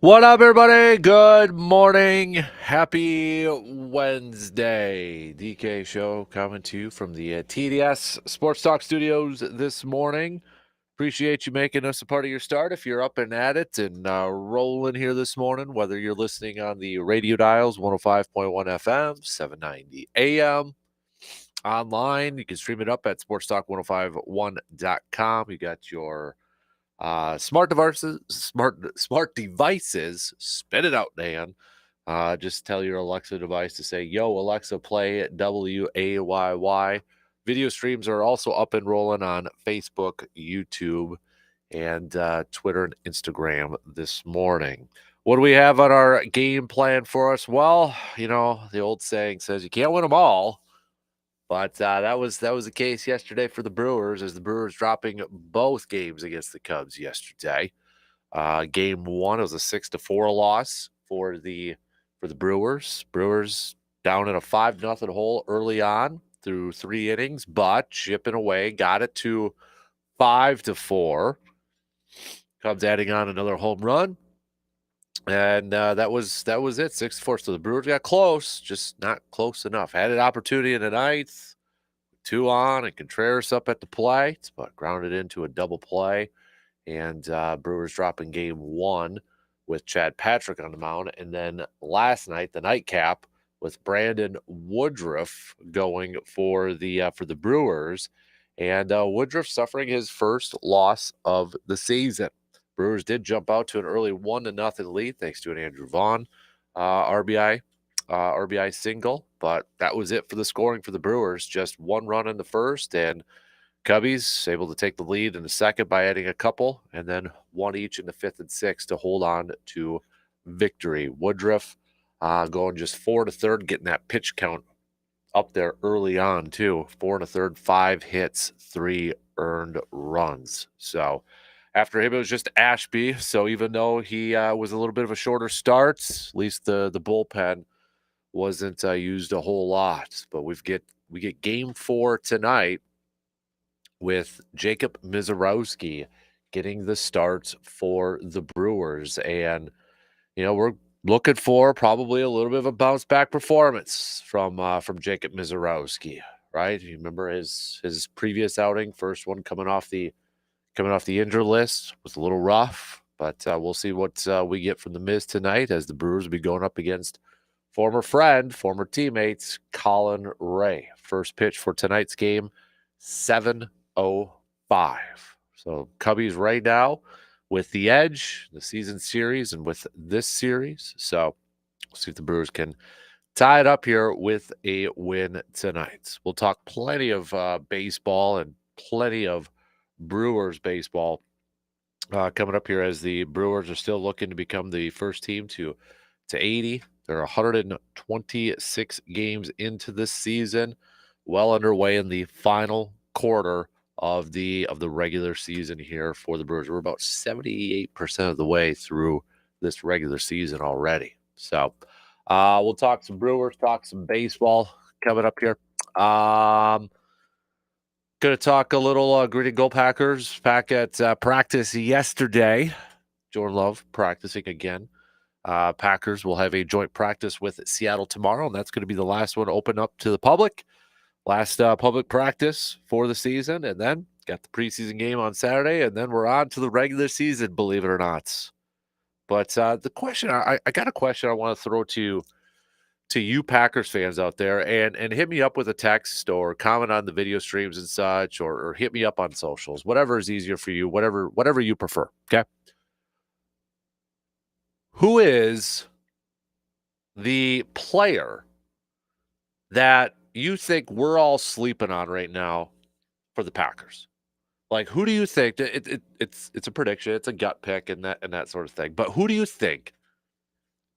What up, everybody? Good morning. Happy Wednesday. DK Show coming to you from the TDS Sports Talk Studios this morning. Appreciate you making us a part of your start if you're up and at it and rolling here this morning, whether you're listening on the radio dials, 105.1 FM, 790 AM, online. You can stream it up at sportstalk1051.com. You got your smart devices, spit it out, Dan. Just tell your Alexa device to say, yo, Alexa, play WAYY. Video streams are also up and rolling on Facebook, YouTube, and Twitter and Instagram this morning. What do we have on our game plan for us? Well, the old saying says you can't win them all. But that was the case yesterday for the Brewers, as the Brewers dropping both games against the Cubs yesterday. Game one, it was a 6-4 loss for the Brewers. Brewers down in a 5-0 hole early on through 3 innings, but chipping away, got it to 5-4. Cubs adding on another home run. And that was it, 6-4. So the Brewers got close, just not close enough. Had an opportunity in the ninth, 2 on, and Contreras up at the plate, but grounded into a double play. And Brewers dropping game one with Chad Patrick on the mound. And then last night, the nightcap with Brandon Woodruff going for the Brewers. And Woodruff suffering his first loss of the season. Brewers did jump out to an early 1-0 lead thanks to an Andrew Vaughn RBI single, but that was it for the scoring for the Brewers. Just 1 run in the first, and Cubbies able to take the lead in the second by adding a couple, and then 1 each in the fifth and sixth to hold on to victory. Woodruff going just 4 1/3, getting that pitch count up there early on too. 4 1/3, 5 hits, 3 earned runs. So after him, it was just Ashby. So even though he was a little bit of a shorter start, at least the bullpen wasn't used a whole lot. But we get game 4 tonight with Jacob Mizorowski getting the starts for the Brewers. And, we're looking for probably a little bit of a bounce back performance from Jacob Mizorowski, right? You remember his previous outing, first one coming off the injured list, was a little rough, but we'll see what we get from the Miz tonight, as the Brewers will be going up against former teammates, Colin Ray. First pitch for tonight's game, 7:05. So Cubbies right now with the edge, the season series, and with this series. So we'll see if the Brewers can tie it up here with a win tonight. We'll talk plenty of baseball and plenty of Brewers baseball coming up here, as the Brewers are still looking to become the first team to 80. They're 126 games into this season, well underway in the final quarter of the regular season here for the Brewers. We're about 78% of the way through this regular season already. So we'll talk some Brewers, talk some baseball coming up here. Going to talk a little Green and Gold Packers back at practice yesterday. Jordan Love practicing again. Packers will have a joint practice with Seattle tomorrow, and that's going to be the last one open up to the public. Last public practice for the season, and then got the preseason game on Saturday, and then we're on to the regular season, believe it or not. But the question, I got a question I want to throw to you Packers fans out there, and hit me up with a text or comment on the video streams and such, or hit me up on socials, whatever is easier for you, whatever you prefer. Okay. Who is the player that you think we're all sleeping on right now for the Packers? Like, who do you think? It's a prediction, it's a gut pick, and that sort of thing. But who do you think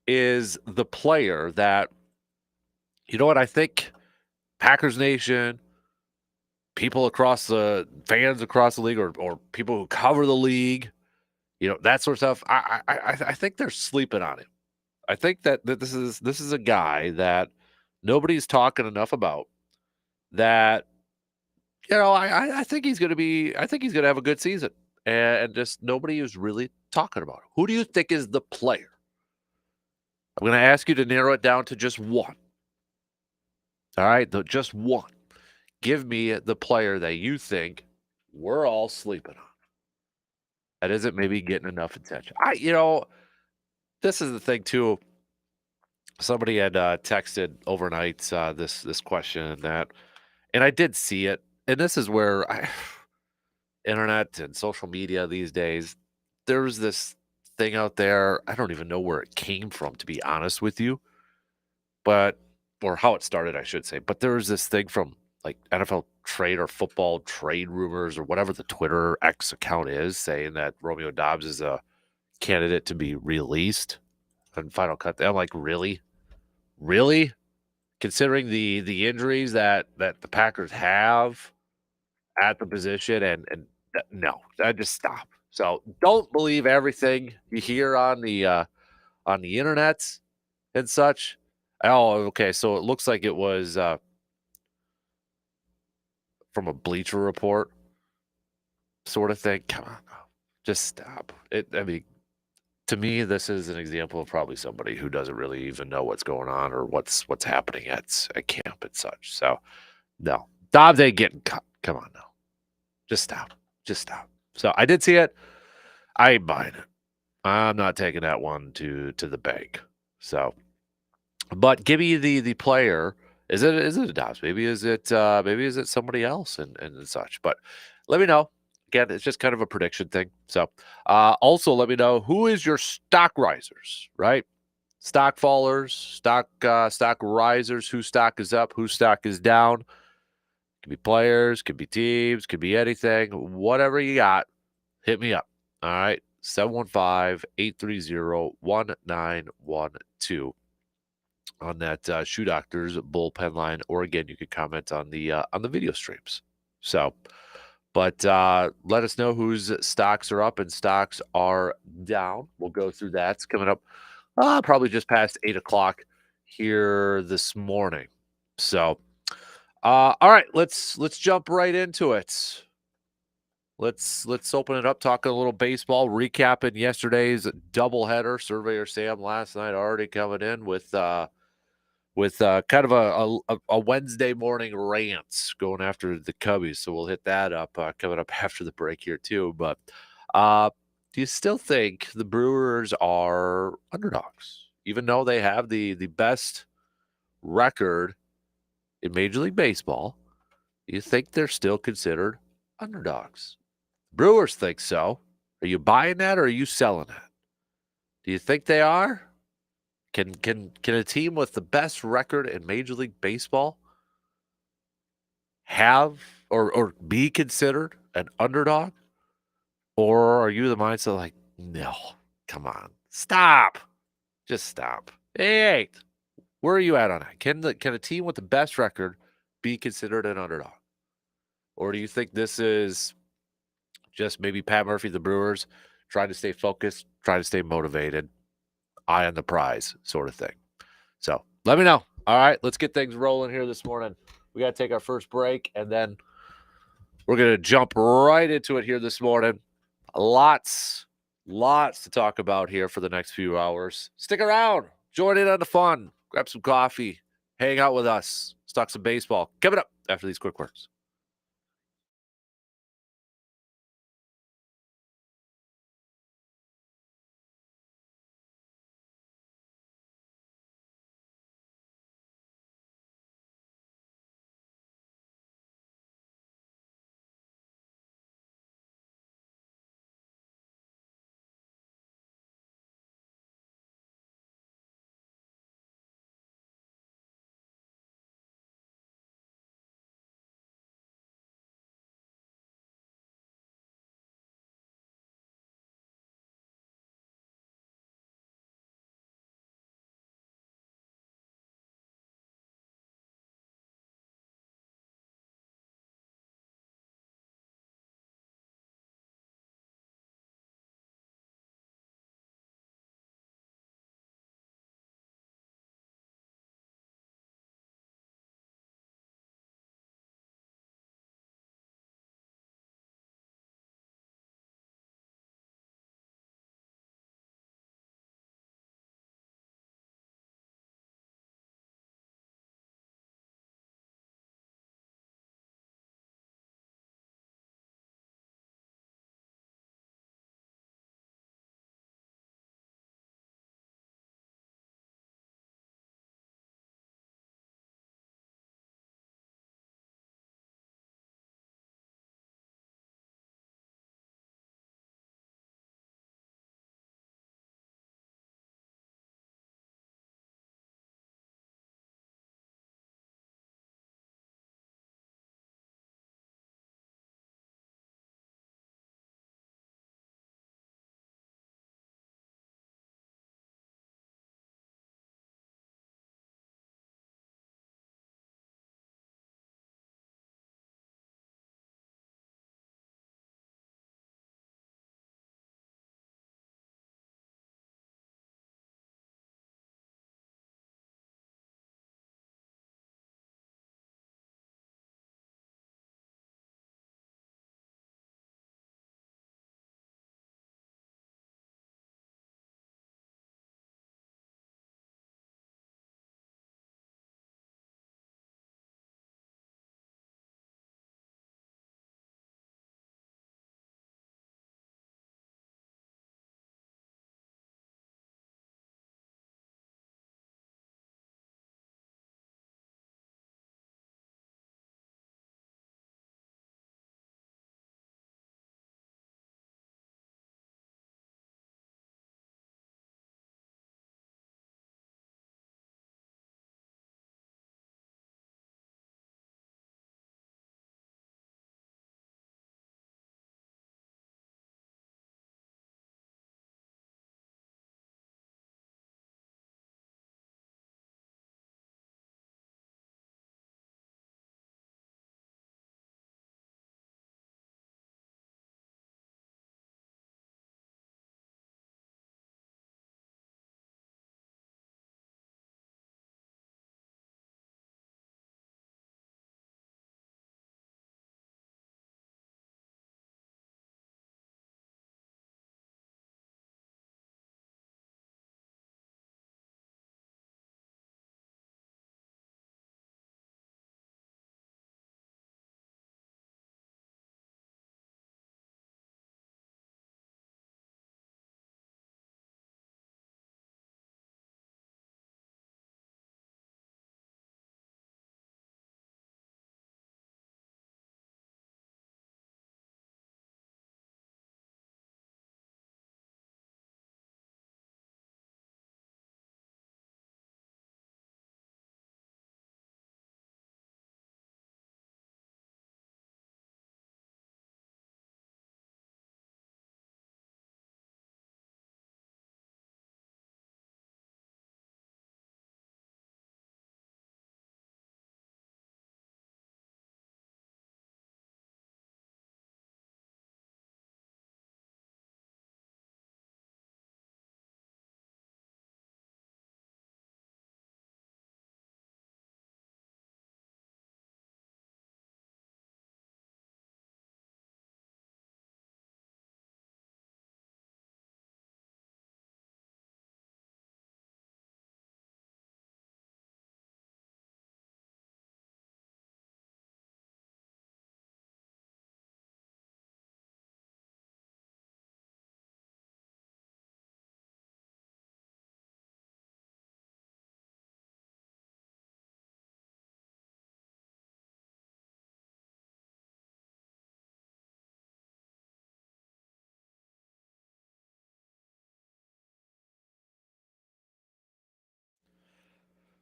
is the player that, you know what, I think Packers Nation, fans across the league, or people who cover the league, that sort of stuff, I think they're sleeping on him. I think that this is a guy that nobody's talking enough about. That I think he's going to have a good season, and just nobody is really talking about him. Who do you think is the player? I'm going to ask you to narrow it down to just one. All right, just one. Give me the player that you think we're all sleeping on. That isn't maybe getting enough attention. This is the thing too. Somebody had texted overnight this question and that, and I did see it. And this is where internet and social media these days, there's this thing out there. I don't even know where it came from, to be honest with you, but or how it started, I should say. But there was this thing from like NFL trade or football trade rumors or whatever the Twitter X account is saying that Romeo Dobbs is a candidate to be released and final cut. I'm like, really? Really? Considering the injuries that the Packers have at the position and no, I just stop. So don't believe everything you hear on the internet and such. Oh, okay. So it looks like it was from a Bleacher Report sort of thing. Come on, just stop. I mean, to me, this is an example of probably somebody who doesn't really even know what's going on or what's happening at camp and such. So no, Dobbs ain't getting cut. Come on now, just stop. Just stop. So I did see it. I ain't buying it. I'm not taking that one to the bank. So, but give me the player. Is it a Dobbs? Maybe is it somebody else and such. But let me know. Again, it's just kind of a prediction thing. So also let me know who is your stock risers, right? Stock fallers, stock risers, whose stock is up, whose stock is down. Could be players, could be teams, could be anything. Whatever you got, hit me up. All right. 715-830-1912 on that Shoe Doctors bullpen line. Or again, you could comment on the video streams. So, but let us know whose stocks are up and stocks are down. We'll go through that. It's coming up probably just past 8 o'clock here this morning. So, all right, let's jump right into it. Let's open it up, talking a little baseball, recapping yesterday's doubleheader. Surveyor Sam last night already coming in with kind of a Wednesday morning rant going after the Cubbies. So we'll hit that up coming up after the break here too. But do you still think the Brewers are underdogs, even though they have the best record in Major League Baseball? Do you think they're still considered underdogs? Brewers think so. Are you buying that or are you selling it? Do you think they are? Can a team with the best record in Major League Baseball have or be considered an underdog? Or are you the mindset like, no, come on, stop, just stop. Hey, where are you at on that? Can a team with the best record be considered an underdog? Or do you think this is just maybe Pat Murphy, the Brewers, trying to stay focused, trying to stay motivated, eye on the prize sort of thing? So let me know. All right, let's get things rolling here this morning. We got to take our first break, and then we're going to jump right into it here this morning. Lots to talk about here for the next few hours. Stick around. Join in on the fun. Grab some coffee. Hang out with us. Let's talk some baseball. Coming up after these quick words.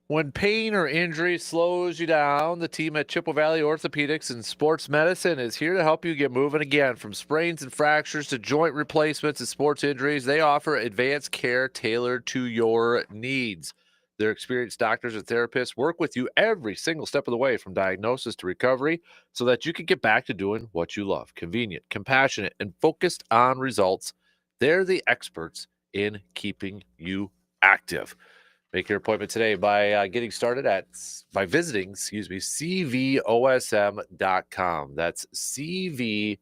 When pain or injury slows you down, the team at Chippewa Valley Orthopedics and Sports Medicine is here to help you get moving again. From sprains and fractures to joint replacements and sports injuries, they offer advanced care tailored to your needs. Their experienced doctors and therapists work with you every single step of the way from diagnosis to recovery so that you can get back to doing what you love. Convenient, compassionate, and focused on results. They're the experts in keeping you active. Make your appointment today by getting started by visiting, cvosm.com. That's cvosm.com.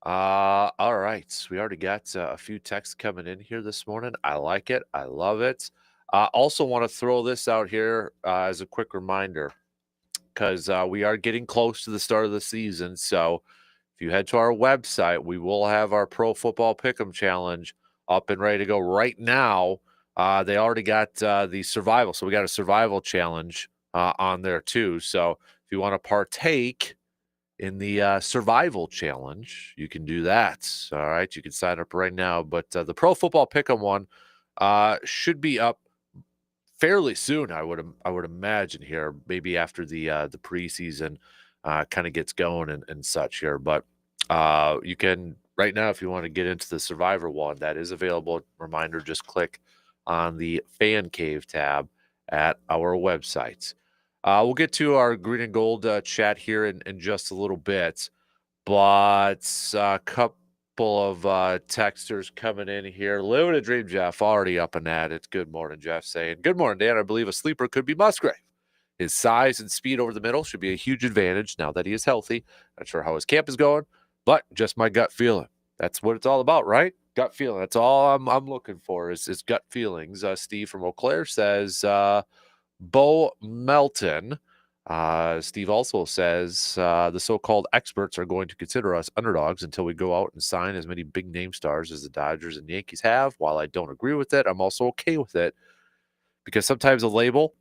All right. We already got a few texts coming in here this morning. I like it. I love it. Also want to throw this out here as a quick reminder because we are getting close to the start of the season. So if you head to our website, we will have our Pro Football Pick'em Challenge up and ready to go right now. They already got the survival. So we got a survival challenge on there too. So if you want to partake in the survival challenge, you can do that. All right. You can sign up right now. But the Pro Football Pick'em one should be up fairly soon. I would imagine here, maybe after the preseason kind of gets going and such here. But you can right now, if you want to get into the Survivor one, that is available. Reminder: just click on the Fan Cave tab at our website. We'll get to our green and gold chat here in just a little bit, but a couple of texters coming in here. Living a dream, Jeff, already up and at it. Good morning, Jeff, saying, good morning, Dan. I believe a sleeper could be Musgrave. His size and speed over the middle should be a huge advantage now that he is healthy. Not sure how his camp is going, but just my gut feeling. That's what it's all about, right? Gut feeling. That's all I'm looking for is gut feelings. Steve from Eau Claire says, Bo Melton. Steve also says the so-called experts are going to consider us underdogs until we go out and sign as many big name stars as the Dodgers and Yankees have. While I don't agree with it, I'm also okay with it because sometimes a label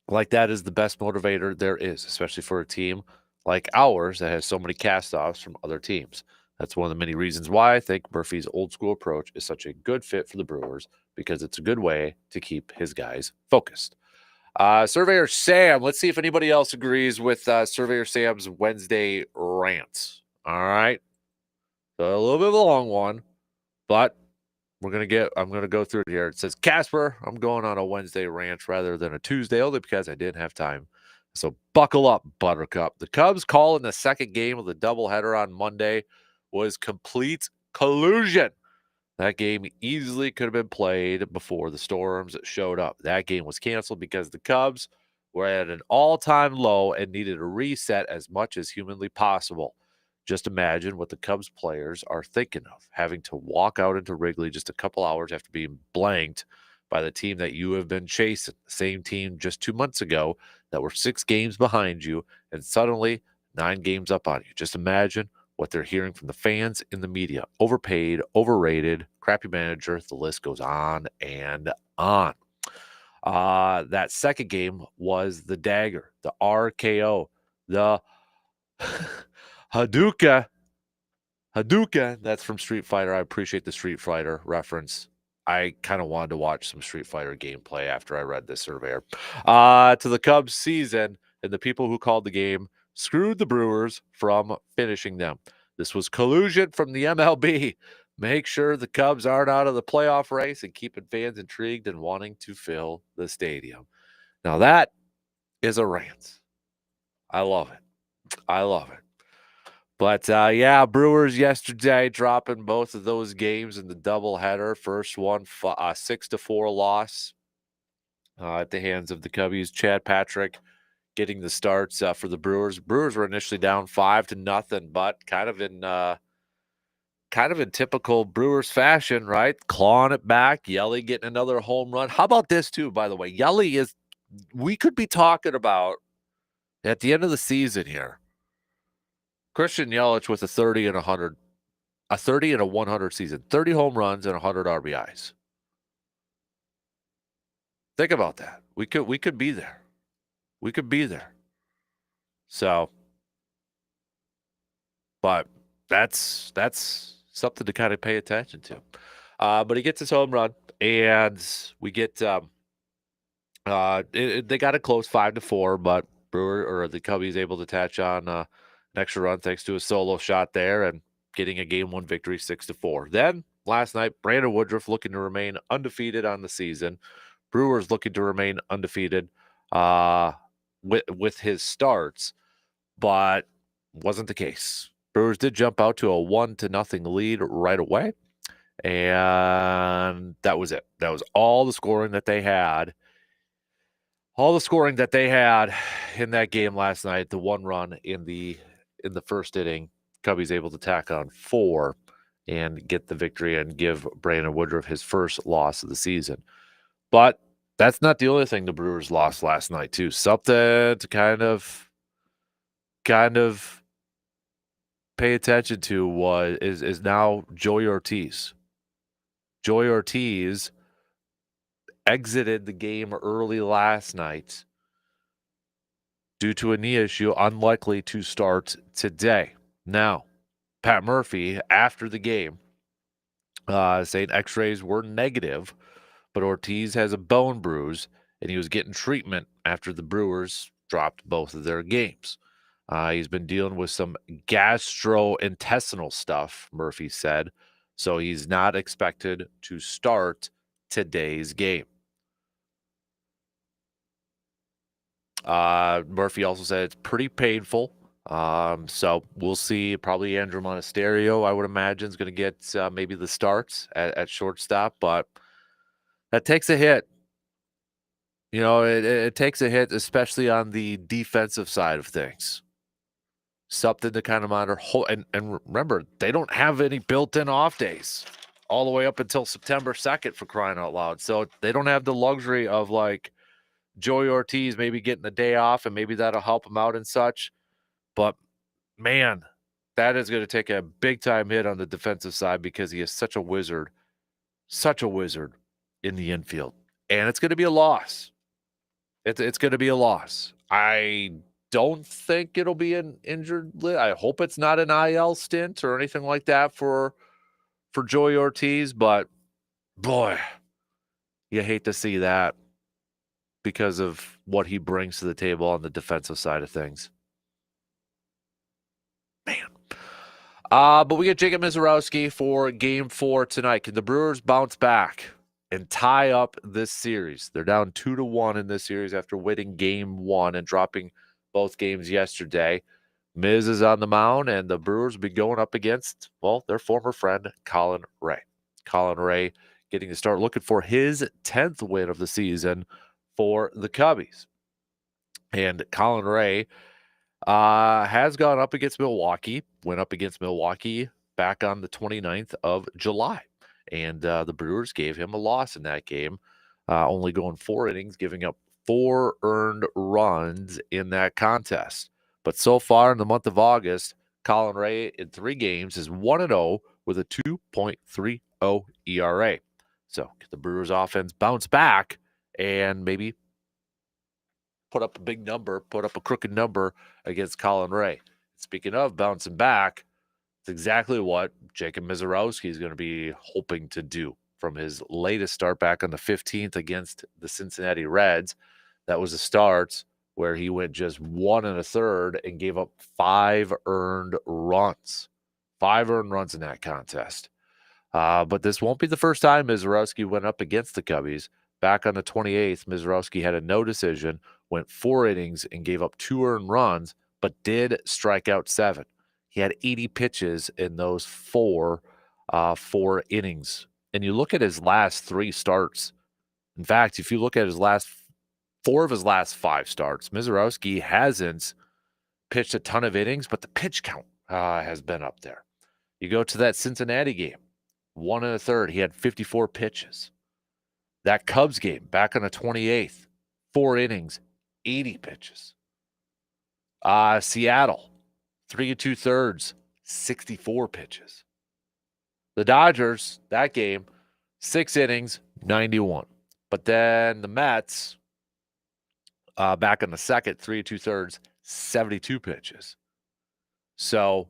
like that is the best motivator there is, especially for a team like ours that has so many cast-offs from other teams. That's one of the many reasons why I think Murphy's old school approach is such a good fit for the Brewers because it's a good way to keep his guys focused. Surveyor Sam, let's see if anybody else agrees with Surveyor Sam's Wednesday rant. All right. So a little bit of a long one, but I'm going to go through it here. It says, Kasper, I'm going on a Wednesday rant rather than a Tuesday, only because I didn't have time. So buckle up, Buttercup. The Cubs call in the second game of the doubleheader on Monday was complete collusion. That game easily could have been played before the Storms showed up. That game was canceled because the Cubs were at an all-time low and needed a reset as much as humanly possible. Just imagine what the Cubs players are thinking of, having to walk out into Wrigley just a couple hours after being blanked by the team that you have been chasing, the same team just 2 months ago that were 6 games behind you and suddenly 9 games up on you. Just imagine what they're hearing from the fans in the media. Overpaid, overrated, crappy manager. The list goes on and on. That second game was the dagger, the RKO, the Hadouken. That's from Street Fighter. I appreciate the Street Fighter reference. I kind of wanted to watch some Street Fighter gameplay after I read this surveyor. To the Cubs season and the people who called the game screwed the Brewers from finishing them. This was collusion from the MLB. Make sure the Cubs aren't out of the playoff race and keeping fans intrigued and wanting to fill the stadium. Now that is a rant. I love it. I love it. But yeah, Brewers yesterday dropping both of those games in the doubleheader. First one, 6-4 loss at the hands of the Cubbies. Chad Patrick getting the starts for the Brewers. Brewers were initially down 5-0, but kind of in typical Brewers fashion, right? Clawing it back. Yelly getting another home run. How about this too? By the way, Yelly we could be talking about at the end of the season here. Christian Yelich with a 30 and 100, a 30 and a 100 season, 30 home runs and 100 RBIs. Think about that. We could be there. We could be there. So, but that's something to kind of pay attention to. But he gets his home run And we get they got it close 5-4, but the Cubbies able to attach on an extra run thanks to a solo shot there and getting a game 1 victory 6-4. Then last night, Brandon Woodruff looking to remain undefeated on the season. Brewers looking to remain undefeated with his starts, but wasn't the case. Brewers did jump out to a 1-0 lead right away, and that was it. That was all the scoring that they had. All the scoring that they had in that game last night. The 1 run in the first inning, Cubbies able to tack on 4 and get the victory and give Brandon Woodruff his first loss of the season. But that's not the only thing the Brewers lost last night, too. Something to kind of pay attention to is now Joey Ortiz. Joey Ortiz exited the game early last night due to a knee issue, unlikely to start today. Now, Pat Murphy, after the game, saying x-rays were negative, but Ortiz has a bone bruise, and he was getting treatment after the Brewers dropped both of their games. He's been dealing with some gastrointestinal stuff, Murphy said, so he's not expected to start today's game. Murphy also said it's pretty painful. So we'll see. Probably Andrew Monasterio, I would imagine, is going to get maybe the starts at shortstop, but that takes a hit. You know, it takes a hit, especially on the defensive side of things. Something to kind of monitor. And remember, they don't have any built-in off days all the way up until September 2nd, for crying out loud. So they don't have the luxury of like Joey Ortiz maybe getting the day off, and maybe that'll help him out and such. But man, that is going to take a big time hit on the defensive side because he is such a wizard in the infield. And it's going to be a loss. It's going to be a loss. I don't think it'll be an injured list. I hope it's not an IL stint or anything like that for Joey Ortiz, but boy, you hate to see that because of what he brings to the table on the defensive side of things. Man. But we get Jacob Mizorowski for Game 4 tonight. Can the Brewers bounce back and tie up this series? They're down 2-1 in this series after winning Game 1 and dropping both games yesterday. Miz is on the mound, and the Brewers will be going up against, well, their former friend, Colin Ray. Colin Ray getting to start looking for his 10th win of the season for the Cubbies. And Colin Ray has gone up against Milwaukee, went up against Milwaukee back on the 29th of July. And the Brewers gave him a loss in that game, only going 4 innings, giving up 4 earned runs in that contest. But so far in the month of August, Colin Ray in 3 games is 1-0 with a 2.30 ERA. So can the Brewers offense bounce back and maybe put up a big number, put up a crooked number against Colin Ray? Speaking of bouncing back, it's exactly what Jacob Mizorowski is going to be hoping to do from his latest start back on the 15th against the Cincinnati Reds. That was a start where he went just 1 1/3 and gave up 5 earned runs. 5 earned runs in that contest. But this won't be the first time Mizorowski went up against the Cubbies. Back on the 28th, Mizorowski had a no decision, went 4 innings and gave up 2 earned runs, but did strike out 7. He had 80 pitches in those 4 innings. And you look at his last 3 starts. In fact, if you look at his last 4 of his last 5 starts, Mizorowski hasn't pitched a ton of innings, but the pitch count has been up there. You go to that Cincinnati game, 1 1/3. He had 54 pitches. That Cubs game back on the 28th, 4 innings, 80 pitches. Seattle, 3 2/3, 64 pitches. The Dodgers, that game, 6 innings, 91. But then the Mets, back on the second, 3 2/3, 72 pitches. So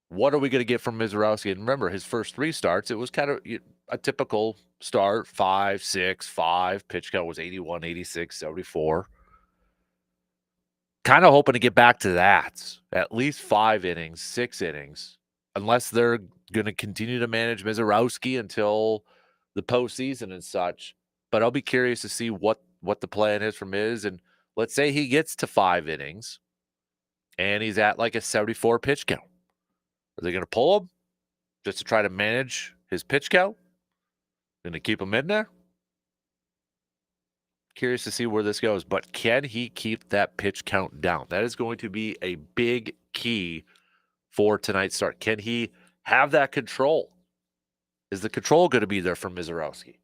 what are we going to get from Mizorowski? And remember, his first 3 starts, it was kind of a typical start, 5, 6, 5. Pitch count was 81, 86, 74. Kind of hoping to get back to that. At least 5 innings, 6 innings, unless they're going to continue to manage Mizorowski until the postseason and such. But I'll be curious to see what the plan is for Miz. And let's say he gets to 5 innings and he's at like a 74 pitch count. Are they going to pull him just to try to manage his pitch count? Going to keep him in there? Curious to see where this goes, but can he keep that pitch count down? That is going to be a big key for tonight's start. Can he have that control? Is the control going to be there for Mizorowski?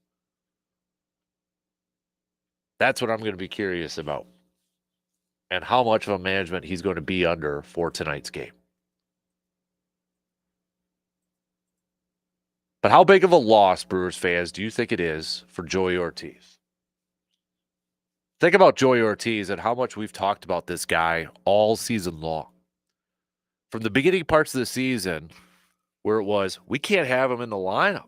That's what I'm going to be curious about. And how much of a management he's going to be under for tonight's game. But how big of a loss, Brewers fans, do you think it is for Joey Ortiz? Think about Joey Ortiz and how much we've talked about this guy all season long. From the beginning parts of the season, where it was, we can't have him in the lineup.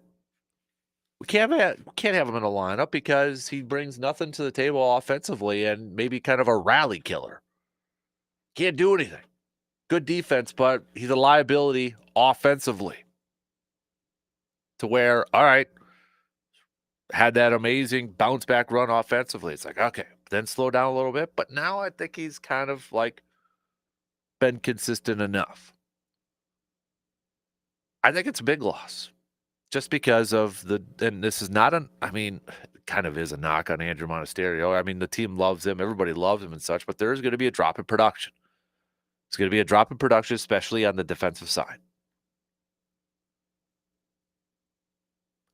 We can't have him in the lineup because he brings nothing to the table offensively and maybe kind of a rally killer. Can't do anything. Good defense, but he's a liability offensively. To where, all right, had that amazing bounce back run offensively. It's like, okay, then slow down a little bit. But now I think he's kind of like been consistent enough. I think it's a big loss just because of and this is not kind of is a knock on Andrew Monasterio. I mean, the team loves him. Everybody loves him and such, but there is going to be a drop in production. It's going to be a drop in production, especially on the defensive side.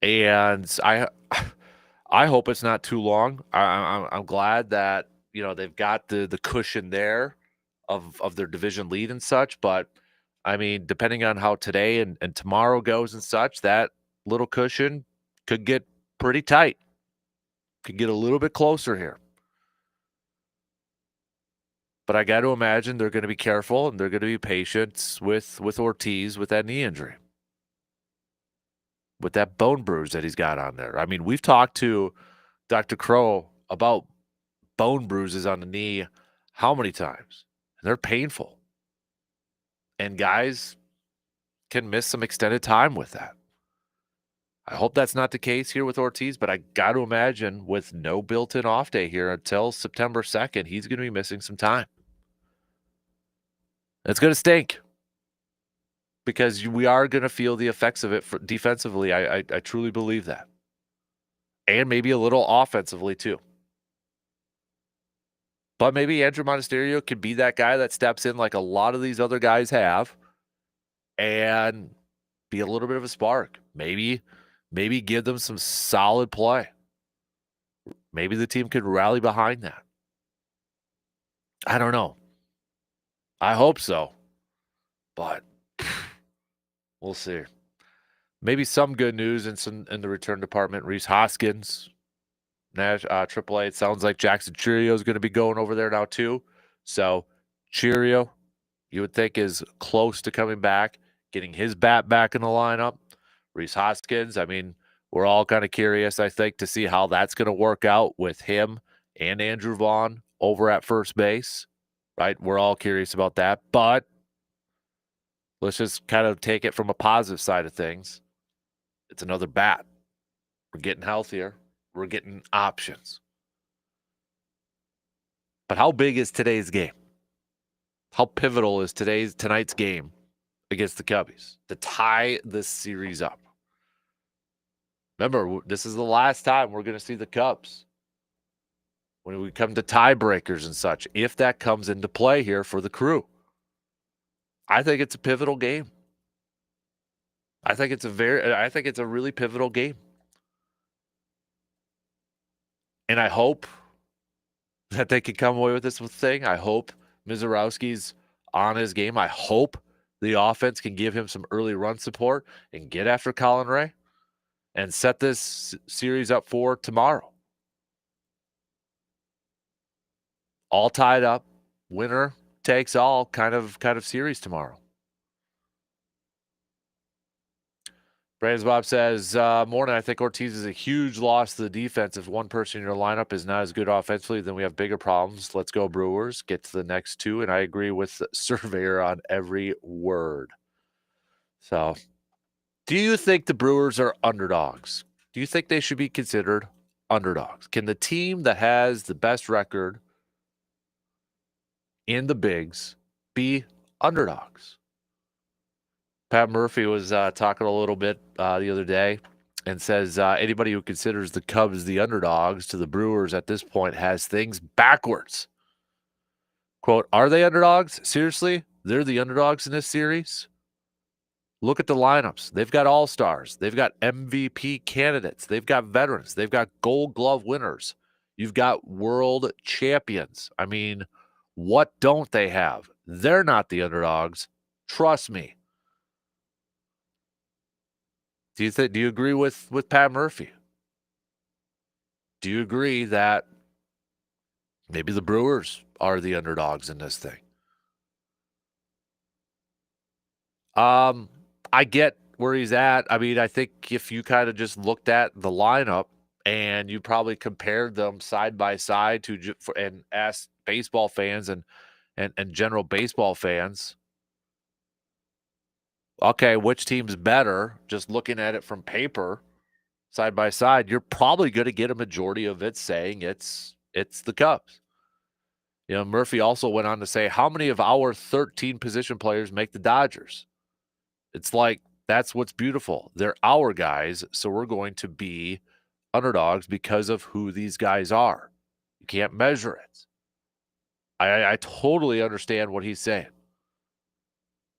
And I hope it's not too long. I'm glad that, they've got the cushion there of their division lead and such. But, I mean, depending on how today and tomorrow goes and such, that little cushion could get pretty tight. Could get a little bit closer here. But I got to imagine they're going to be careful and they're going to be patient with Ortiz with that knee injury. With that bone bruise that he's got on there. I mean, we've talked to Dr. Crow about bone bruises on the knee how many times? And they're painful. And guys can miss some extended time with that. I hope that's not the case here with Ortiz, but I got to imagine with no built-in off day here until September 2nd, he's going to be missing some time. It's going to stink. Because we are going to feel the effects of it defensively. I truly believe that. And maybe a little offensively too. But maybe Andrew Monasterio could be that guy that steps in like a lot of these other guys have and be a little bit of a spark. Maybe give them some solid play. Maybe the team could rally behind that. I don't know. I hope so. But we'll see. Maybe some good news in the return department. Reese Hoskins, AAA. It sounds like Jackson Cheerio is going to be going over there now too. So Cheerio, you would think, is close to coming back, getting his bat back in the lineup. Reese Hoskins, I mean, we're all kind of curious, I think, to see how that's going to work out with him and Andrew Vaughn over at first base. Right? We're all curious about that. But let's just kind of take it from a positive side of things. It's another bat. We're getting healthier. We're getting options. But how big is today's game? How pivotal is tonight's game against the Cubbies to tie this series up? Remember, this is the last time we're going to see the Cubs when we come to tiebreakers and such, if that comes into play here for the Crew. I think it's a pivotal game. I think it's a really pivotal game. And I hope that they can come away with this thing. I hope Mizorowski's on his game. I hope the offense can give him some early run support and get after Colin Ray and set this series up for tomorrow. All tied up, winner takes all kind of series tomorrow. Braves Bob says, morning, I think Ortiz is a huge loss to the defense. If one person in your lineup is not as good offensively, then we have bigger problems. Let's go Brewers. Get to the next two. And I agree with Surveyor on every word. So, do you think the Brewers are underdogs? Do you think they should be considered underdogs? Can the team that has the best record in the bigs be underdogs? Pat Murphy was talking a little bit the other day and says anybody who considers the Cubs the underdogs to the Brewers at this point has things backwards. Quote, are they underdogs? Seriously? They're the underdogs in this series? Look at the lineups. They've got all-stars. They've got MVP candidates. They've got veterans. They've got gold glove winners. You've got world champions. I mean, what don't they have? They're not the underdogs. Trust me. Do you agree with Pat Murphy? Do you agree that maybe the Brewers are the underdogs in this thing? I get where he's at. I mean, I think if you kind of just looked at the lineup and you probably compared them side by side and asked baseball fans and general baseball fans, okay, which team's better? Just looking at it from paper, side by side, you're probably going to get a majority of it saying it's the Cubs. You know, Murphy also went on to say, how many of our 13 position players make the Dodgers? It's like, that's what's beautiful. They're our guys, so we're going to be underdogs because of who these guys are. You can't measure it. I totally understand what he's saying.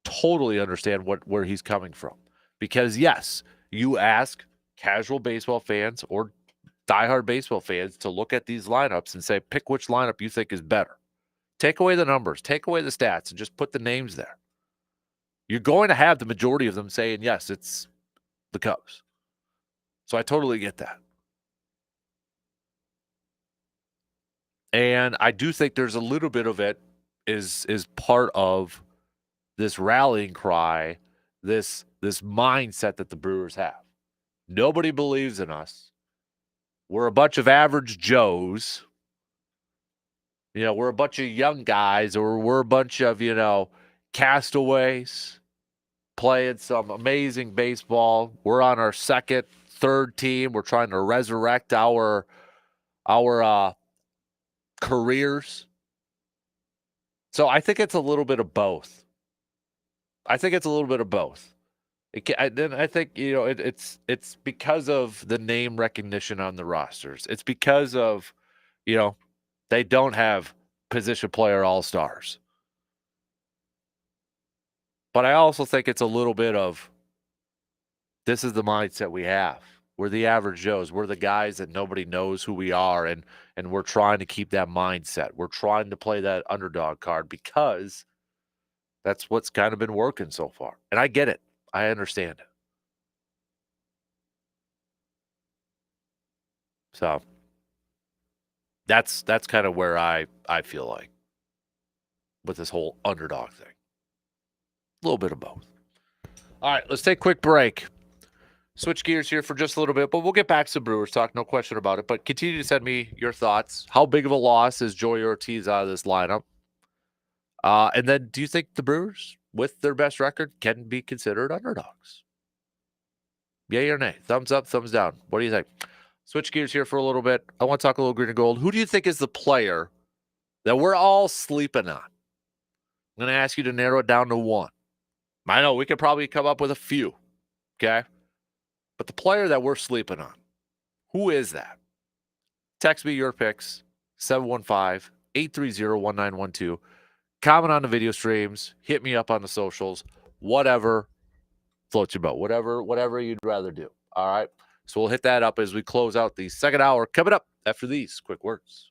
Totally understand where he's coming from. Because, yes, you ask casual baseball fans or diehard baseball fans to look at these lineups and say, pick which lineup you think is better. Take away the numbers, take away the stats, and just put the names there. You're going to have the majority of them saying, yes, it's the Cubs. So I totally get that. And I do think there's a little bit of it is part of this rallying cry, this mindset that the Brewers have. Nobody believes in us. We're a bunch of average Joes. You know, we're a bunch of young guys, or we're a bunch of, castaways playing some amazing baseball. We're on our second, third team. We're trying to resurrect our careers. So I think it's a little bit of both. I think it's a little bit of both. Then I think it's because of the name recognition on the rosters. It's because of they don't have position player all stars. But I also think it's a little bit of this is the mindset we have. We're the average Joes. We're the guys that nobody knows who we are, and we're trying to keep that mindset. We're trying to play that underdog card because that's what's kind of been working so far. And I get it. I understand it. So that's kind of where I feel like with this whole underdog thing. A little bit of both. All right, let's take a quick break. Switch gears here for just a little bit, but we'll get back to Brewers talk, no question about it. But continue to send me your thoughts. How big of a loss is Joey Ortiz out of this lineup? And then do you think the Brewers, with their best record, can be considered underdogs? Yay or nay? Thumbs up, thumbs down. What do you think? Switch gears here for a little bit. I want to talk a little green and gold. Who do you think is the player that we're all sleeping on? I'm going to ask you to narrow it down to one. I know we could probably come up with a few, okay? But the player that we're sleeping on, who is that? Text me your picks, 715-830-1912. Comment on the video streams. Hit me up on the socials. Whatever floats your boat. Whatever you'd rather do. All right? So we'll hit that up as we close out the second hour. Coming up after these quick words.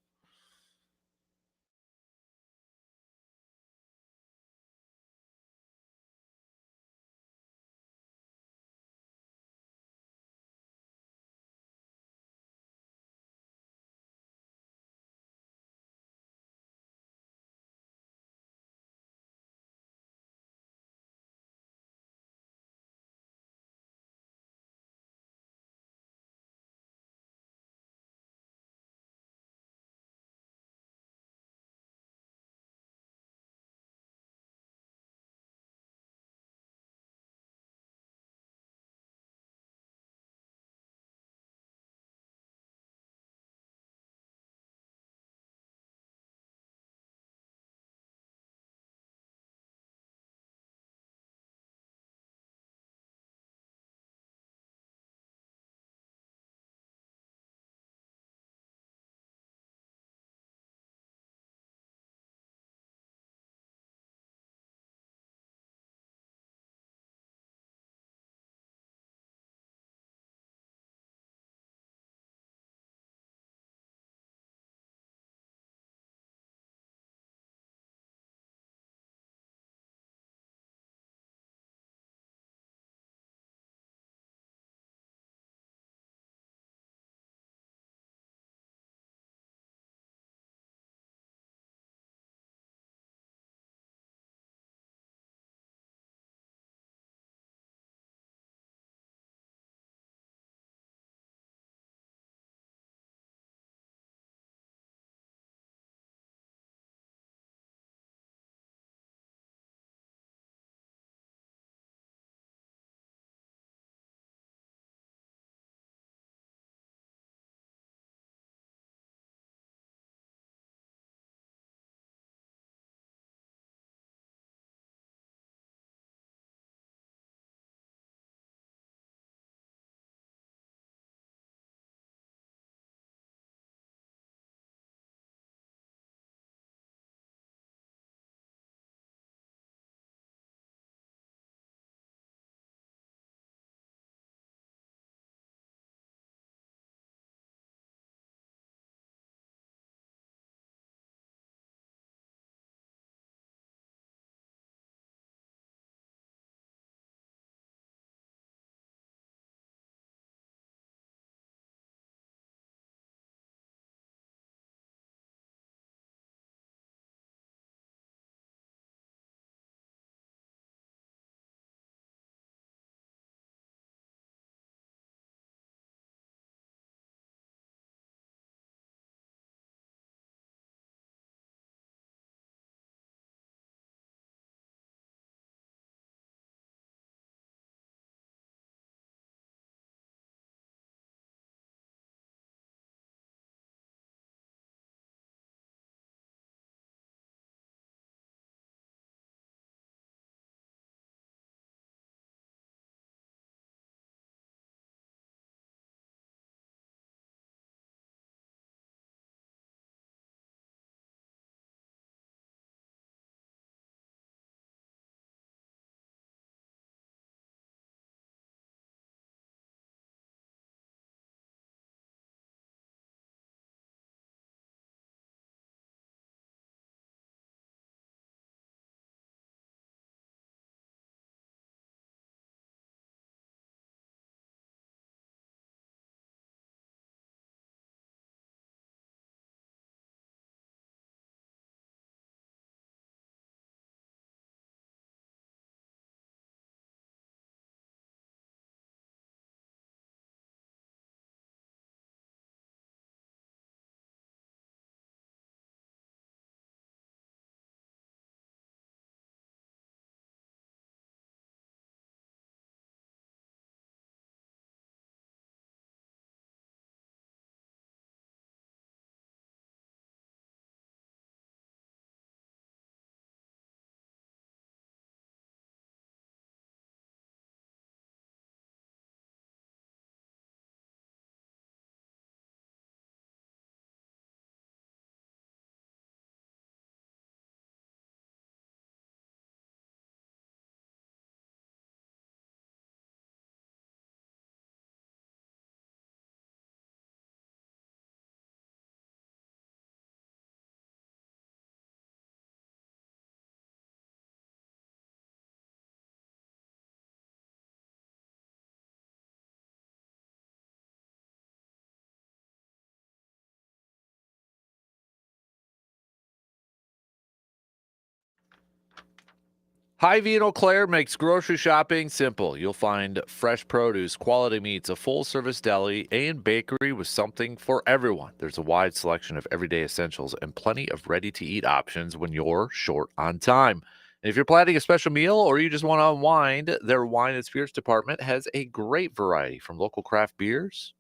Hy-Vee in Eau Claire makes grocery shopping simple. You'll find fresh produce, quality meats, a full-service deli, and bakery with something for everyone. There's a wide selection of everyday essentials and plenty of ready-to-eat options when you're short on time. And if you're planning a special meal or you just want to unwind, their wine and spirits department has a great variety from local craft beers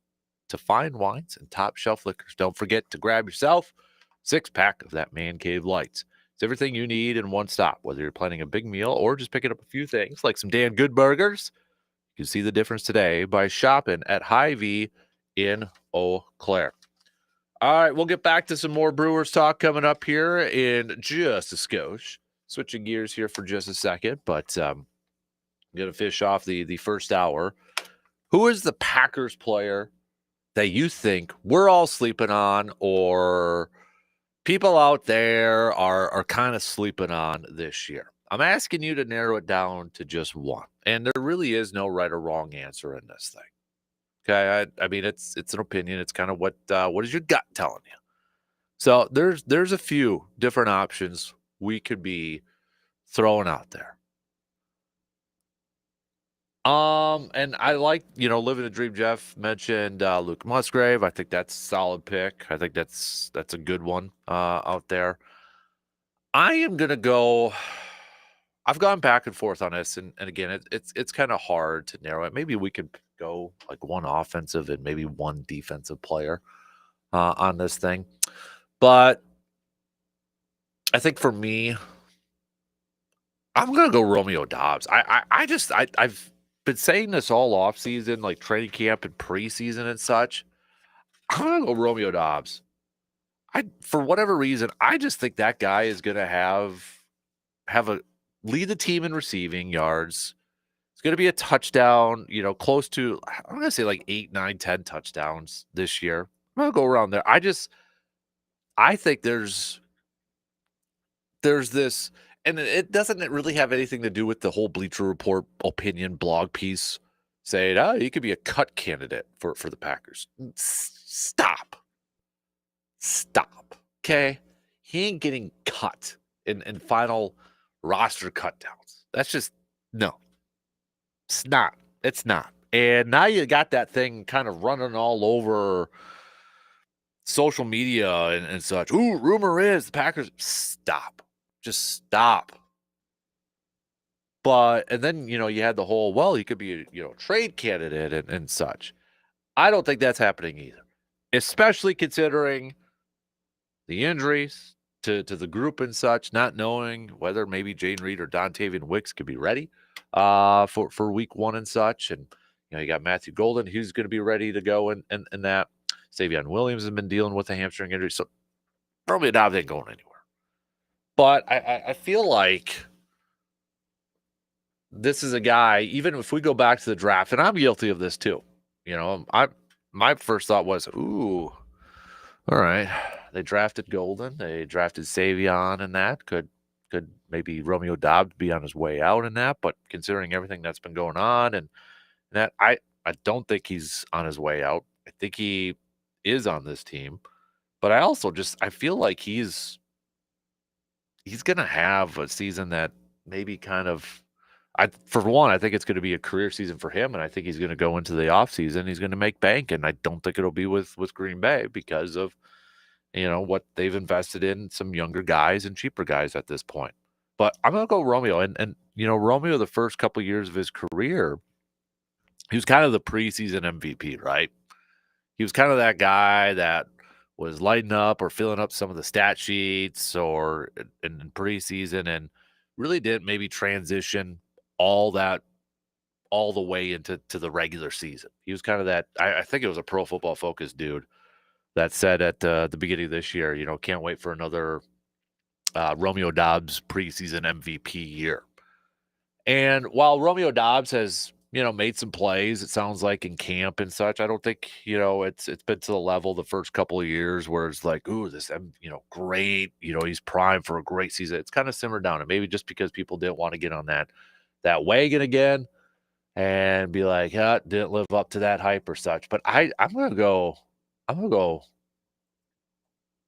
to fine wines and top shelf liquors. Don't forget to grab yourself a six-pack of that Man Cave Lights. It's everything you need in one stop, whether you're planning a big meal or just picking up a few things like some Dan Good burgers. You can see the difference today by shopping at Hy-Vee in Eau Claire. All right, we'll get back to some more Brewers talk coming up here in just a skosh. Switching gears here for just a second, but I'm going to fish off the first hour. Who is the Packers player that you think we're all sleeping on, or people out there are kind of sleeping on this year? I'm asking you to narrow it down to just one. And there really is no right or wrong answer in this thing. Okay. I mean, it's an opinion. It's kind of what is your gut telling you? So there's a few different options we could be throwing out there. And I like, living a dream. Jeff mentioned Luke Musgrave. I think that's a solid pick. I think that's a good one out there. I am gonna go. I've gone back and forth on this, and again, it's kind of hard to narrow it. Maybe we could go like one offensive and maybe one defensive player on this thing, but I think for me, I'm gonna go Romeo Dobbs. I've been saying this all off season, like training camp and preseason and such. I'm gonna go Romeo Dobbs. For whatever reason, I just think that guy is gonna have a lead the team in receiving yards. It's gonna be a touchdown, close to, I'm gonna say like 8, 9, 10 touchdowns this year. I'm gonna go around there. I think there's this, and it doesn't really have anything to do with the whole Bleacher Report opinion blog piece saying, oh, he could be a cut candidate for the Packers. Stop. Okay? He ain't getting cut in final roster cut downs. That's just, no. It's not. It's not. And now you got that thing kind of running all over social media and such. Ooh, rumor is the Packers. Stop. Just stop. And then, you had the whole, well, he could be a trade candidate and such. I don't think that's happening either, especially considering the injuries to the group and such, not knowing whether maybe Jane Reed or Dontavian Wicks could be ready for week one and such. And, you got Matthew Golden, who's going to be ready to go in that. Savion Williams has been dealing with a hamstring injury. So probably Dobbs ain't going anywhere. But I feel like this is a guy, even if we go back to the draft, and I'm guilty of this too. My first thought was, ooh, all right. They drafted Golden. They drafted Savion in that. Could maybe Romeo Dobbs be on his way out in that? But considering everything that's been going on and that, I don't think he's on his way out. I think he is on this team. But I also I feel like he's going to have a season that maybe kind of, for one, I think it's going to be a career season for him, and I think he's going to go into the offseason. He's going to make bank, and I don't think it'll be with Green Bay because of what they've invested in some younger guys and cheaper guys at this point. But I'm going to go Romeo, and Romeo, the first couple of years of his career, he was kind of the preseason MVP, right? He was kind of that guy that was lighting up or filling up some of the stat sheets or in preseason, and really didn't maybe transition all the way into the regular season. He was kind of that, I think it was a Pro Football Focus dude that said at the beginning of this year, can't wait for another Romeo Dobbs preseason MVP year. And while Romeo Dobbs has, made some plays, it sounds like in camp and such, I don't think, it's been to the level the first couple of years where it's like, ooh, this, great, he's primed for a great season. It's kind of simmered down, and maybe just because people didn't want to get on that wagon again and be like, yeah, didn't live up to that hype or such. But I'm gonna go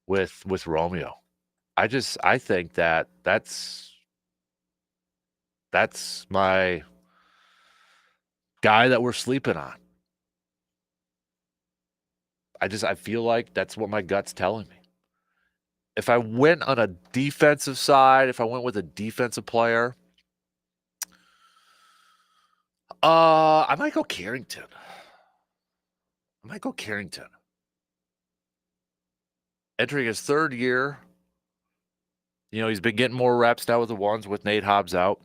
with Romeo. I think that's That's my guy that we're sleeping on. I feel like that's what my gut's telling me. If I went on a defensive side, if I went with a defensive player, I might go Carrington. Entering his third year, he's been getting more reps now with the ones with Nate Hobbs out.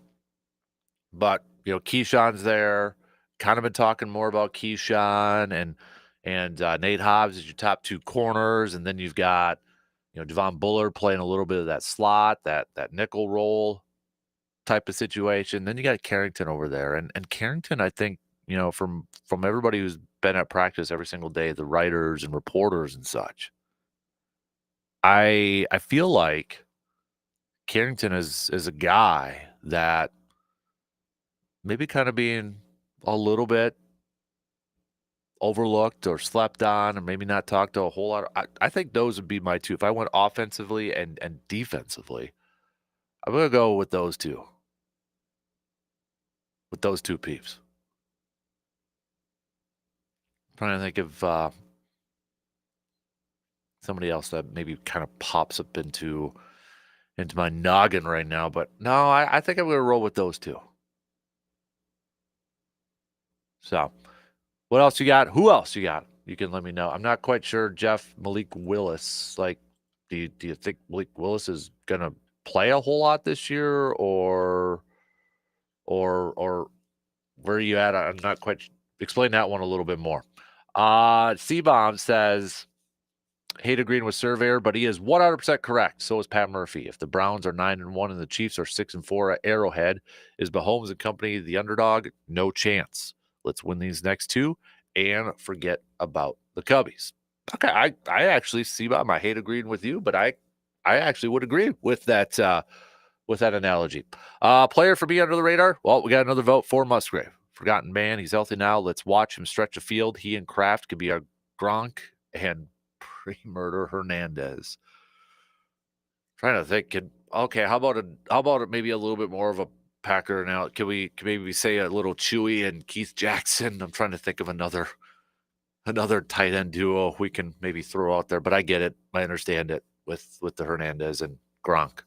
But, Keyshawn's there. Kind of been talking more about Keyshawn and Nate Hobbs as your top two corners. And then you've got, Devon Bullard playing a little bit of that slot, that nickel role type of situation. Then you got Carrington over there. And Carrington, I think, from everybody who's been at practice every single day, the writers and reporters and such, I feel like Carrington is a guy that maybe kind of being a little bit overlooked or slept on, or maybe not talked to a whole lot. I think those would be my two. If I went offensively and defensively, I'm gonna go with those two. With those two peeps. Trying to think of somebody else that maybe kind of pops up into my noggin right now, but no, I think I'm gonna roll with those two. So, what else you got? Who else you got? You can let me know. I'm not quite sure. Jeff, Malik Willis. Like, do you think Malik Willis is gonna play a whole lot this year, or where are you at? I'm not quite. Explain that one a little bit more. C-Bomb says, hate agreeing with Surveyor, but he is 100% correct. So is Pat Murphy. If the Browns are 9-1 and the Chiefs are 6-4 at Arrowhead, is Mahomes and company the underdog? No chance. Let's win these next two and forget about the Cubbies. Okay, I actually see about my hate agreeing with you, but I actually would agree with that analogy. Player for me under the radar. Well, we got another vote for Musgrave. Forgotten man. He's healthy now. Let's watch him stretch a field. He and Kraft could be our Gronk and pre-murder Hernandez. Trying to think. How about it maybe a little bit more of a Packer now? Can maybe say a little Chewy and Keith Jackson? I'm trying to think of another tight end duo we can maybe throw out there, but I get it. I understand it with the Hernandez and Gronk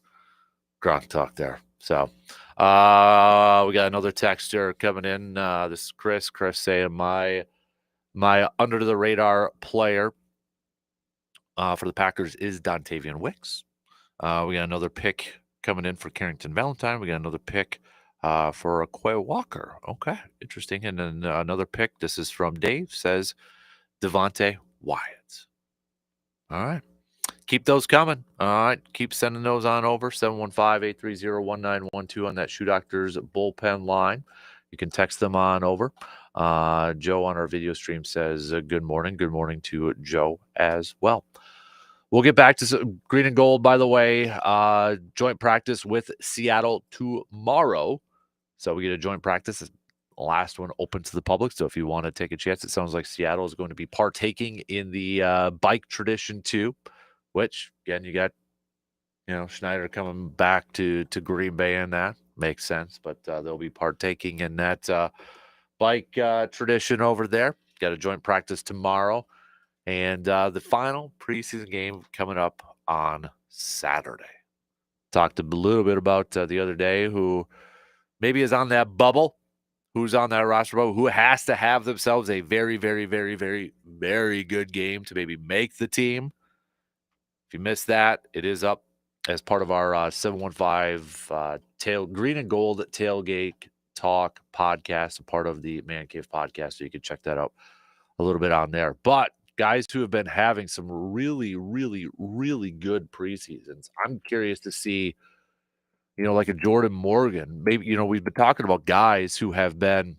talk there. So we got another texter coming in. This is Chris. Chris saying my under the radar player for the Packers is Dontavian Wicks. We got another pick coming in for Carrington Valentine. We got another pick for Quay Walker. Okay, interesting. And then another pick. This is from Dave. Says Devontae Wyatt. All right. Keep those coming. All right. Keep sending those on over. 715-830-1912 on that Shoe Doctors bullpen line. You can text them on over. Joe on our video stream says, good morning. Good morning to Joe as well. We'll get back to green and gold, by the way. Joint practice with Seattle tomorrow. So we get a joint practice. The last one open to the public. So if you want to take a chance, it sounds like Seattle is going to be partaking in the bike tradition too. Which, again, you got, Schneider coming back to Green Bay, and that makes sense. But they'll be partaking in that bike tradition over there. Got a joint practice tomorrow. And the final preseason game coming up on Saturday. Talked a little bit about the other day who maybe is on that bubble, who's on that roster bubble, who has to have themselves a very, very, very, very, very good game to maybe make the team. If you missed that, it is up as part of our 715 Green and Gold Tailgate Talk podcast, a part of the Man Cave podcast. So you can check that out a little bit on there. But guys who have been having some really, really, really good preseasons, I'm curious to see, like a Jordan Morgan. Maybe, we've been talking about guys who have been,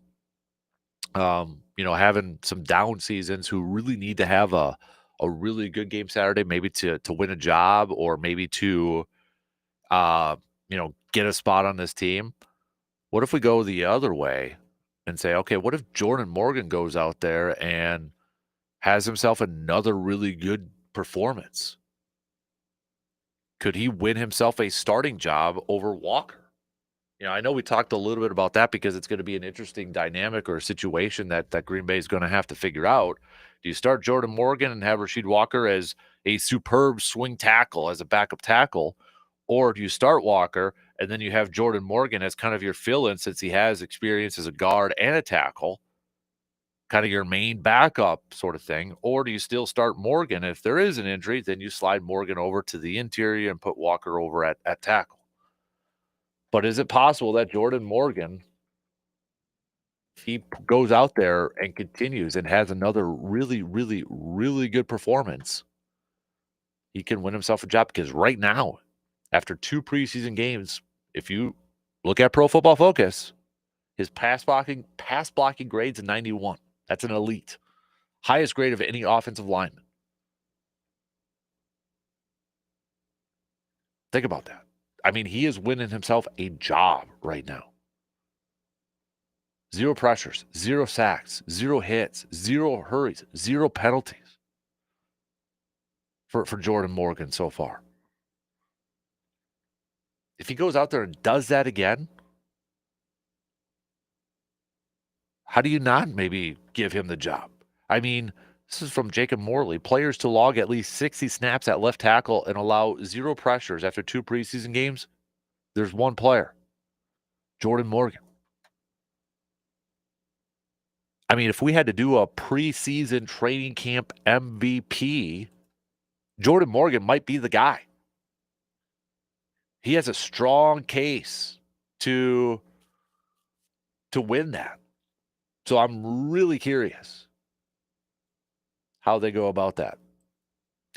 having some down seasons who really need to have a really good game Saturday, maybe to win a job or maybe to, get a spot on this team. What if we go the other way and say, okay, what if Jordan Morgan goes out there and has himself another really good performance? Could he win himself a starting job over Walker? I know we talked a little bit about that because it's going to be an interesting dynamic or a situation that Green Bay is going to have to figure out. Do you start Jordan Morgan and have Rasheed Walker as a superb swing tackle, as a backup tackle? Or do you start Walker and then you have Jordan Morgan as kind of your fill-in since he has experience as a guard and a tackle, kind of your main backup sort of thing? Or do you still start Morgan? If there is an injury, then you slide Morgan over to the interior and put Walker over at tackle. But is it possible that Jordan Morgan, if he goes out there and continues and has another really, really, really good performance, he can win himself a job? Because right now, after 2 preseason games, if you look at Pro Football Focus, his pass blocking grade's a 91. That's an elite. Highest grade of any offensive lineman. Think about that. I mean, he is winning himself a job right now. 0 pressures, 0 sacks, 0 hits, 0 hurries, 0 penalties for Jordan Morgan so far. If he goes out there and does that again, how do you not maybe give him the job? I mean, this is from Jacob Morley. Players to log at least 60 snaps at left tackle and allow 0 pressures after 2 preseason games. There's one player, Jordan Morgan. I mean, if we had to do a preseason training camp MVP, Jordan Morgan might be the guy. He has a strong case to win that. So I'm really curious how they go about that.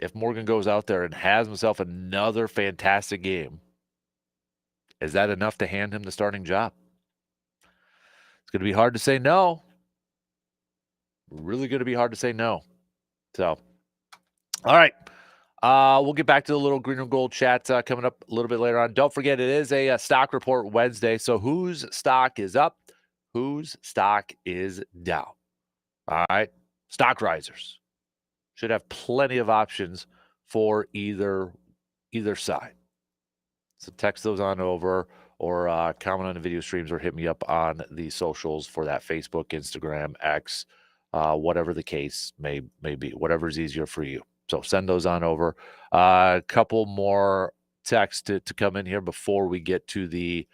If Morgan goes out there and has himself another fantastic game, is that enough to hand him the starting job? It's going to be hard to say no. Really going to be hard to say no. So, all right. We'll get back to the little green and gold chat coming up a little bit later on. Don't forget, it is a stock report Wednesday. So whose stock is up? Whose stock is down? All right. Stock risers should have plenty of options for either side. So text those on over or comment on the video streams or hit me up on the socials for that: Facebook, Instagram, X, whatever the case may be, whatever is easier for you. So send those on over. A couple more texts to come in here before we get to the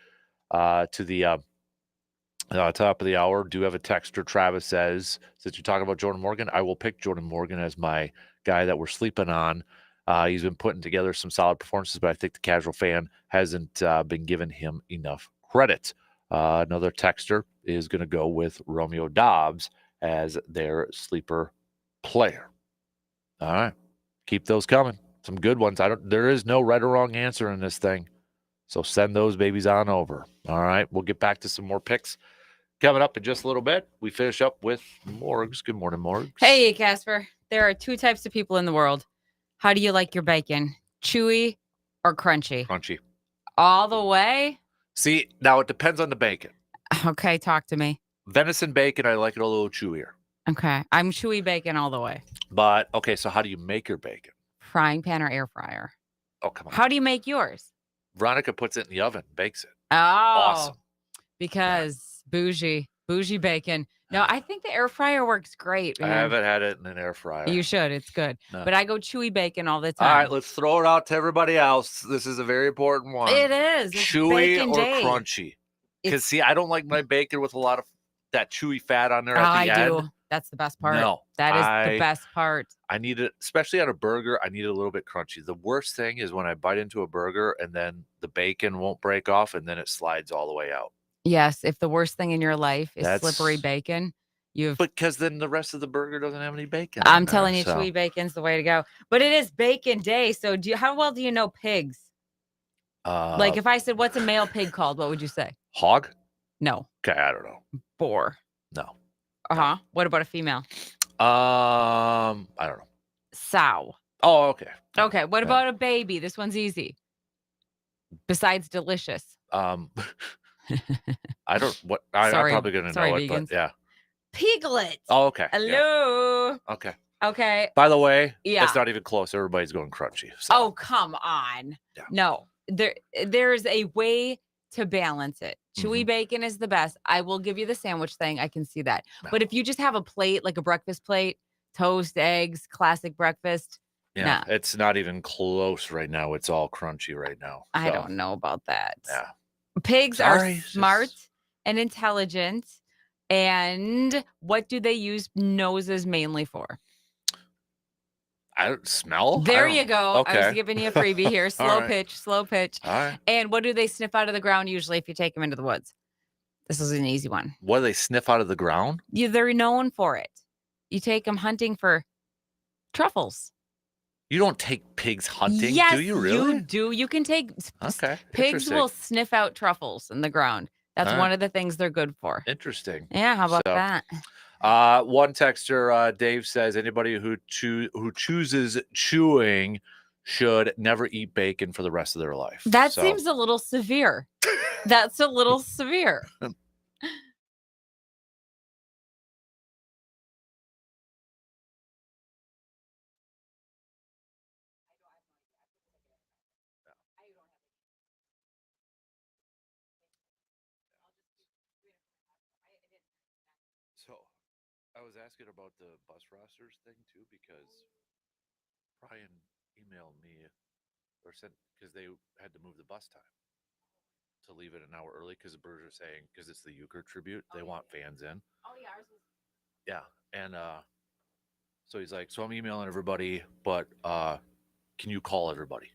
top of the hour. Do have a texter. Travis says, since you're talking about Jordan Morgan, I will pick Jordan Morgan as my guy that we're sleeping on. He's been putting together some solid performances, but I think the casual fan hasn't been given him enough credit. Another texter is going to go with Romeo Doubs as their sleeper player. All right. Keep those coming. Some good ones. There is no right or wrong answer in this thing. So send those babies on over. All right. We'll get back to some more picks coming up in just a little bit. We finish up with Morgs. Good morning, Morgs. Hey, Kasper. There are 2 types of people in the world. How do you like your bacon? Chewy or crunchy? Crunchy. All the way? See, now it depends on the bacon. Okay, talk to me. Venison bacon, I like it a little chewier. Okay, I'm chewy bacon all the way. But, okay, so how do you make your bacon? Frying pan or air fryer? Oh, come on. How do you make yours? Veronica puts it in the oven, bakes it. Oh, awesome. Because bougie bacon. No, I think the air fryer works great, man. I haven't had it in an air fryer. You should. It's good. No. But I go chewy bacon all the time. All right, let's throw it out to everybody else. This is a very important one. It is. It's chewy bacon or day. crunchy? Because, see, I don't like my bacon with a lot of that chewy fat on there at the end. I do. That's the best part. No. That is the best part. I need it, especially on a burger, I need it a little bit crunchy. The worst thing is when I bite into a burger and then the bacon won't break off and then it slides all the way out. Yes, if the worst thing in your life is slippery bacon, because then the rest of the burger doesn't have any bacon. I'm telling you, chewy bacon's the way to go. But it is bacon day, so how well do you know pigs? Like if I said, what's a male pig called? What would you say? Hog? No. Okay, I don't know. Boar. No. Uh-huh. No. What about a female? I don't know. Sow. Oh, okay. Okay. What about a baby? This one's easy. Besides delicious. I don't. What? I'm probably gonna know it, but yeah. Piglet. Oh, okay. Hello. Yeah. Okay. Okay. By the way, yeah, it's not even close. Everybody's going crunchy. So. Oh, come on. Yeah. No, there's a way to balance it. Chewy Mhm. bacon is the best. I will give you the sandwich thing. I can see that. No. But if you just have a plate, like a breakfast plate, toast, eggs, classic breakfast, Yeah, nah, it's not even close right now. It's all crunchy right now. I So, don't know about that. yeah. Pigs are Sorry. It's smart just and intelligent. And what do they use noses mainly for? I don't smell. I There don't. you go. I was Okay. giving you a freebie here. All Slow right. pitch, slow pitch. All right. And what do they sniff out of the ground usually if you take them into the woods? This is an easy one. What do they sniff out of the ground? They're known for it. You take them hunting for truffles. You don't take pigs hunting, do Yes, you you really? do. You can take Okay. pigs Interesting. will sniff out truffles in the ground. That's All one right. of the things they're good for. Interesting. Yeah, how about So, that? one texter, Dave says anybody who chooses chewing should never eat bacon for the rest of their life. That So, seems a little severe. That's a little severe. so I was asking about the bus rosters thing too because Brian emailed me or sent because they had to move the bus time to leave it an hour early because the Brewers are saying because it's the Euchre tribute they want fans in. Oh yeah, ours was. Yeah, and so he's like, so I'm emailing everybody, but can you call everybody?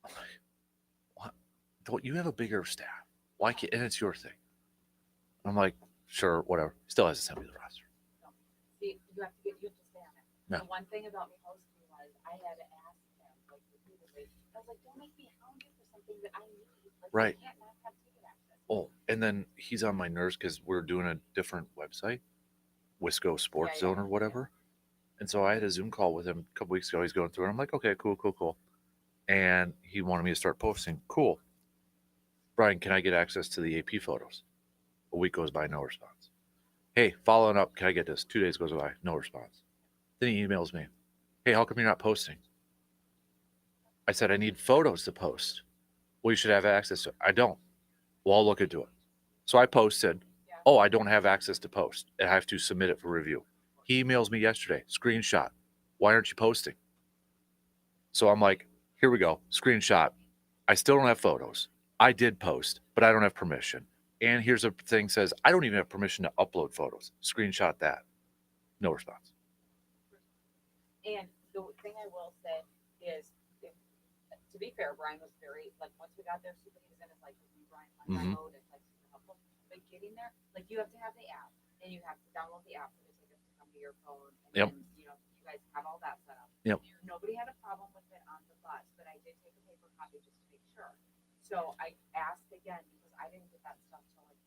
I'm like, what? Don't you have a bigger staff? Why can't? And it's your thing. I'm like, sure, whatever. Still hasn't sent me the roster. See, you have to stay on it. No. The one thing about me hosting was I had to ask him like repeatedly. I was like, don't make me hound you for something that I need. Like, Right. I can't not have ticket access. Oh, and then he's on my nerves because we're doing a different website, Wisco Sports Zone or whatever. And so I had a Zoom call with him a couple weeks ago. He's going through it. I'm like, okay, cool. And he wanted me to start posting. Cool. Brian, can I get access to the AP photos? A week goes by, no response. Hey, following up, can I get this? 2 days goes by, no response. Then he emails me. Hey, how come you're not posting? I said, I need photos to post. Well, you should have access to it. I don't. Well, I'll look into it. So I posted. Oh, I don't have access to post. I have to submit it for review. He emails me yesterday, screenshot. Why aren't you posting? So I'm like, here we go, screenshot. I still don't have photos. I did post, but I don't have permission. And here's a thing says, I don't even have permission to upload photos. Screenshot that. No response. And the thing I will say is, to be fair, Brian was very, like, once we got there, super easy, and it's like, Brian, Mhm. mode, it's like super helpful. But getting there, like, you have to have the app, and you have to download the app for the tickets to come to your phone. And Yep. then, you guys have all that set up. Yep. Nobody had a problem with it on the bus, but I did take a paper copy just to make sure. So I asked again because I didn't get that stuff till like.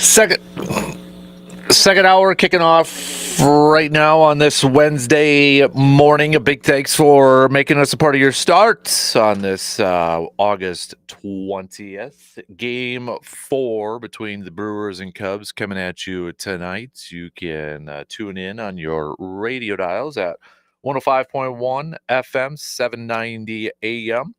Second hour kicking off right now on this Wednesday morning. A big thanks for making us a part of your start on this August 20th. Game 4 between the Brewers and Cubs coming at you tonight. You can tune in on your radio dials at 105.1 FM, 790 AM.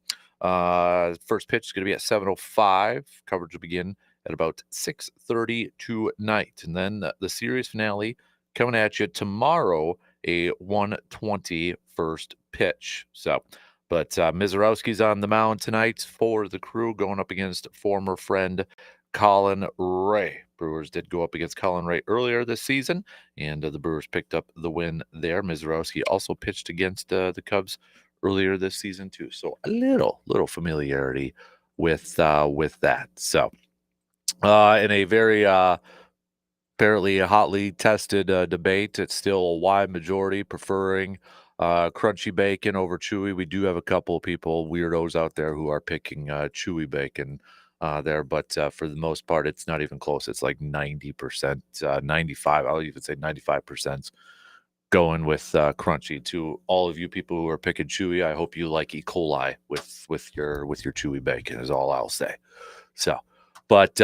First pitch is going to be at 7:05. Coverage will begin at about 6:30 tonight. And then the series finale coming at you tomorrow, a 1:20 first pitch. So, but Mizorowski's on the mound tonight for the Crew, going up against former friend Colin Ray. Brewers did go up against Colin Ray earlier this season, and the Brewers picked up the win there. Mizorowski also pitched against the Cubs earlier this season too. So a little familiarity with that. So in a very apparently a hotly tested debate, it's still a wide majority preferring crunchy bacon over chewy. We do have a couple of people, weirdos out there, who are picking chewy bacon there, but for the most part, it's not even close. It's like 90%, 95. I'll even say 95% going with crunchy. To all of you people who are picking chewy, I hope you like E. coli with your chewy bacon is all I'll say. So, but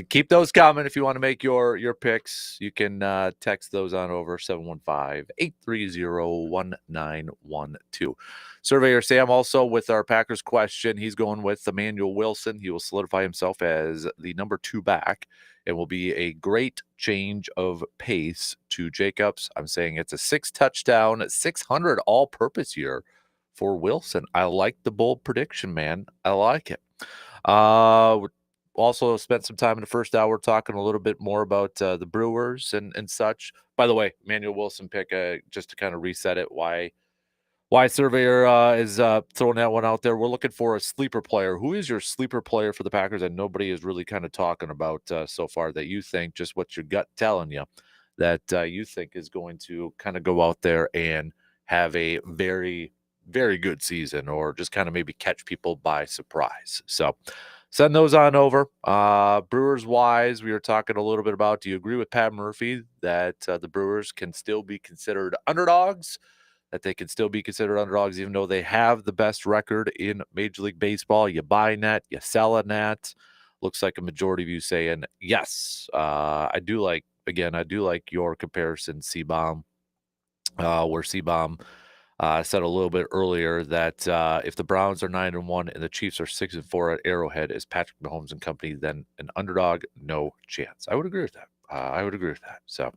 keep those coming if you want to make your picks. You can text those on over 715-830-1912. Surveyor Sam also with our Packers question. He's going with Emmanuel Wilson. He will solidify himself as the number 2 back and will be a great change of pace to Jacobs. I'm saying it's a 6-touchdown, 600 all-purpose year for Wilson. I like the bold prediction, man. I like it. Also spent some time in the first hour talking a little bit more about the Brewers and such. By the way, Emmanuel Wilson pick, just to kind of reset it, why Surveyor is throwing that one out there. We're looking for a sleeper player. Who is your sleeper player for the Packers that nobody is really kind of talking about so far, that you think, just what your gut telling you, that you think is going to kind of go out there and have a very, very good season, or just kind of maybe catch people by surprise? So send those on over. Brewers wise, we were talking a little bit about, do you agree with Pat Murphy that the Brewers can still be considered underdogs? That they can still be considered underdogs even though they have the best record in Major League Baseball? You buying that? You selling that? Looks like a majority of you saying yes. I do like your comparison, C-Bomb, where C-Bomb said a little bit earlier that if the Browns are 9-1 and the Chiefs are 6-4 at Arrowhead, is Patrick Mahomes and company then an underdog? No chance. I would agree with that. So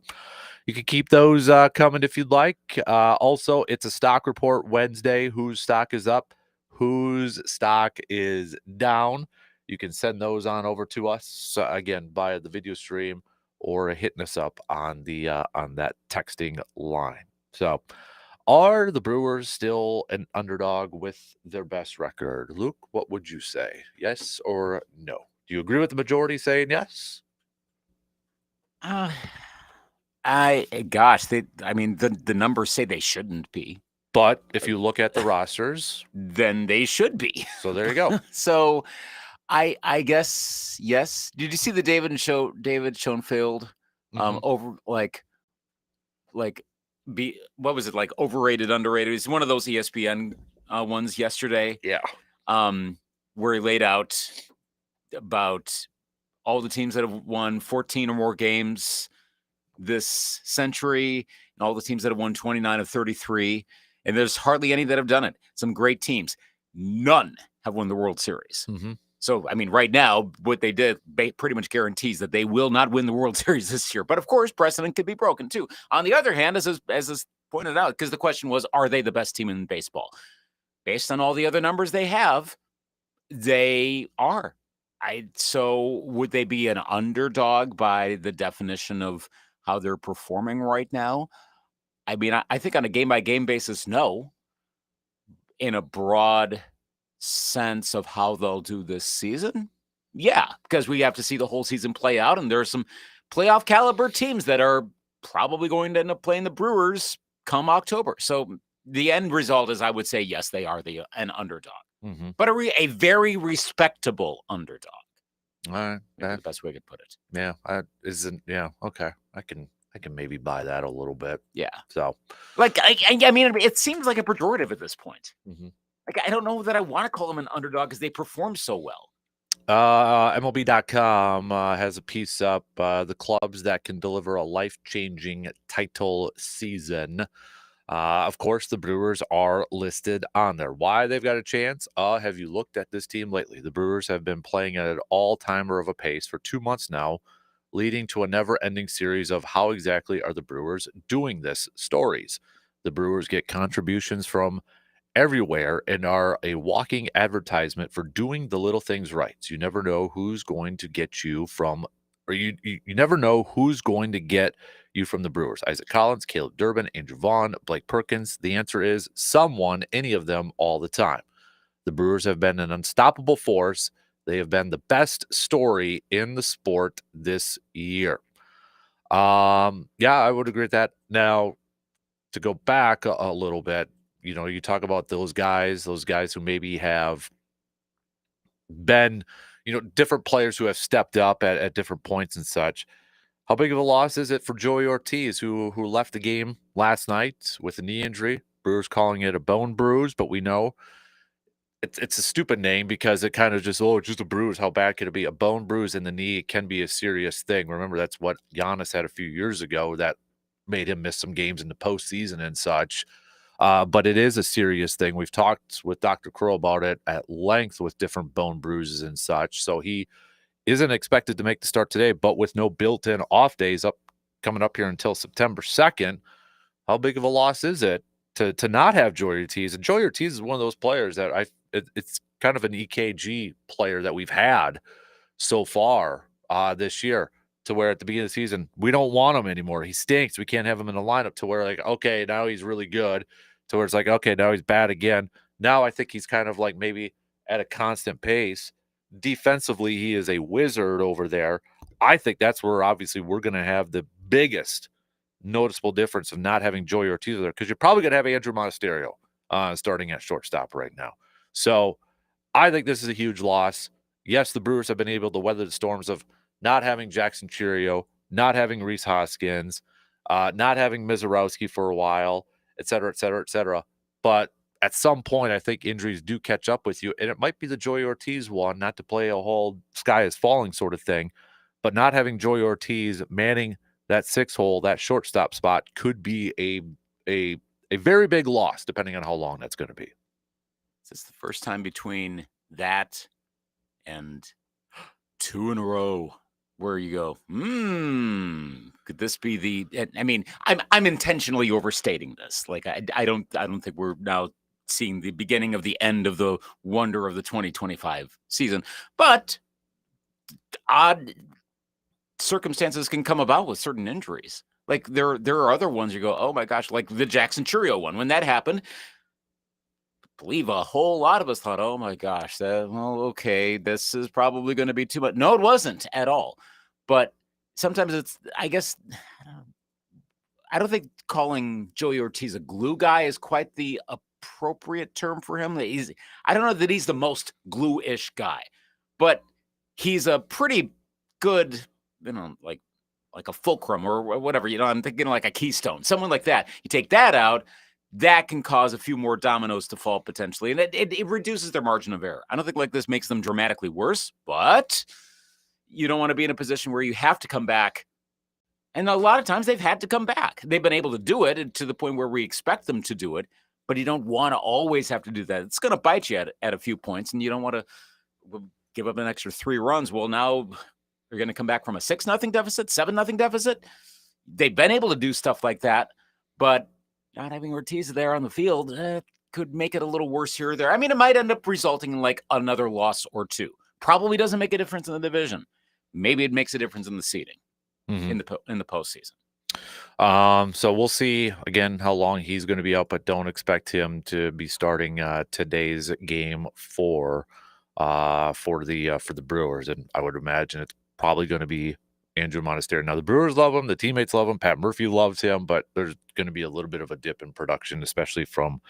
you can keep those coming if you'd like. Also, it's a stock report Wednesday. Whose stock is up? Whose stock is down? You can send those on over to us again via the video stream, or hitting us up on the on that texting line. So, are the Brewers still an underdog with their best record? Luke, what would you say? Yes or no? Do you agree with the majority saying yes? The numbers say they shouldn't be. But if you look at the rosters, then they should be. So there you go. So I guess yes. Did you see the David Schoenfeld over what was it, like overrated, underrated? It's one of those ESPN ones yesterday. Yeah. Where he laid out about all the teams that have won 14 or more games this century, and all the teams that have won 29 of 33. And there's hardly any that have done it. Some great teams. None have won the World Series. Mm-hmm. So, I mean, right now, what they did pretty much guarantees that they will not win the World Series this year. But, of course, precedent could be broken, too. On the other hand, as is pointed out, because the question was, are they the best team in baseball? Based on all the other numbers they have, they are. So would they be an underdog by the definition of how they're performing right now? I mean, I think on a game-by-game basis, no. In a broad sense of how they'll do this season, yeah, because we have to see the whole season play out, and there are some playoff caliber teams that are probably going to end up playing the Brewers come October. So the end result is, I would say, yes, they are an underdog, but a very respectable underdog. All right. Maybe the best way I could put it. Yeah. Okay. I can maybe buy that a little bit. Yeah. So, like, I mean, it seems like a pejorative at this point. mhm. Like, I don't know that I want to call them an underdog because they perform so well. MLB.com has a piece up, the clubs that can deliver a life-changing title season. Of course, the Brewers are listed on there. Why they've got a chance? Have you looked at this team lately? The Brewers have been playing at an all-timer of a pace for 2 months now, leading to a never-ending series of how exactly are the Brewers doing this stories. The Brewers get contributions from everywhere and are a walking advertisement for doing the little things right. So you never know who's going to get you from, or you never know who's going to get you from the Brewers. Isaac Collins, Caleb Durbin, Andrew Vaughn, Blake Perkins. The answer is someone, any of them, all the time. The Brewers have been an unstoppable force. They have been the best story in the sport this year. Yeah, I would agree with that. Now, to go back a little bit, you talk about those guys who maybe have been, different players who have stepped up at different points and such. How big of a loss is it for Joey Ortiz, who left the game last night with a knee injury? Brewers calling it a bone bruise, but we know it's a stupid name because it kind of just, it's just a bruise. How bad could it be? A bone bruise in the knee can be a serious thing. Remember, that's what Giannis had a few years ago that made him miss some games in the postseason and such. But it is a serious thing. We've talked with Dr. Crow about it at length with different bone bruises and such. So he isn't expected to make the start today, but with no built-in off days coming up here until September 2nd, how big of a loss is it to not have Joey Ortiz? And Joey Ortiz is one of those players that it's kind of an EKG player that we've had so far this year, to where at the beginning of the season, we don't want him anymore. He stinks. We can't have him in the lineup, to where like, okay, now he's really good, to where it's like, okay, now he's bad again. Now I think he's kind of like maybe at a constant pace. Defensively, he is a wizard over there. I think that's where obviously we're going to have the biggest noticeable difference of not having Joey Ortiz there, because you're probably going to have Andrew Monasterio starting at shortstop right now. So I think this is a huge loss. Yes, the Brewers have been able to weather the storms of not having Jackson Chourio, not having Rhys Hoskins, not having Mizorowski for a while, et cetera, et cetera, et cetera. But at some point, I think injuries do catch up with you, and it might be the Joey Ortiz one, not to play a whole sky is falling sort of thing, but not having Joey Ortiz manning that 6-hole, that shortstop spot, could be a very big loss, depending on how long that's going to be. It's the first time between that and 2 in a row where you go, could this be the? I mean, I'm intentionally overstating this. Like I don't think we're now seeing the beginning of the end of the wonder of the 2025 season, but odd circumstances can come about with certain injuries. Like there are other ones you go, oh my gosh, like the Jackson Chourio one. When that happened, I believe a whole lot of us thought, oh my gosh, okay, this is probably going to be too much. No, it wasn't at all. But sometimes it's, I guess, I don't think calling Joey Ortiz a glue guy is quite the appropriate term for him. I don't know that he's the most glue-ish guy, but he's a pretty good, like a fulcrum or whatever, I'm thinking like a keystone, someone like that. You take that out, that can cause a few more dominoes to fall potentially, and it reduces their margin of error. I don't think like this makes them dramatically worse, but you don't want to be in a position where you have to come back. And a lot of times they've had to come back. They've been able to do it to the point where we expect them to do it, but you don't want to always have to do that. It's going to bite you at a few points, and you don't want to give up an extra 3 runs. Well, now you're going to come back from a 6-0 deficit, 7-0 deficit. They've been able to do stuff like that, but not having Ortiz there on the field could make it a little worse here or there. I mean, it might end up resulting in like another loss or 2. Probably doesn't make a difference in the division. Maybe it makes a difference in the seeding in the postseason. So we'll see again how long he's going to be out, but don't expect him to be starting today's game for the Brewers. And I would imagine it's probably going to be Andrew Monasterio. Now the Brewers love him, the teammates love him, Pat Murphy loves him, but there's going to be a little bit of a dip in production, especially from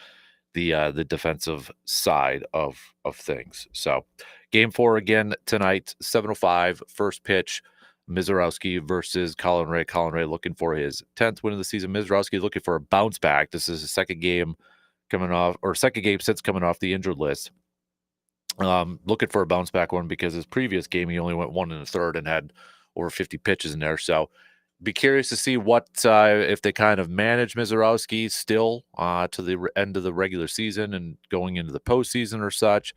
the defensive side of things. So Game 4 again tonight, 7:05, first pitch. Mizorowski versus Colin Ray. Colin Ray looking for his 10th win of the season. Mizorowski looking for a bounce back. This is his second game since coming off the injured list. Looking for a bounce back one because his previous game he only went 1 1/3 and had over 50 pitches in there. So be curious to see what if they kind of manage Mizorowski still to the end of the regular season and going into the postseason or such.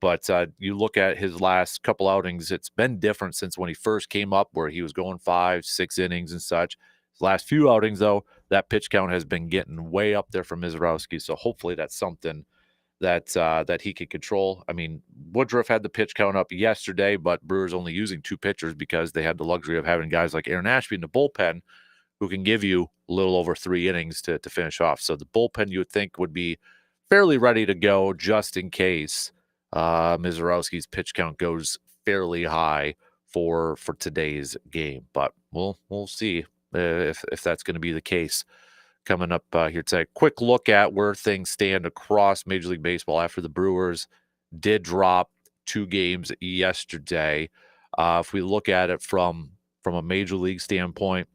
But you look at his last couple outings, it's been different since when he first came up, where he was going 5, 6 innings and such. His last few outings, though, that pitch count has been getting way up there for Mizorowski. So hopefully that's something that he could control. I mean, Woodruff had the pitch count up yesterday, but Brewers only using 2 pitchers because they had the luxury of having guys like Aaron Ashby in the bullpen who can give you a little over 3 innings to finish off. So the bullpen you would think would be fairly ready to go just in case Mizorowski's pitch count goes fairly high for today's game. But we'll see if that's going to be the case coming up here today. Quick look at where things stand across Major League Baseball after the Brewers did drop 2 games yesterday. If we look at it from a Major League standpoint,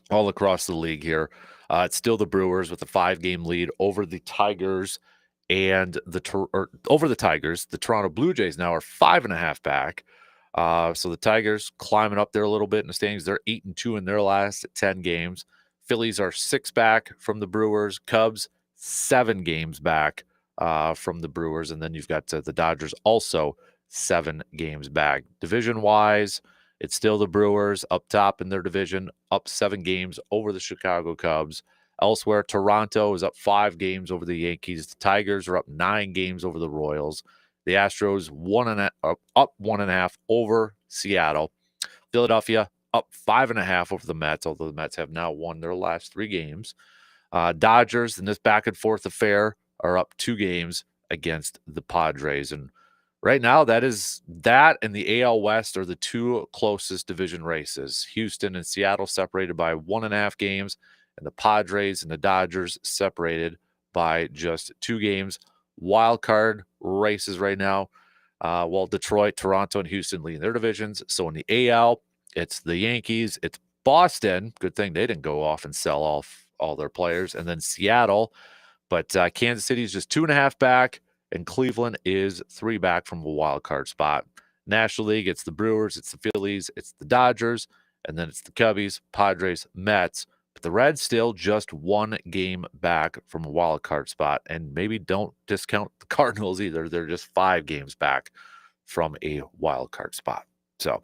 all across the league here, it's still the Brewers with a 5-game lead over the Tigers and over the Tigers. The Toronto Blue Jays now are 5.5 back. So the Tigers climbing up there a little bit in the standings. They're 8-2 in their last 10 games. Phillies are 6 back from the Brewers. Cubs 7 games back from the Brewers, and then you've got the Dodgers also 7 games back. Division-wise, it's still the Brewers up top in their division, up 7 games over the Chicago Cubs. Elsewhere, Toronto is up 5 games over the Yankees. The Tigers are up 9 games over the Royals. The Astros up 1.5 over Seattle. Philadelphia up 5.5 over the Mets, although the Mets have now won their last 3 games. Dodgers in this back and forth affair are up 2 games against the Padres. And right now, that and the AL West are the 2 closest division races. Houston and Seattle separated by 1.5 games, and the Padres and the Dodgers separated by just 2 games. Wild card races right now. While Detroit, Toronto, and Houston lead their divisions. So in the AL, it's the Yankees, it's Boston. Good thing they didn't go off and sell off all their players. And then Seattle. But Kansas City is just 2.5 back, and Cleveland is 3 back from a wild card spot. National League, it's the Brewers, it's the Phillies, it's the Dodgers, and then it's the Cubbies, Padres, Mets. But the Reds still just 1 game back from a wild card spot. And maybe don't discount the Cardinals either. They're just 5 games back from a wild card spot. So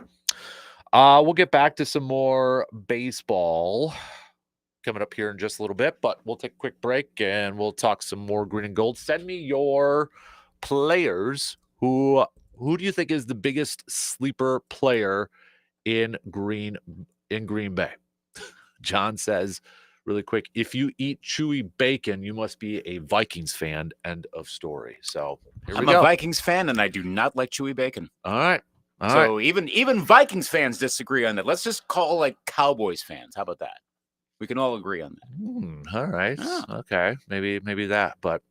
we'll get back to some more baseball coming up here in just a little bit, but we'll take a quick break and we'll talk some more green and gold. Send me your players. Who do you think is the biggest sleeper player in Green Bay? John says really quick, if you eat chewy bacon, you must be a Vikings fan. End of story. So I'm a Vikings fan, and I do not like chewy bacon. All right. So even Vikings fans disagree on that. Let's just call like Cowboys fans. How about that? We can all agree on that. All right. Oh. Okay. Maybe that. But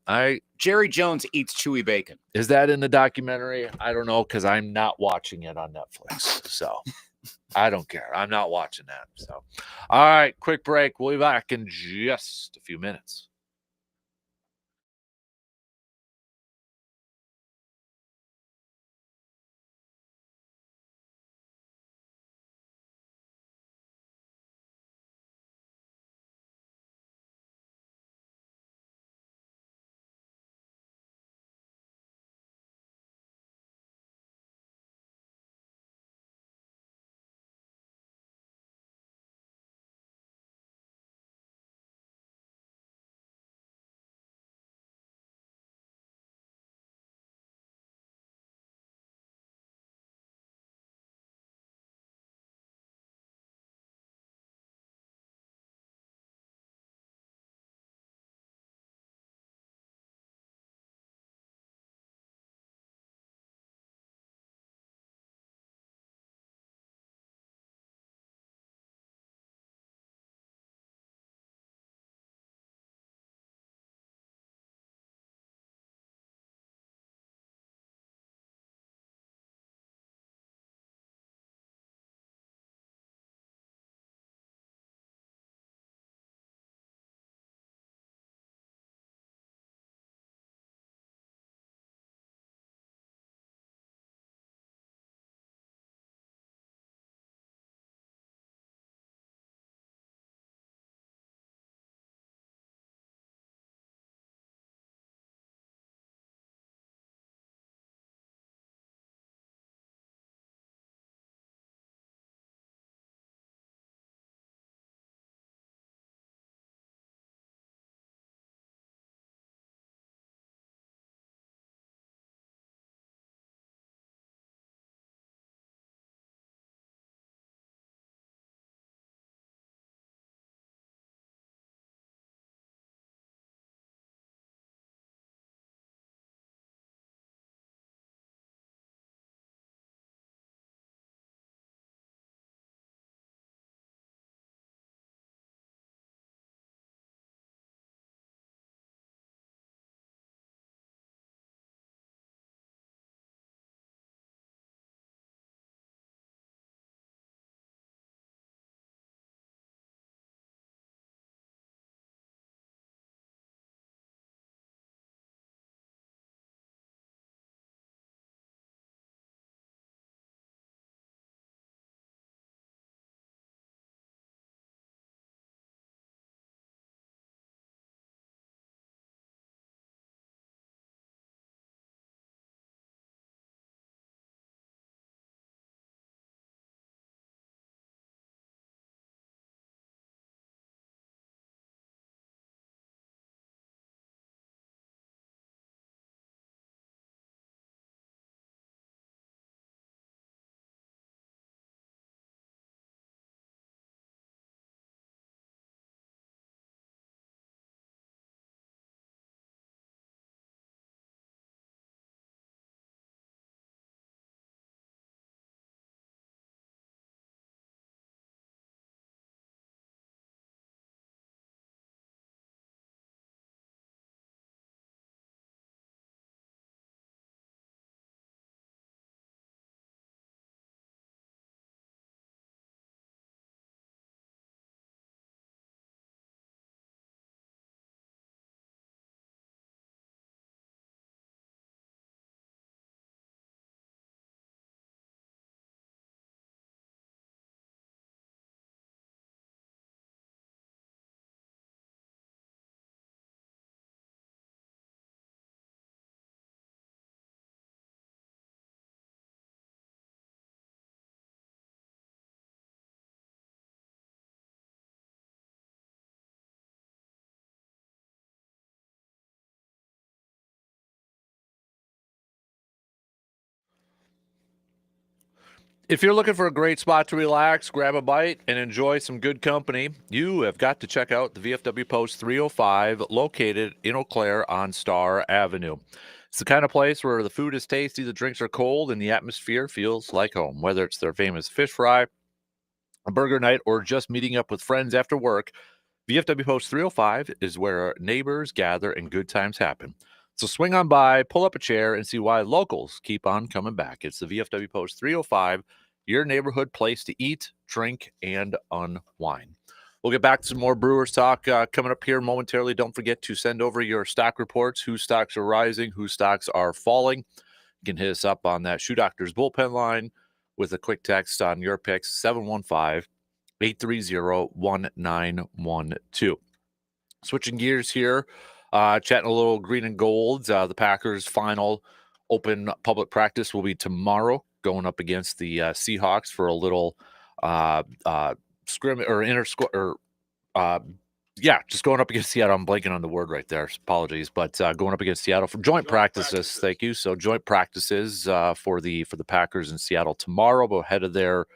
Jerry Jones eats chewy bacon. Is that in the documentary? I don't know, because I'm not watching it on Netflix. So I don't care. I'm not watching that. So all right, quick break. We'll be back in just a few minutes. If you're looking for a great spot to relax, grab a bite, and enjoy some good company, you have got to check out the VFW Post 305, located in Eau Claire on Star Avenue. It's the kind of place where the food is tasty, the drinks are cold, and the atmosphere feels like home. Whether it's their famous fish fry, a burger night, or just meeting up with friends after work, VFW Post 305 is where neighbors gather and good times happen. So swing on by, pull up a chair, and see why locals keep on coming back. It's the VFW Post 305, your neighborhood place to eat, drink, and unwind. We'll get back to some more Brewers talk coming up here momentarily. Don't forget to send over your stock reports, whose stocks are rising, whose stocks are falling. You can hit us up on that Shoe Doctors bullpen line with a quick text on your picks, 715-830-1912. Switching gears here, chatting a little green and gold. The Packers' final open public practice will be tomorrow, going up against the Seahawks for a little scrim or just going up against Seattle. I'm blanking on the word right there. Apologies, but going up against Seattle for joint practices. Thank you. So joint practices for the Packers in Seattle tomorrow, but ahead of their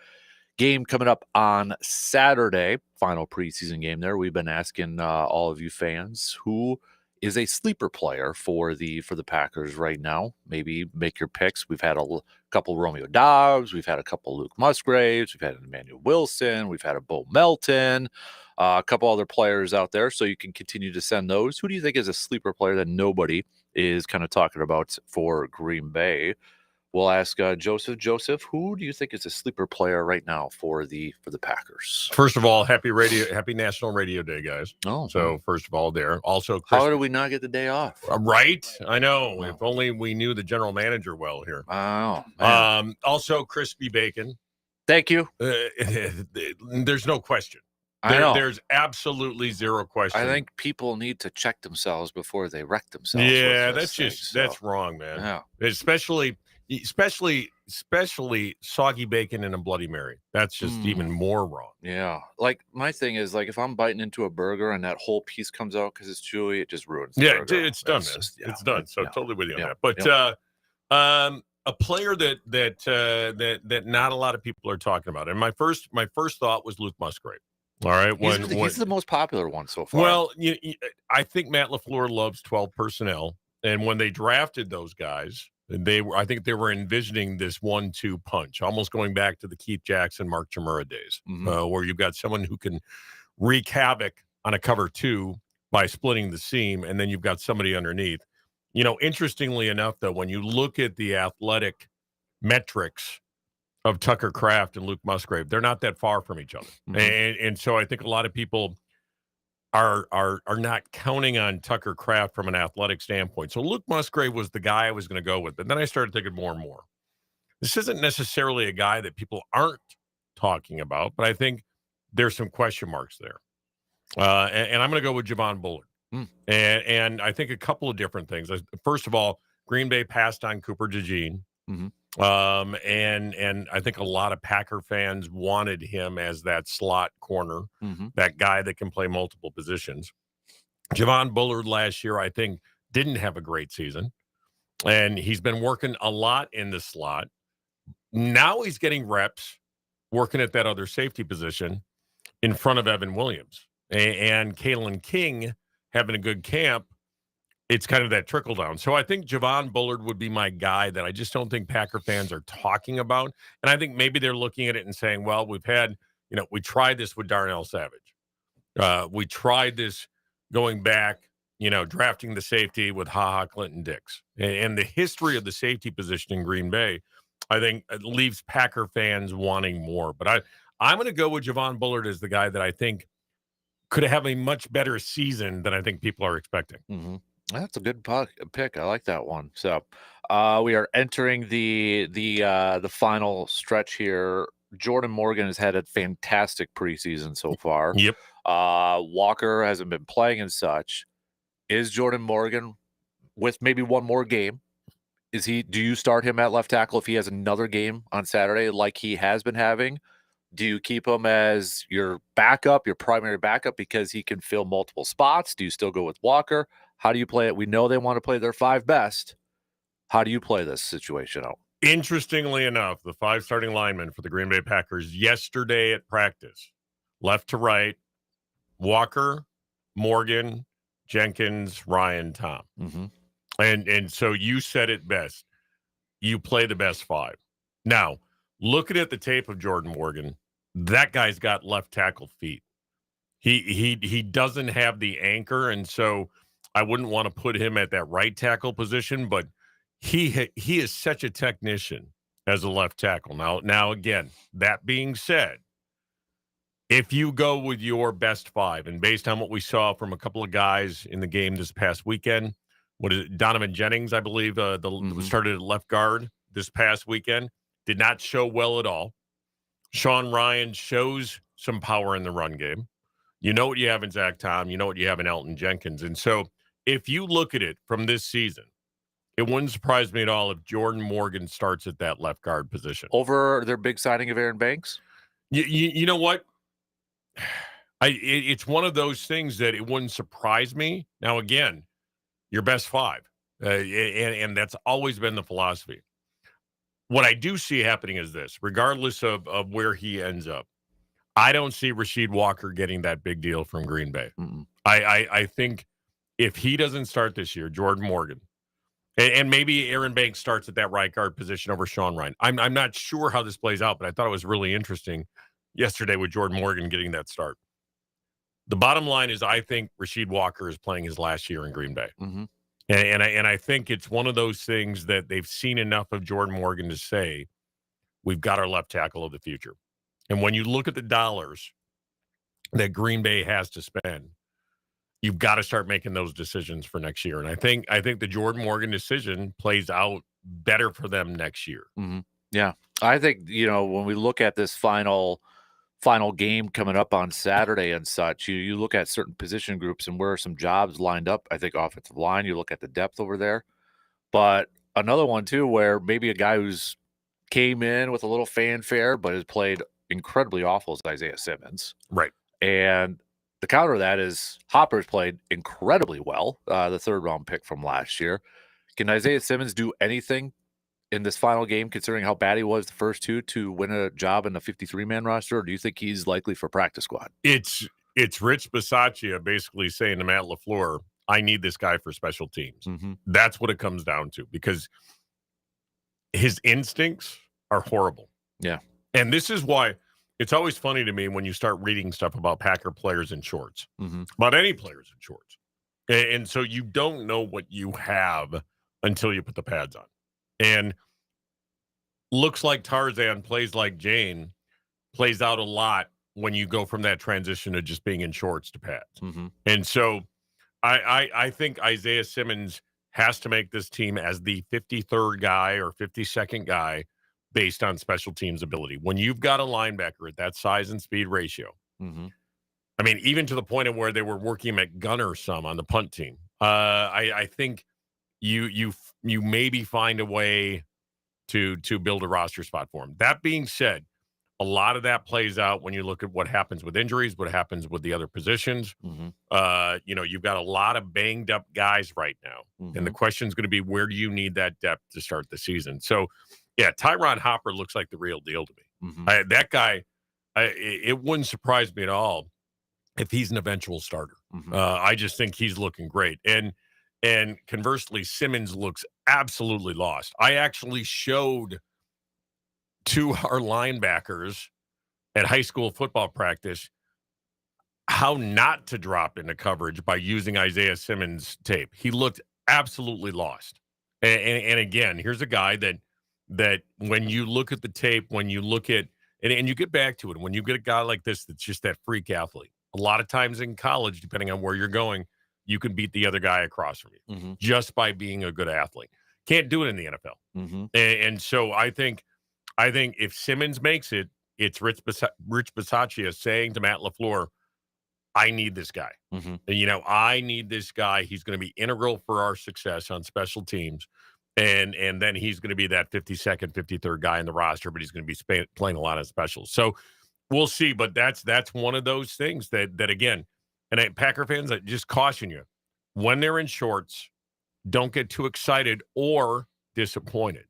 game coming up on Saturday, final preseason game there. We've been asking all of you fans who is a sleeper player for the Packers right now. Maybe make your picks. We've had a couple Romeo Dobbs, we've had a couple Luke Musgraves, we've had an Emmanuel Wilson, we've had a Bo Melton, a couple other players out there. So you can continue to send those. Who do you think is a sleeper player that nobody is kind of talking about for Green Bay? We'll ask Joseph. Joseph, who do you think is a sleeper player right now for the Packers? First of all, happy National Radio Day, guys. Oh, so first of all, there. Also, Chris, how did we not get the day off? Right? I know. If only we knew the general manager well here. Oh, man. Also, crispy bacon. Thank you. There's no question. I know. There's absolutely zero question. I think people need to check themselves before they wreck themselves. Yeah, that's wrong, man. Yeah. Especially soggy bacon and a Bloody Mary. That's just even more wrong. Yeah. Like my thing is, like, if I'm biting into a burger and that whole piece comes out because it's chewy, it just ruins the burger. It's done, man. It's done. So totally with you on that. But a player that not a lot of people are talking about. And my first thought was Luke Musgrave. All right, he's the most popular one so far. Well, I think Matt LaFleur loves 12 personnel, and when they drafted those guys, I think they were envisioning this 1-2 punch, almost going back to the Keith Jackson, Mark Chmura days, where you've got someone who can wreak havoc on a cover two by splitting the seam, and then you've got somebody underneath. Interestingly enough, though, when you look at the athletic metrics of Tucker Kraft and Luke Musgrave, they're not that far from each other, and so I think a lot of people are not counting on Tucker Kraft from an athletic standpoint. So Luke Musgrave was the guy I was going to go with. But then I started thinking more and more. This isn't necessarily a guy that people aren't talking about, but I think there's some question marks there. And I'm going to go with Javon Bullard. And I think a couple of different things. First of all, Green Bay passed on Cooper DeJean. And I think a lot of Packer fans wanted him as that slot corner, that guy that can play multiple positions. Javon Bullard last year, I think, didn't have a great season, and he's been working a lot in the slot. Now he's getting reps working at that other safety position in front of Evan Williams and Kalen King having a good camp. It's kind of that trickle down. So I think Javon Bullard would be my guy that I just don't think Packer fans are talking about. And I think maybe they're looking at it and saying, well, we tried this with Darnell Savage. We tried this going back, drafting the safety with HaHa Clinton-Dix. And the history of the safety position in Green Bay, I think it leaves Packer fans wanting more. But I'm going to go with Javon Bullard as the guy that I think could have a much better season than I think people are expecting. That's a good pick. I like that one. So we are entering the final stretch here. Jordan Morgan has had a fantastic preseason so far. Yep. Walker hasn't been playing and such. Is Jordan Morgan, with maybe one more game, do you start him at left tackle if he has another game on Saturday like he has been having? Do you keep him as your backup, your primary backup, because he can fill multiple spots? Do you still go with Walker? How do you play it? We know they want to play their five best. How do you play this situation out? Interestingly enough, the 5 starting linemen for the Green Bay Packers yesterday at practice, left to right, Walker, Morgan, Jenkins, Ryan, Tom. Mm-hmm. And so you said it best. You play the best 5. Now, looking at the tape of Jordan Morgan, that guy's got left tackle feet. He doesn't have the anchor, and so I wouldn't want to put him at that right tackle position, but he is such a technician as a left tackle. Now again, that being said, if you go with your best 5, and based on what we saw from a couple of guys in the game this past weekend, what is it, Donovan Jennings, I believe, started at left guard this past weekend, did not show well at all. Sean Ryan shows some power in the run game. You know what you have in Zach Tom. You know what you have in Elton Jenkins. And so if you look at it from this season, it wouldn't surprise me at all if Jordan Morgan starts at that left guard position. Over their big signing of Aaron Banks? You know what? It's one of those things that it wouldn't surprise me. Now, again, your best 5. And that's always been the philosophy. What I do see happening is this, regardless of where he ends up, I don't see Rasheed Walker getting that big deal from Green Bay. I think if he doesn't start this year, Jordan Morgan, and maybe Aaron Banks starts at that right guard position over Sean Ryan. I'm not sure how this plays out, but I thought it was really interesting yesterday with Jordan Morgan getting that start. The bottom line is I think Rasheed Walker is playing his last year in Green Bay. Mm-hmm. And I think it's one of those things that they've seen enough of Jordan Morgan to say, we've got our left tackle of the future. And when you look at the dollars that Green Bay has to spend, you've got to start making those decisions for next year. And I think the Jordan Morgan decision plays out better for them next year. Mm-hmm. Yeah. I think, when we look at this final game coming up on Saturday and such, you look at certain position groups and where some jobs lined up. I think offensive line, you look at the depth over there. But another one, too, where maybe a guy who's came in with a little fanfare but has played incredibly awful is Isaiah Simmons. Right. And the counter to that is Hopper's played incredibly well, the 3rd-round pick from last year. Can Isaiah Simmons do anything in this final game, considering how bad he was the first 2, to win a job in the 53-man roster, or do you think he's likely for practice squad? It's Rich Bisaccia basically saying to Matt LaFleur, I need this guy for special teams. Mm-hmm. That's what it comes down to, because his instincts are horrible. Yeah. And this is why it's always funny to me when you start reading stuff about Packer players in shorts, about any players in shorts. And so you don't know what you have until you put the pads on. And looks like Tarzan, plays like Jane, plays out a lot when you go from that transition to just being in shorts to pads. Mm-hmm. And so I think Isaiah Simmons has to make this team as the 53rd guy or 52nd guy based on special teams ability. When you've got a linebacker at that size and speed ratio, I mean, even to the point of where they were working at gunner some on the punt team, I think you maybe find a way to build a roster spot for him. That being said, a lot of that plays out when you look at what happens with injuries, what happens with the other positions. You've got a lot of banged up guys right now. And the question is going to be, where do you need that depth to start the season? So, yeah, Tyron Hopper looks like the real deal to me. That guy, it wouldn't surprise me at all if he's an eventual starter. I just think he's looking great. And conversely, Simmons looks absolutely lost. I actually showed to our linebackers at high school football practice how not to drop into coverage by using Isaiah Simmons' tape. He looked absolutely lost. And again, here's a guy that when you look at the tape, when you look at, and you get back to it, when you get a guy like this that's just that freak athlete, a lot of times in college, depending on where you're going, you can beat the other guy across from you just by being a good athlete. Can't do it in the NFL. And so I think if Simmons makes it, it's Rich Bisaccia saying to Matt LaFleur, I need this guy. I need this guy. He's going to be integral for our success on special teams. And then he's going to be that 52nd, 53rd guy in the roster, but he's going to be playing a lot of specials. So we'll see. But that's one of those things that again, and Packer fans, I just caution you, when they're in shorts, don't get too excited or disappointed.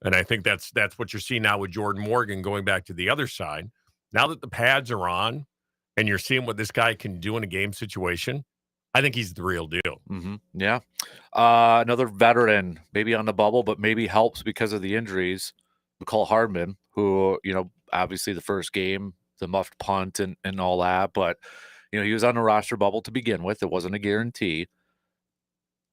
And I think that's what you're seeing now with Jordan Morgan going back to the other side. Now that the pads are on and you're seeing what this guy can do in a game situation, I think he's the real deal. Mm-hmm. Yeah. Another veteran, maybe on the bubble, but maybe helps because of the injuries. McCall Hardman, who, obviously the first game, the muffed punt and all that, but, he was on the roster bubble to begin with. It wasn't a guarantee.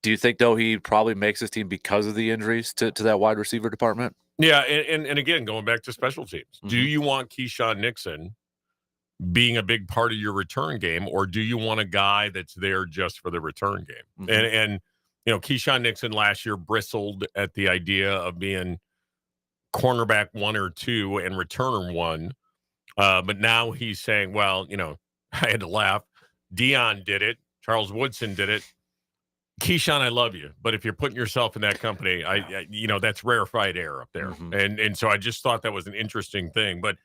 Do you think, though, he probably makes his team because of the injuries to that wide receiver department? Yeah, and again, going back to special teams, do you want Keyshawn Nixon being a big part of your return game, or do you want a guy that's there just for the return game? And Keyshawn Nixon last year bristled at the idea of being cornerback 1 or 2 and returner 1. But now he's saying, well, I had to laugh. Dion did it. Charles Woodson did it. Keyshawn, I love you, but if you're putting yourself in that company, that's rarefied air up there. And so I just thought that was an interesting thing. But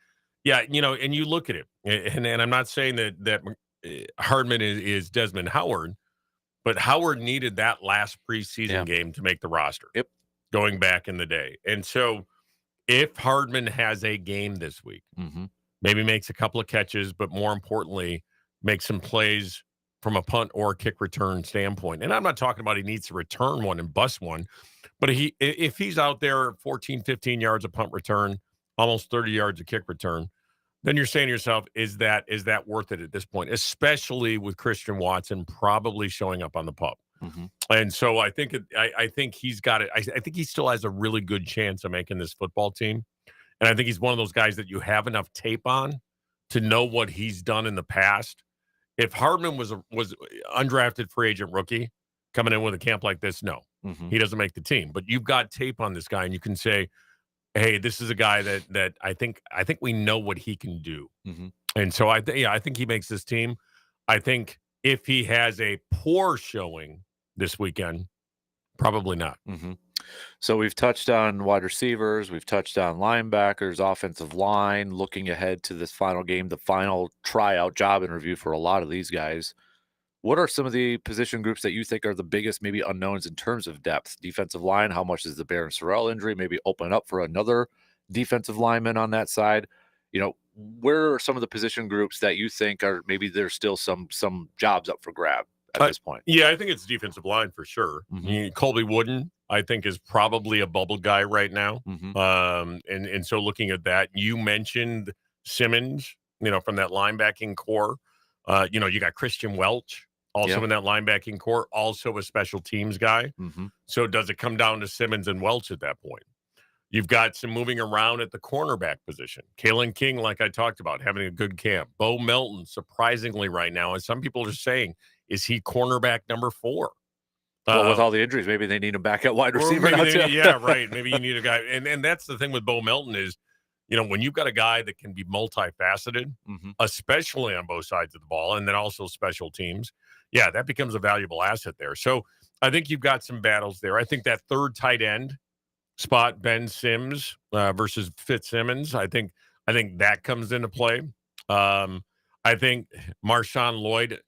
yeah, and you look at it, and I'm not saying that Hardman is Desmond Howard, but Howard needed that last preseason game to make the roster. Yep. Going back in the day. And so if Hardman has a game this week, maybe makes a couple of catches, but more importantly, makes some plays from a punt or kick return standpoint. And I'm not talking about he needs to return one and bust one, but if he's out there 14, 15 yards of punt return, almost 30 yards of kick return, then you're saying to yourself, is that worth it at this point, especially with Christian Watson probably showing up on the pup? And so I think he's got it. I think he still has a really good chance of making this football team. And I think he's one of those guys that you have enough tape on to know what he's done in the past. If Hardman was undrafted free agent rookie coming in with a camp like this, no, he doesn't make the team. But you've got tape on this guy, and you can say, hey, this is a guy that I think we know what he can do. And so I think he makes this team. I think if he has a poor showing this weekend, probably not. So we've touched on wide receivers, we've touched on linebackers, offensive line, looking ahead to this final game, the final tryout job interview for a lot of these guys. What are some of the position groups that you think are the biggest maybe unknowns in terms of depth? Defensive line, how much is the Baron Sorrell injury maybe open up for another defensive lineman on that side? Where are some of the position groups that you think are maybe there's still some jobs up for grab at this point? Yeah, I think it's defensive line for sure. Colby Wooden, I think, is probably a bubble guy right now. And so looking at that, you mentioned Simmons, from that linebacking core. You got Christian Welch also in that linebacking core, also a special teams guy. So does it come down to Simmons and Welch at that point? You've got some moving around at the cornerback position. Kalen King, like I talked about, having a good camp. Bo Melton, surprisingly right now, and some people are saying, is he cornerback number 4? Well, with all the injuries, maybe they need him back at wide receiver. Yeah, right. Maybe you need a guy. And that's the thing with Bo Melton is, when you've got a guy that can be multifaceted, especially on both sides of the ball, and then also special teams, that becomes a valuable asset there. So I think you've got some battles there. I think that third tight end spot, Ben Sims versus Fitzsimmons, I think that comes into play. I think Marshawn Lloyd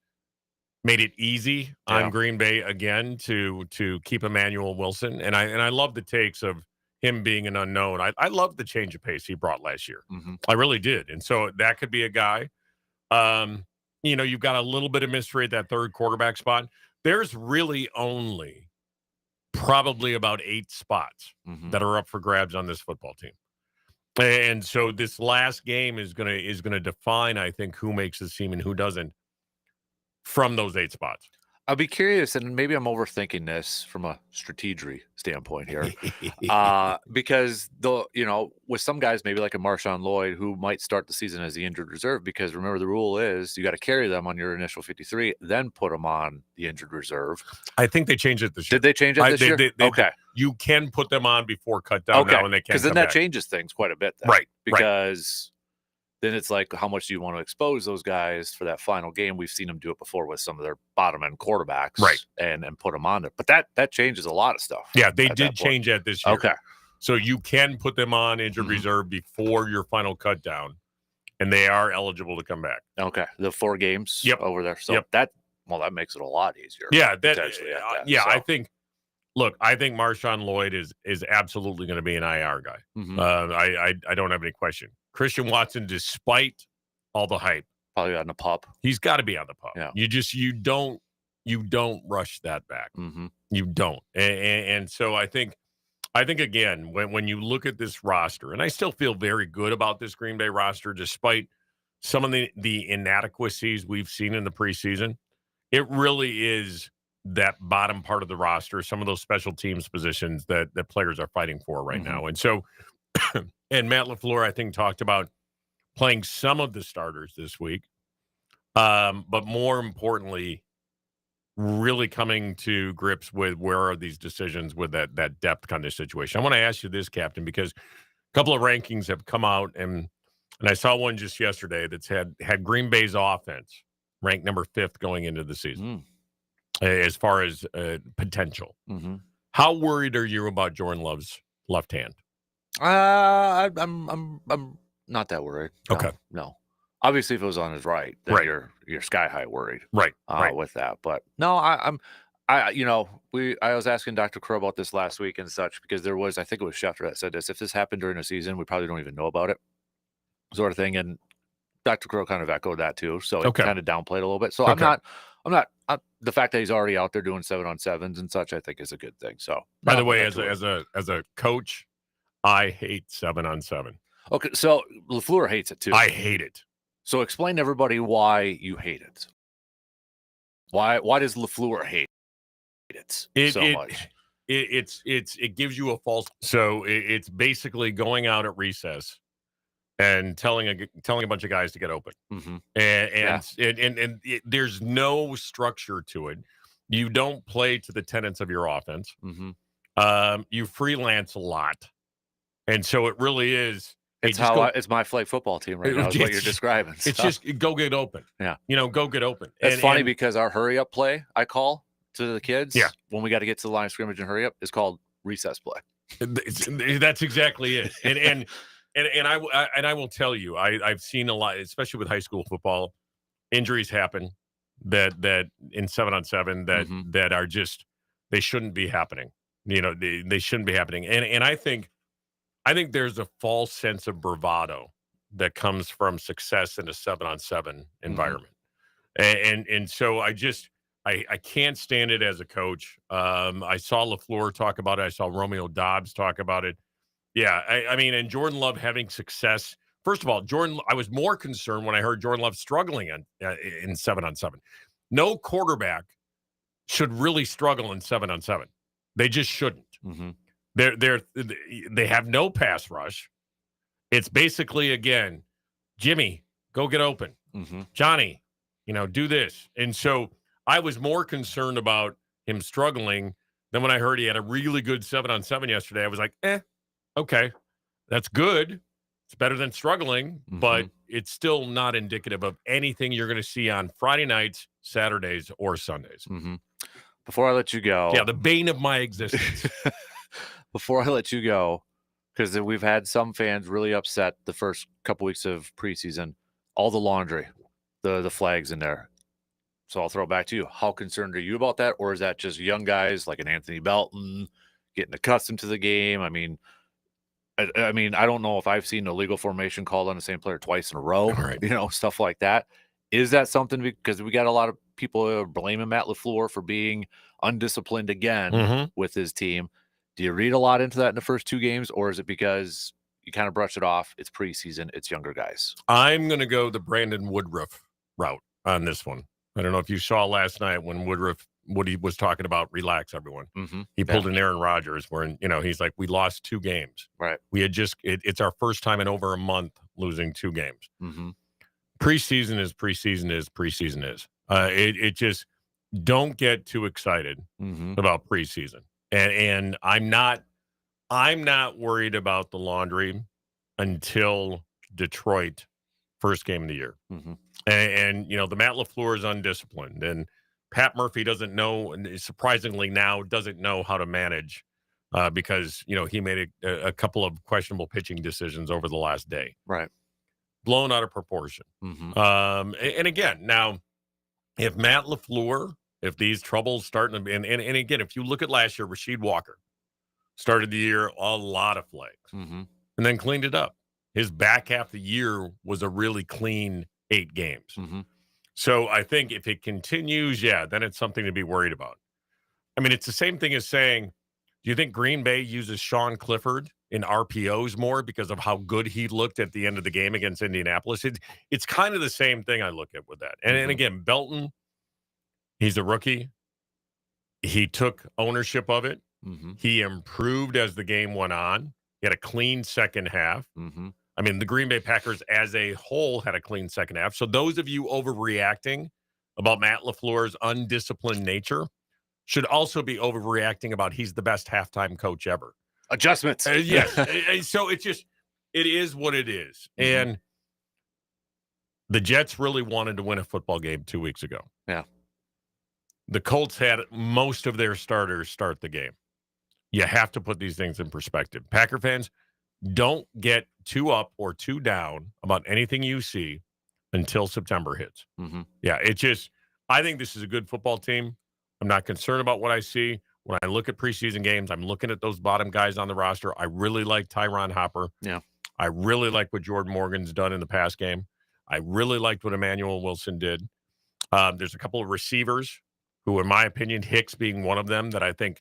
made it easy on Green Bay again to keep Emmanuel Wilson. And I love the takes of him being an unknown. I love the change of pace he brought last year. I really did. And so that could be a guy. You've got a little bit of mystery at that third quarterback spot. There's really only probably about 8 spots that are up for grabs on this football team. And so this last game is gonna define, I think, who makes this team and who doesn't from those 8 spots. I'll be curious, and maybe I'm overthinking this from a strategy standpoint here, because with some guys, maybe like a Marshawn Lloyd, who might start the season as the injured reserve, because remember the rule is you got to carry them on your initial 53, then put them on the injured reserve. I think they changed it this year. Did they change it this year? Okay, you can put them on before cut down now, and they can, because then that changes things quite a bit, then. Right? Because then it's like, how much do you want to expose those guys for that final game? We've seen them do it before with some of their bottom end quarterbacks, right? And put them on there. But that changes a lot of stuff. Yeah, they did change that this year. Okay, so you can put them on injured reserve before your final cut down, and they are eligible to come back. Okay, the 4 games over there. So that makes it a lot easier. Yeah, So. I think. look, I think Marshawn Lloyd is absolutely going to be an IR guy. I don't have any question. Christian Watson, despite all the hype, probably on the pup. He's got to be on the pup. Yeah. You don't rush that back. You don't. And so I think again, when you look at this roster, and I still feel very good about this Green Bay roster, despite some of the inadequacies we've seen in the preseason, it really is that bottom part of the roster, some of those special teams positions that players are fighting for right now. And so, and Matt LaFleur, I think, talked about playing some of the starters this week, but more importantly, really coming to grips with where are these decisions with that depth kind of situation. I want to ask you this, Captain, because a couple of rankings have come out, and I saw one just yesterday that's had Green Bay's offense ranked number 5th going into the season as far as potential. How worried are you about Jordan Love's left hand? I'm not that worried. No, okay. No. Obviously, if it was on his right, then you're sky high worried. Right. With that. But no, I was asking Dr. Crow about this last week and such, because I think it was Schefter that said this. If this happened during the season, we probably don't even know about it, sort of thing. And Dr. Crow kind of echoed that too. So it kind of downplayed a little bit. So I'm not the fact that he's already out there doing 7-on-7s and such, I think is a good thing. So by the way, as a coach, I hate 7-on-7. Okay. So LaFleur hates it too. I hate it. So explain to everybody why you hate it. Why does LaFleur hate it so much? It gives you a false. So it's basically going out at recess and telling a bunch of guys to get open. And there's no structure to it. You don't play to the tenets of your offense. You freelance a lot, and so it really is. It's my flag football team right now. Is what you're describing. It's just go get open. Yeah, go get open. It's funny because our hurry up play I call to the kids. Yeah. When we got to get to the line of scrimmage and hurry up is called recess play. That's exactly it. And I will tell you, I've seen a lot, especially with high school football, injuries happen that in 7-on-7 that are just, they shouldn't be happening. They shouldn't be happening. And I think there's a false sense of bravado that comes from success in a 7-on-7 environment. And so I can't stand it as a coach. I saw LaFleur talk about it. I saw Romeo Dobbs talk about it. Yeah, I mean, and Jordan Love having success. First of all, I was more concerned when I heard Jordan Love struggling in 7-on-7. No quarterback should really struggle in 7-on-7. They just shouldn't. They have no pass rush. It's basically, again, Jimmy, go get open. Johnny, do this. And so I was more concerned about him struggling than when I heard he had a really good 7-on-7 yesterday. I was like, okay, that's good. It's better than struggling, but it's still not indicative of anything you're going to see on Friday nights, Saturdays, or Sundays. Before I let you go. Yeah, the bane of my existence. Before I let you go, because we've had some fans really upset the first couple weeks of preseason, all the laundry, the flags in there. So I'll throw it back to you. How concerned are you about that? Or is that just young guys like an Anthony Belton getting accustomed to the game? I mean, I don't know if I've seen a illegal formation called on the same player twice in a row, stuff like that. Is that something, because we got a lot of people blaming Matt LaFleur for being undisciplined again with his team. Do you read a lot into that in the first 2 games, or is it because you kind of brush it off? It's preseason. It's younger guys. I'm going to go the Brandon Woodruff route on this one. I don't know if you saw last night when Woody was talking about relax, everyone. He pulled an Aaron Rodgers where, he's like, we lost 2 games. Right. We had it's our first time in over a month losing 2 games. Preseason is preseason is preseason is. It just, don't get too excited about preseason. And I'm not worried about the laundry until Detroit first game of the year. And the Matt LaFleur is undisciplined, and Pat Murphy doesn't know, and surprisingly now doesn't know how to manage because he made a couple of questionable pitching decisions over the last day. Right. Blown out of proportion. And again, now if Matt LaFleur if these troubles starting to, and again, if you look at last year, Rasheed Walker started the year a lot of flags and then cleaned it up. His back half of the year was a really clean 8 games. So I think if it continues, then it's something to be worried about. I mean, it's the same thing as saying, do you think Green Bay uses Sean Clifford in RPOs more because of how good he looked at the end of the game against Indianapolis? It's kind of the same thing I look at with that. And again, Belton, he's a rookie. He took ownership of it. He improved as the game went on. He had a clean second half. I mean, the Green Bay Packers as a whole had a clean second half. So those of you overreacting about Matt LaFleur's undisciplined nature should also be overreacting about he's the best halftime coach ever. Adjustments. Yes. So it is what it is. And the Jets really wanted to win a football game 2 weeks ago. Yeah. The Colts had most of their starters start the game. You have to put these things in perspective. Packer fans, don't get too up or too down about anything you see until September hits. Yeah, I think this is a good football team. I'm not concerned about what I see. When I look at preseason games, I'm looking at those bottom guys on the roster. I really like Tyron Hopper. Yeah. I really like what Jordan Morgan's done in the past game. I really liked what Emmanuel Wilson did. There's a couple of receivers who, in my opinion, Hicks being one of them, that I think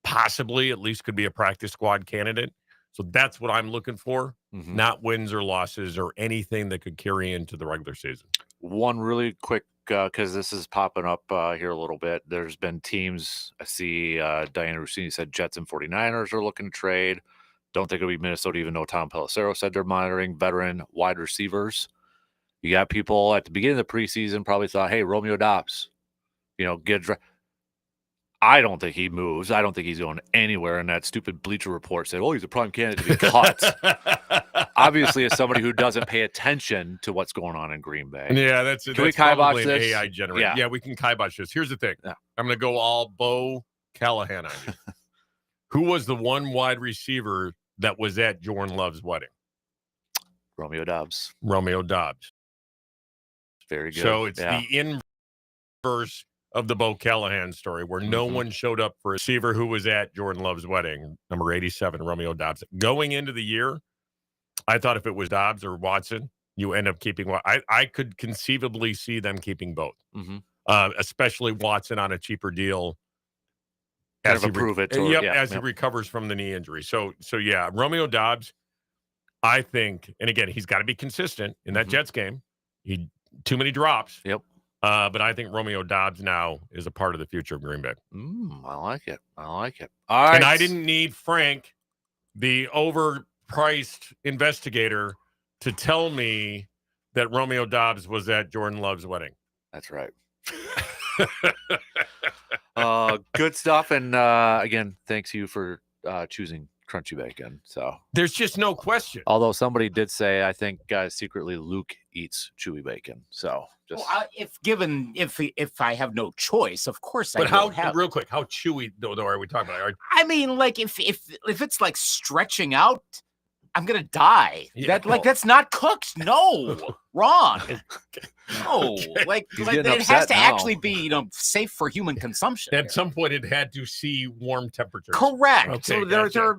possibly at least could be a practice squad candidate. So that's what I'm looking for, not wins or losses or anything that could carry into the regular season. One really quick, because this is popping up here a little bit. There's been teams, I see Diana Rossini said Jets and 49ers are looking to trade. Don't think it'll be Minnesota, even though Tom Pelissero said they're monitoring veteran wide receivers. You got people at the beginning of the preseason probably thought, hey, Romeo Doubs, I don't think he moves. I don't think he's going anywhere. And that stupid Bleacher Report said, he's a prime candidate to be cut. Obviously, as somebody who doesn't pay attention to what's going on in Green Bay. Yeah, that's we probably kibosh an this? AI generated. Yeah, we can kibosh this. Here's the thing. Yeah. I'm going to go all Bo Callahan on you. Who was the one wide receiver that was at Jordan Love's wedding? Romeo Doubs. Very good. So it's the inverse of the Bo Callahan story, where no one showed up for a receiver who was at Jordan Love's wedding, number 87, Romeo Doubs. Going into the year, I thought if it was Doubs or Watson, you end up keeping one. I could conceivably see them keeping both, especially Watson on a cheaper deal. Kind of approve it. As he recovers from the knee injury. So yeah, Romeo Doubs, I think, and again, he's got to be consistent in that Jets game. Too many drops. Yep. But I think Romeo Doubs now is a part of the future of Green Bay. I like it. All right. And I didn't need Frank, the overpriced investigator, to tell me that Romeo Doubs was at Jordan Love's wedding. That's right. Good stuff. And again, thanks you for choosing Crunchy Bacon. So there's just no question. Although somebody did say, I think secretly Luke eats chewy bacon. So just if I have no choice, of course. But real quick, how chewy though are we talking about? I mean, like if it's like stretching out, I'm gonna die. Yeah, that's not cooked. No, wrong. No, like it has to actually be safe for human consumption. At some point, it had to see warm temperatures. Correct. Okay, so there's a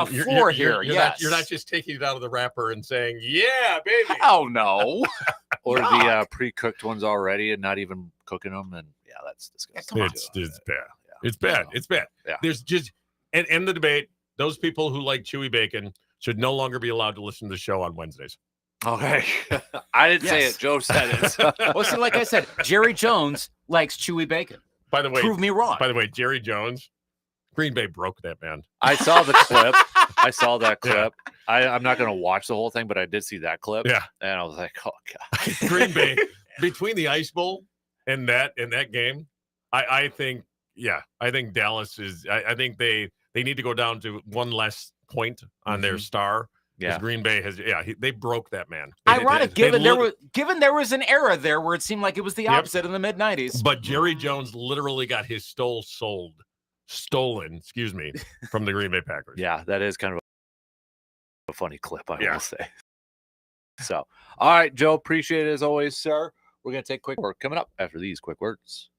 floor here. You're not just taking it out of the wrapper and saying, "Yeah, baby." Oh no. Or the pre-cooked ones already and not even cooking them, and that's disgusting. It's bad. Yeah. It's bad. It's bad. Yeah. There's just and end the debate. Those people who like chewy bacon should no longer be allowed to listen to the show on Wednesdays. Okay. I didn't say it. Joe said it. Well, see, like I said, Jerry Jones likes chewy bacon. By the way, prove me wrong. By the way, Jerry Jones, Green Bay broke that man. I saw the clip. Yeah. I'm not going to watch the whole thing, but I did see that clip. Yeah. And I was like, oh, God. Green Bay, between the Ice Bowl and that game, I think Dallas is, I think they need to go down to one less point on their star. Yeah, Green Bay has. Yeah, they broke that man. Ironic, given there was an era there where it seemed like it was the opposite in the mid '90s. But Jerry Jones literally got his stolen. Excuse me, from the Green Bay Packers. Yeah, that is kind of a funny clip, I will say. So, all right, Joe, appreciate it as always, sir. We're gonna take a quick work coming up after these quick words.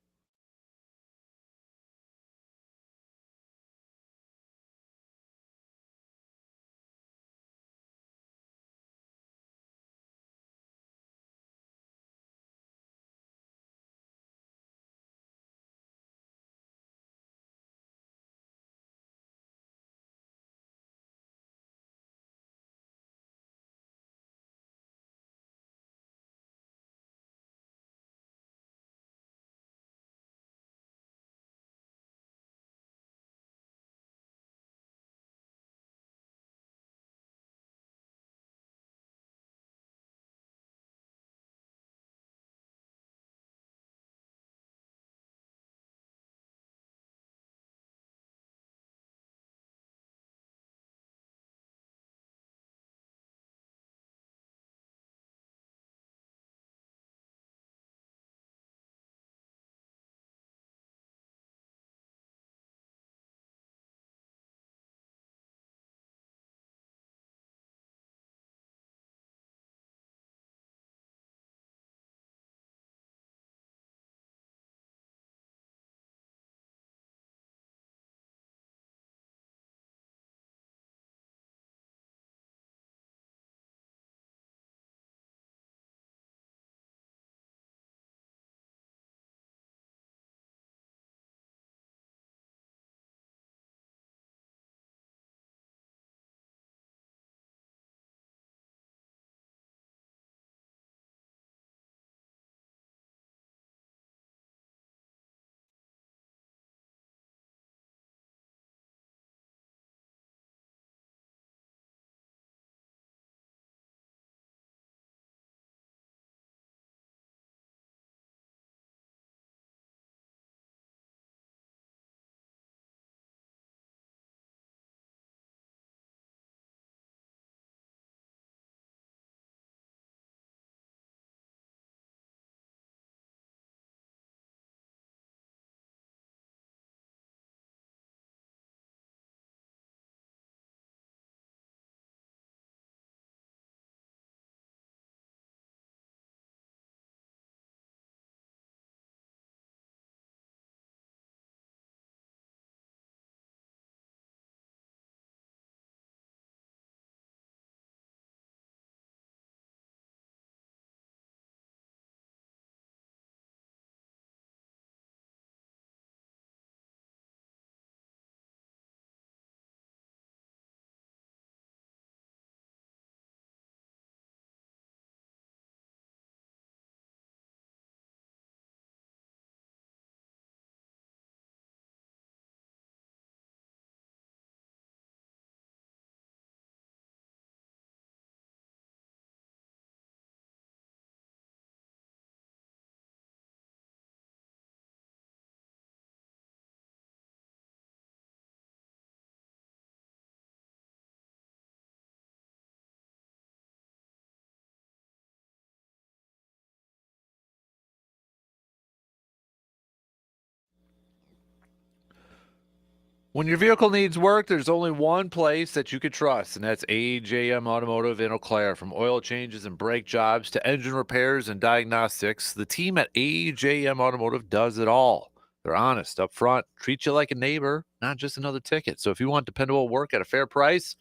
When your vehicle needs work, there's only one place that you could trust, and that's AJM Automotive in Eau Claire. From oil changes and brake jobs to engine repairs and diagnostics, the team at AJM Automotive does it all. They're honest, upfront, treat you like a neighbor, not just another ticket. So if you want dependable work at a fair price,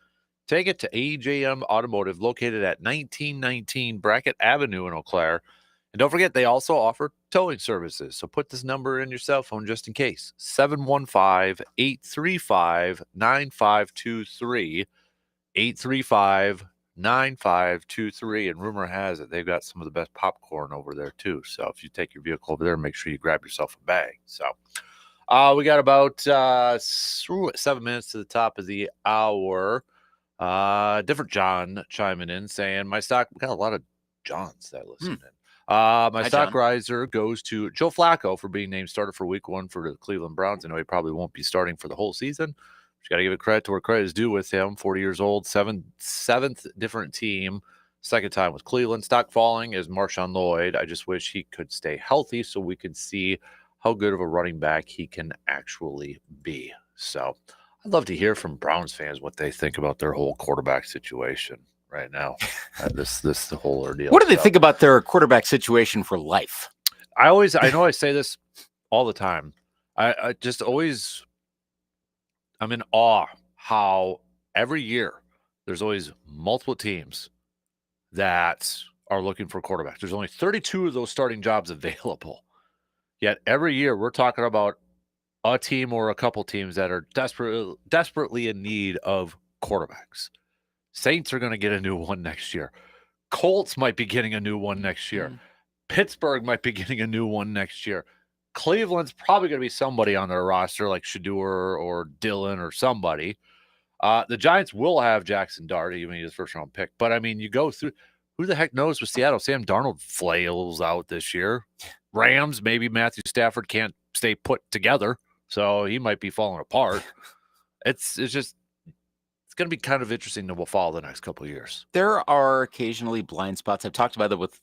take it to AJM Automotive, located at 1919 Brackett Avenue in Eau Claire. And don't forget, they also offer towing services. So put this number in your cell phone just in case. 715-835-9523. 835-9523. And rumor has it they've got some of the best popcorn over there too. So if you take your vehicle over there, make sure you grab yourself a bag. So we got about 7 minutes to the top of the hour. Different John chiming in saying, my stock, we got a lot of Johns that listen in. My stock John. riser goes to Joe Flacco for being named starter for week 1 for the Cleveland Browns. I know he probably won't be starting for the whole season. Just got to give it credit to where credit is due with him. 40 years old, seventh different team, second time with Cleveland. Stock falling is Marshawn Lloyd. I just wish he could stay healthy so we could see how good of a running back he can actually be. So I'd love to hear from Browns fans what they think about their whole quarterback situation right now. This the whole ordeal. What do they think about their quarterback situation for life? I know I say this all the time. I just always, I'm in awe how every year there's always multiple teams that are looking for quarterbacks. There's only 32 of those starting jobs available. Yet every year we're talking about a team or a couple teams that are desperately in need of quarterbacks. Saints are going to get a new one next year. Colts might be getting a new one next year. Pittsburgh might be getting a new one next year. Cleveland's probably going to be somebody on their roster like Shador or Dillon or somebody. The Giants will have Jackson Dart, even his first round pick. But I mean, you go through, who the heck knows with Seattle? Sam Darnold flails out this year. Rams, maybe Matthew Stafford can't stay put together, so he might be falling apart. It's just, it's going to be kind of interesting to follow the next couple of years. There are occasionally blind spots. I've talked about that with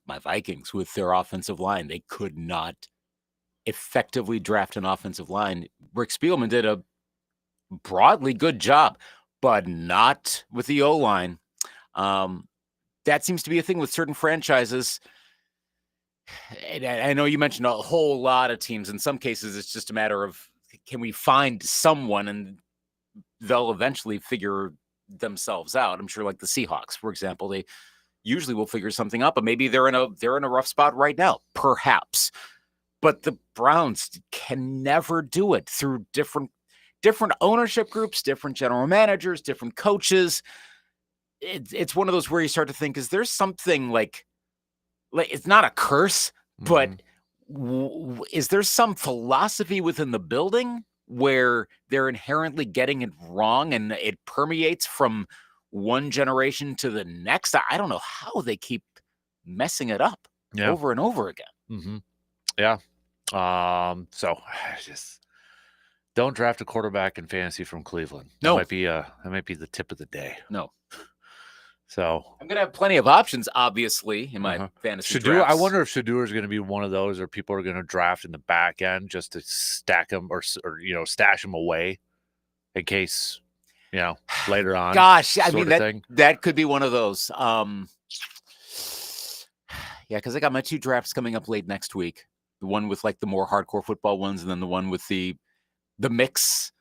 my Vikings, with their offensive line. They could not effectively draft an offensive line. Rick Spielman did a broadly good job, but not with the O-line. That seems to be a thing with certain franchises. And I know you mentioned a whole lot of teams. In some cases, it's just a matter of, can we find someone and they'll eventually figure themselves out. I'm sure, like the Seahawks, for example, they usually will figure something out, but maybe they're in a rough spot right now, perhaps. But the Browns can never do it through different ownership groups, different general managers, different coaches. It's one of those where you start to think, is there something like it's not a curse, but is there some philosophy within the building where they're inherently getting it wrong and it permeates from one generation to the next? I don't know how they keep messing it up over and over again. Yeah. So just don't draft a quarterback in fantasy from Cleveland. No. That might be the tip of the day. No. So I'm going to have plenty of options, obviously, in my fantasy Shador, drafts. I wonder if Shador is going to be one of those, or people are going to draft in the back end just to stack him or stash him away in case, later on. Gosh, I mean, that could be one of those. Yeah, because I got my 2 drafts coming up late next week. The one with like the more hardcore football ones, and then the one with the mix.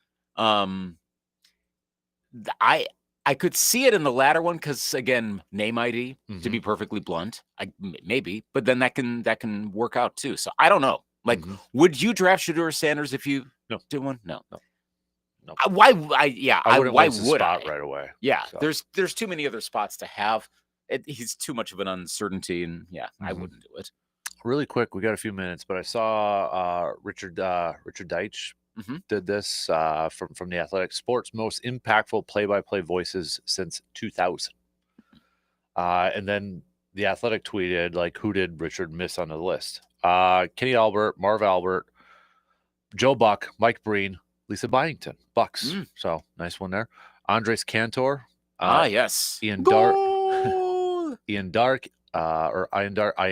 I could see it in the latter one because, again, name ID, to be perfectly blunt. Maybe, but then that can work out too. So I don't know. Like, would you draft Shador Sanders if you did one? No. Why? I wouldn't why waste would a spot I? right away? Yeah, So. there's too many other spots to have. He's too much of an uncertainty, and I wouldn't do it. Really quick, we got a few minutes, but I saw Richard Deitch did this from The Athletic. Sports' most impactful play-by-play voices since 2000. And then The Athletic tweeted, like, who did Richard miss on the list? Kenny Albert, Marv Albert, Joe Buck, Mike Breen, Lisa Byington, Bucks. So nice one there. Andres Cantor. Yes. Ian Dark, Ian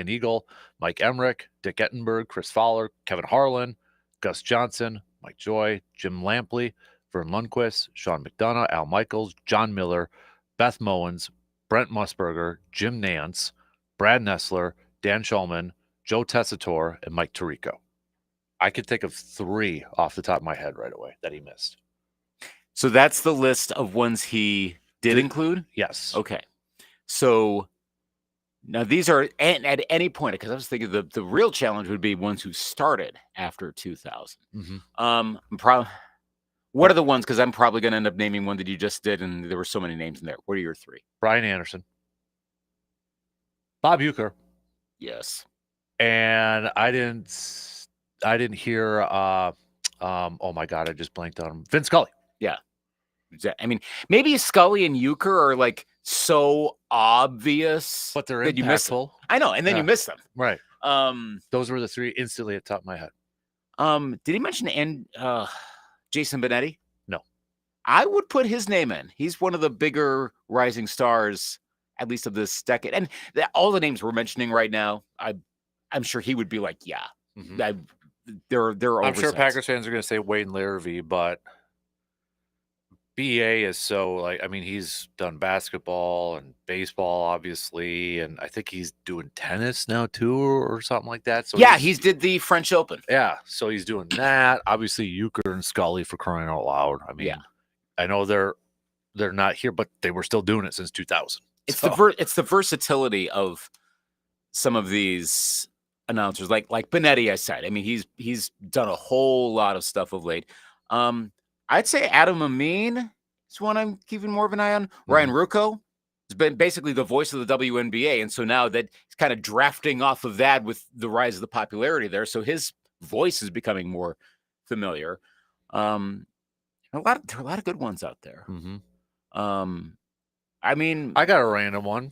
Eagle, Mike Emmerich, Dick Ettenberg, Chris Fowler, Kevin Harlan, Gus Johnson, Mike Joy, Jim Lampley, Vern Lundquist, Sean McDonough, Al Michaels, John Miller, Beth Mowens, Brent Musburger, Jim Nance, Brad Nessler, Dan Schulman, Joe Tessitore, and Mike Tirico. I could think of 3 off the top of my head right away that he missed. So that's the list of ones he did include? Yes. Okay. So now these are at any point, because I was thinking the real challenge would be ones who started after 2000. What are the ones? Because I'm probably going to end up naming one that you just did, and there were so many names in there. What are your 3? Brian Anderson, Bob Uecker. Yes. And I didn't hear oh my God, I just blanked on him. Vin Scully. Yeah. I mean, maybe Scully and Euchre are like so obvious, but they're that you miss them. impactful. I know, and then you miss them. Right. Those were the 3 instantly at the top of my head. Did he mention Jason Benetti? No. I would put his name in. He's one of the bigger rising stars, at least of this decade. And all the names we're mentioning right now, I'm sure he would be like, yeah. They're I'm sure oversized. Packers fans are going to say Wayne Larrivee, but BA is so he's done basketball and baseball, obviously, and I think he's doing tennis now too, or something like that. So yeah, he's did the French Open. Yeah, so he's doing that. Obviously, Euchre and Scully, for crying out loud. I mean, I know they're not here, but they were still doing it since 2000. It's the versatility of some of these announcers, like Benetti. I said, I mean, he's done a whole lot of stuff of late. I'd say Adam Amin is one I'm keeping more of an eye on. Ryan Ruocco has been basically the voice of the WNBA, and so now that he's kind of drafting off of that with the rise of the popularity there, so his voice is becoming more familiar. There are a lot of good ones out there. I mean, I got a random one.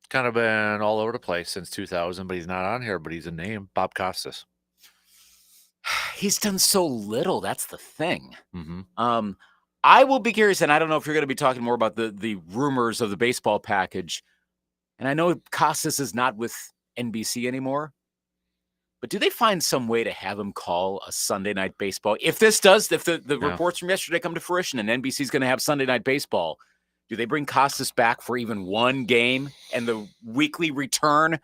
Kind of been all over the place since 2000, but he's not on here, but he's a name. Bob Costas. He's done so little. That's the thing. I will be curious, and I don't know if you're going to be talking more about the rumors of the baseball package. And I know Costas is not with NBC anymore, but do they find some way to have him call a Sunday night baseball? If the reports from yesterday come to fruition and NBC is going to have Sunday night baseball, do they bring Costas back for even one game and the weekly return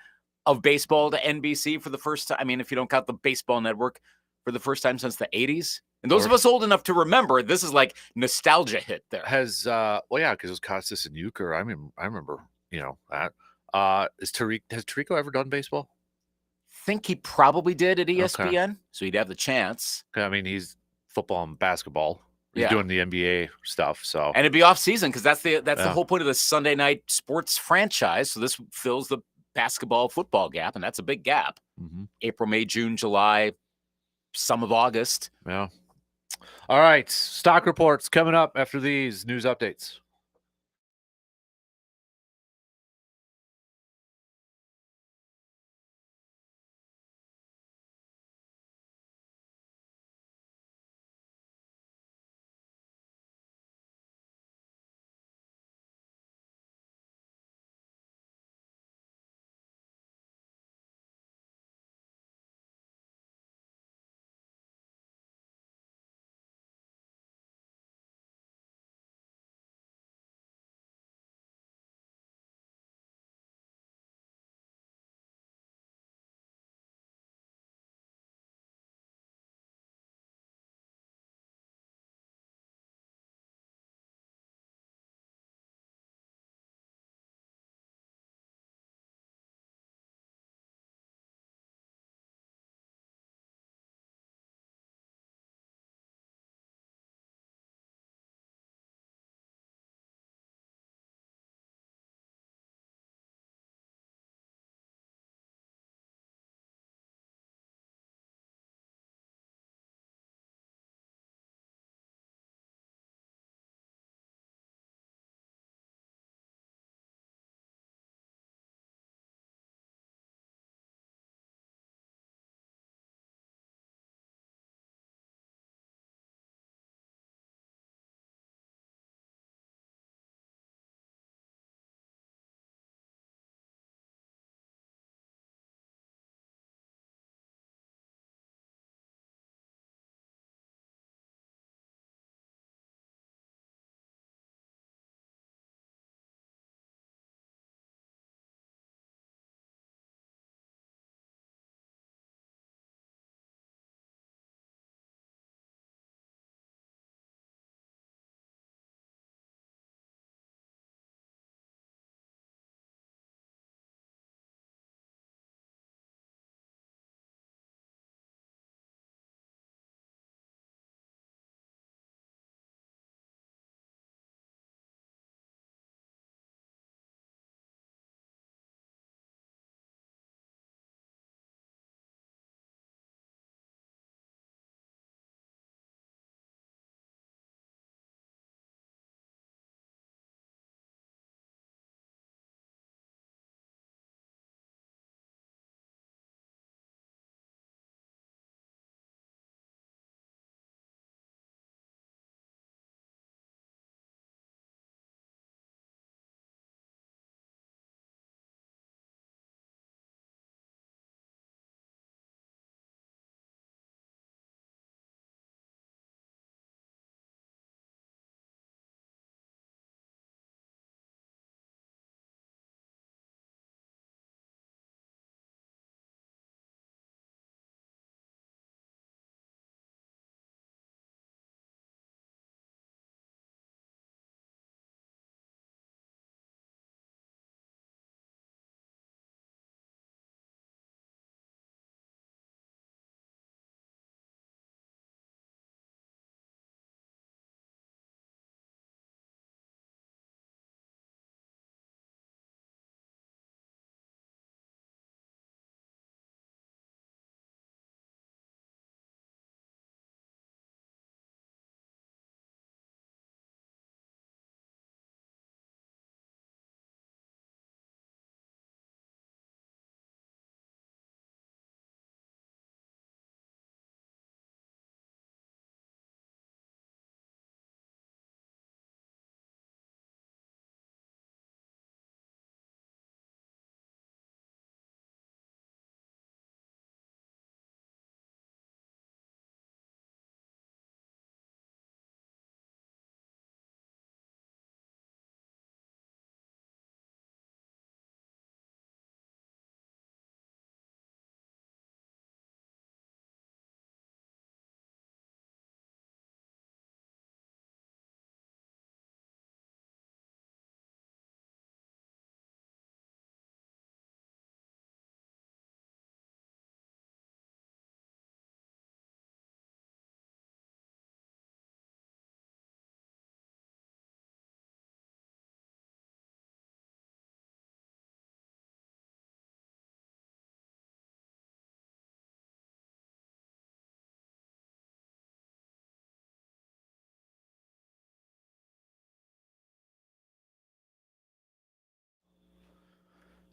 of baseball to NBC for the first time? I mean, if you don't count the baseball network, for the first time since the 80s. And those of us old enough to remember, this is like nostalgia hit there. Because it was Costas and Euchre. I remember, that. Has Tirico ever done baseball? Think he probably did at ESPN, so he'd have the chance. I mean, he's football and basketball. He's doing the NBA stuff, so and it'd be off season because that's the whole point of the Sunday night sports franchise. So this fills the basketball football gap, and that's a big gap. April, May, June, July, some of August. Yeah. All right, stock reports coming up after these news updates.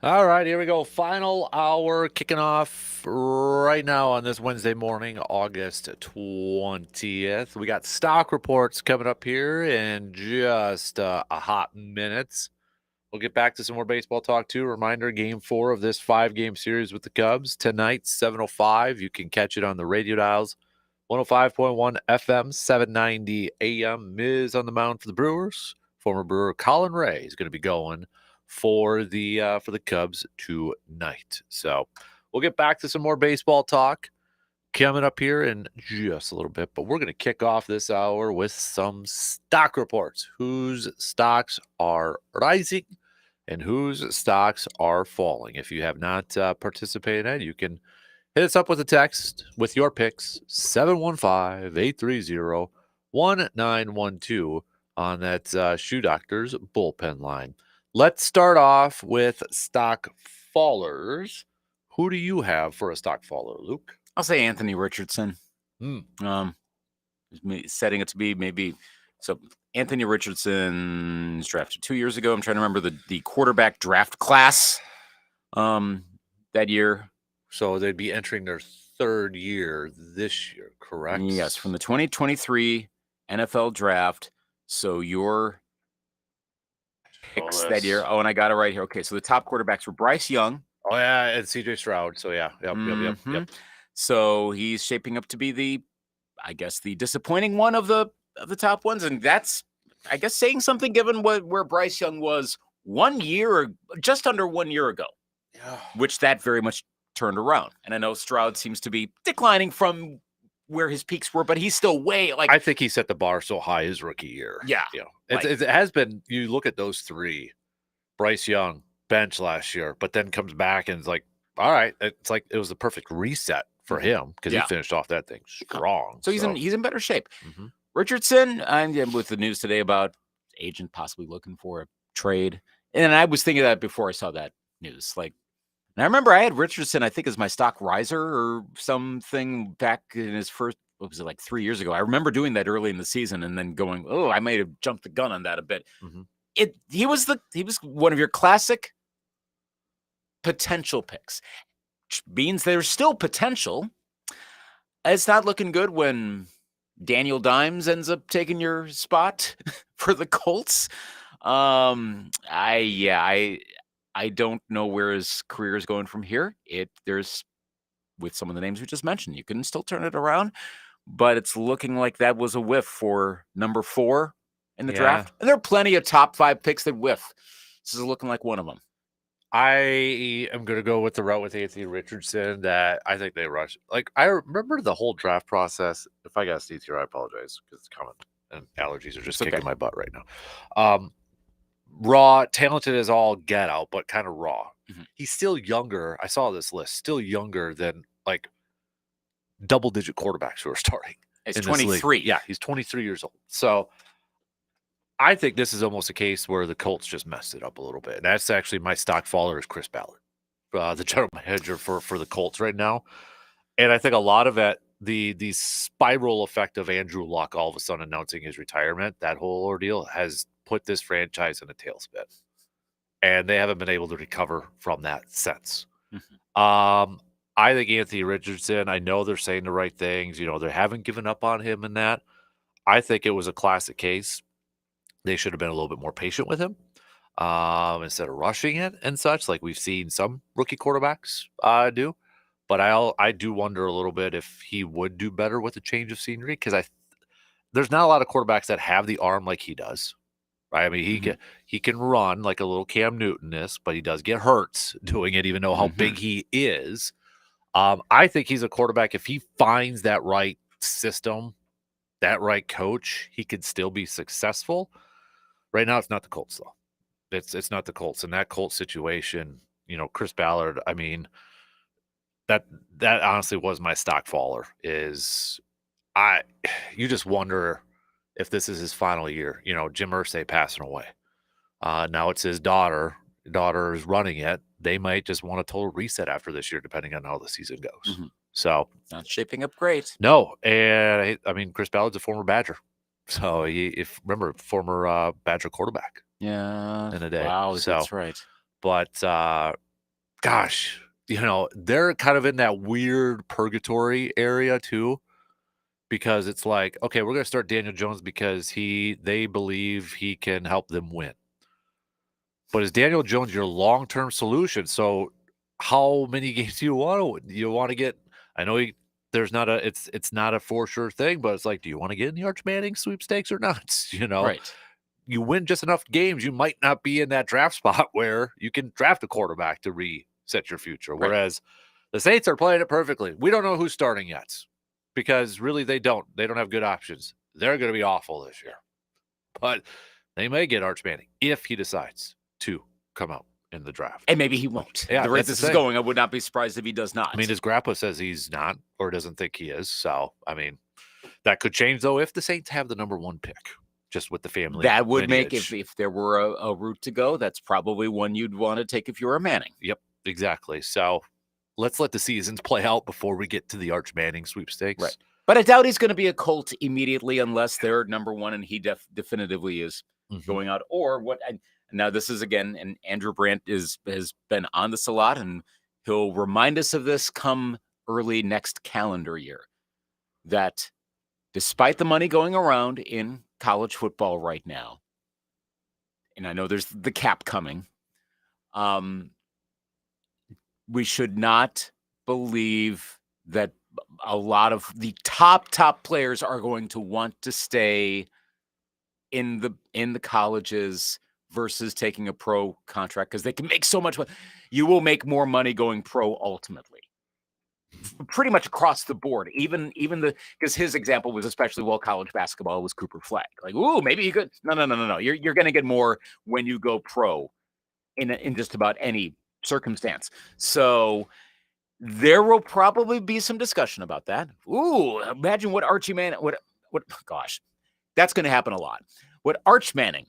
All right, here we go. Final hour kicking off right now on this Wednesday morning, August 20th. We got stock reports coming up here in just a hot minute. We'll get back to some more baseball talk too. Reminder, game 4 of this 5-game series with the Cubs tonight, 7:05. You can catch it on the radio dials, 105.1 FM, 790 AM. Miz on the mound for the Brewers. Former Brewer Colin Ray is going to be going for the Cubs tonight. So we'll get back to some more baseball talk coming up here in just a little bit, but we're going to kick off this hour with some stock reports. Whose stocks are rising and whose stocks are falling. If you have not participated, you can hit us up with a text with your picks, 715-830-1912 on that Shoe Doctor's bullpen line. Let's start off with stock fallers. Who do you have for a stock faller, Luke? I'll say Anthony Richardson. Hmm. Setting it to be maybe so. Anthony Richardson was drafted 2 years ago. I'm trying to remember the quarterback draft class that year. So they'd be entering their 3rd year this year, correct? Yes, from the 2023 NFL draft. So your picks that year. Oh, and I got it right here. Okay, so the top quarterbacks were Bryce Young. Oh yeah, and CJ Stroud. So yeah, yep. So he's shaping up to be the disappointing one of the top ones, and that's I guess saying something given where Bryce Young was 1 year or just under 1 year ago, which that very much turned around. And I know Stroud seems to be declining from where his peaks were, but he's still way I think he set the bar so high his rookie year. Yeah. It has been, you look at those three, Bryce Young, bench last year, but then comes back and it's like, all right, it's like it was the perfect reset for him because he finished off that thing strong. So he's in better shape. Mm-hmm. Richardson, I'm with the news today about agent possibly looking for a trade. And I was thinking that before I saw that news. And I remember I had Richardson, I think, as my stock riser or something back in his first, what was it, like 3 years ago. I remember doing that early in the season and then going, oh, I may have jumped the gun on that a bit. Mm-hmm. He was one of your classic potential picks, which means there's still potential. It's not looking good when Daniel Dimes ends up taking your spot for the Colts. I don't know where his career is going from here. There's with some of the names we just mentioned, you can still turn it around, but it's looking like that was a whiff for number 4 in the draft. And there are plenty of top 5 picks that whiff. This is looking like one of them. I am going to go with the route with Anthony Richardson that I think they rushed. I remember the whole draft process. If I got sneeze here, I apologize because it's coming and allergies are just kicking my butt right now. Raw, talented as all get out, but kind of raw. Mm-hmm. He's still younger. I saw this list, still younger than double-digit quarterbacks who are starting. He's 23. Yeah, he's 23 years old. So I think this is almost a case where the Colts just messed it up a little bit. And that's actually my stock faller is Chris Ballard, the general manager for the Colts right now. And I think a lot of it, the spiral effect of Andrew Luck all of a sudden announcing his retirement, that whole ordeal has put this franchise in a tailspin. And they haven't been able to recover from that since. Mm-hmm. I think Anthony Richardson, I know they're saying the right things. They haven't given up on him in that. I think it was a classic case. They should have been a little bit more patient with him instead of rushing it and such, like we've seen some rookie quarterbacks do. But I do wonder a little bit if he would do better with a change of scenery because there's not a lot of quarterbacks that have the arm like he does. Right? I mean, he can run like a little Cam Newton is, but he does get hurt doing it, even though how big he is. I think he's a quarterback. If he finds that right system, that right coach, he could still be successful. Right now, it's not the Colts, though. It's not the Colts. In that Colts situation, Chris Ballard, I mean, that honestly was my stock faller. You just wonder if this is his final year. Jim Irsay passing away. Now it's his daughter. The daughter is running it. They might just want a total reset after this year, depending on how the season goes. Mm-hmm. So not shaping up great. No, and I mean, Chris Ballard's a former Badger. So former Badger quarterback. Yeah. In a day. Wow, so, that's right. But gosh, they're kind of in that weird purgatory area too, because it's like, okay, we're going to start Daniel Jones because they believe he can help them win. But is Daniel Jones your long-term solution? So how many games do you want to get? I know there's not it's not a for sure thing, but it's like, do you want to get in the Arch Manning sweepstakes or not? Right. You win just enough games, you might not be in that draft spot where you can draft a quarterback to reset your future. Right. Whereas the Saints are playing it perfectly. We don't know who's starting yet because really they don't have good options. They're going to be awful this year, but they may get Arch Manning if he decides to come out in the draft. And maybe he won't. Yeah, the rate this is going, I would not be surprised if he does not. I mean, his grandpa says he's not or doesn't think he is. So, I mean, that could change, though, if the Saints have the number 1 pick, just with the family. That would lineage. make, if there were a route to go, that's probably one you'd want to take if you were a Manning. Yep, exactly. So, let's let the seasons play out before we get to the Arch Manning sweepstakes. Right. But I doubt he's going to be a Colt immediately unless they're number 1 and he definitively is going out. Or what... Now, this is, again, and Andrew Brandt has been on this a lot, and he'll remind us of this come early next calendar year, that despite the money going around in college football right now, and I know there's the cap coming, we should not believe that a lot of the top players are going to want to stay in the colleges versus taking a pro contract because they can make so much money. You will make more money going pro ultimately, pretty much across the board. Even because his example was especially college basketball was Cooper Flag. Like, ooh, maybe you could. No. You're going to get more when you go pro in just about any circumstance. So there will probably be some discussion about that. Ooh, imagine what Archie Manning. What? Gosh, that's going to happen a lot. What Arch Manning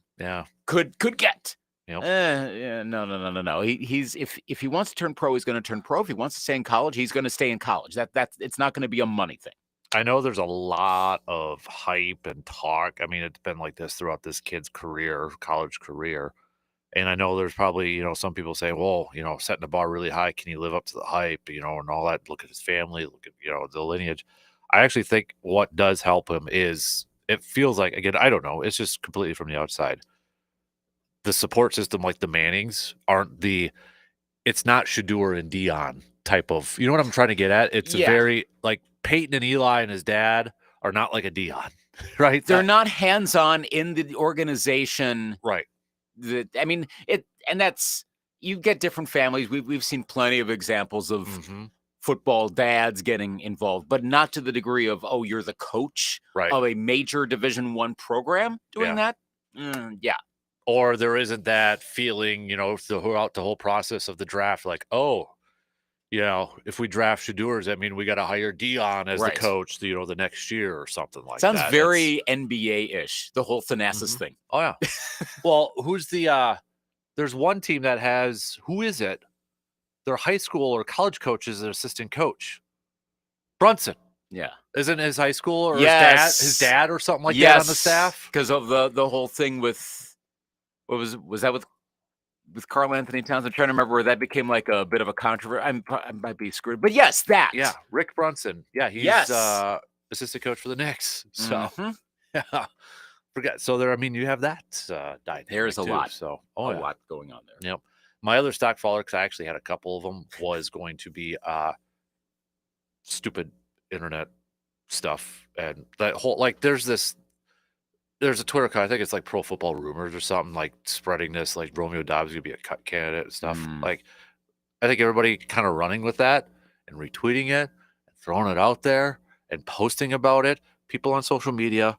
could get. Yep. No. He's if he wants to turn pro, he's going to turn pro. If he wants to stay in college, he's going to stay in college. That's it's not going to be a money thing. I know there's a lot of hype and talk. I mean, it's been like this throughout this kid's college career. And I know there's probably, some people say, well, setting the bar really high, can you live up to the hype, and all that. Look at his family, look at, the lineage. I actually think what does help him is it feels like, again, I don't know, it's just completely from the outside. The support system, like the Mannings, it's not Shador and Dion type of, you know what I'm trying to get at? It's very, like Peyton and Eli and his dad are not like a Dion, right? They're not hands-on in the organization. Right. You get different families. We've seen plenty of examples of football dads getting involved, but not to the degree of, you're the coach of a major Division I program doing that. Or there isn't that feeling, throughout the whole process of the draft, like, if we draft Shador, does that mean we got to hire Dion as the coach, the next year or something like that? Sounds very NBA-ish, the whole Thanasis thing. Oh, yeah. Well, who's there's one team that has, who is it? Their high school or college coach is an assistant coach. Brunson. Yeah. Isn't his high school or his dad or something like that on the staff? Because of the whole thing with, was that with Karl Anthony Towns? I'm trying to remember where that became like a bit of a controversy. I might be screwed. But yes, that. Yeah, Rick Brunson. Yeah, he's assistant coach for the Knicks. So, yeah. Forget. So there, you have that dynamic. There's a lot. So a lot going on there. Yep. My other stock faller, because I actually had a couple of them, was going to be stupid internet stuff. And that whole, there's a Twitter account, I think it's like Pro Football Rumors or something, like spreading this, like Romeo Dobbs going to be a cut candidate and stuff. Like, I think everybody kind of running with that and retweeting it and throwing it out there and posting about it. People on social media,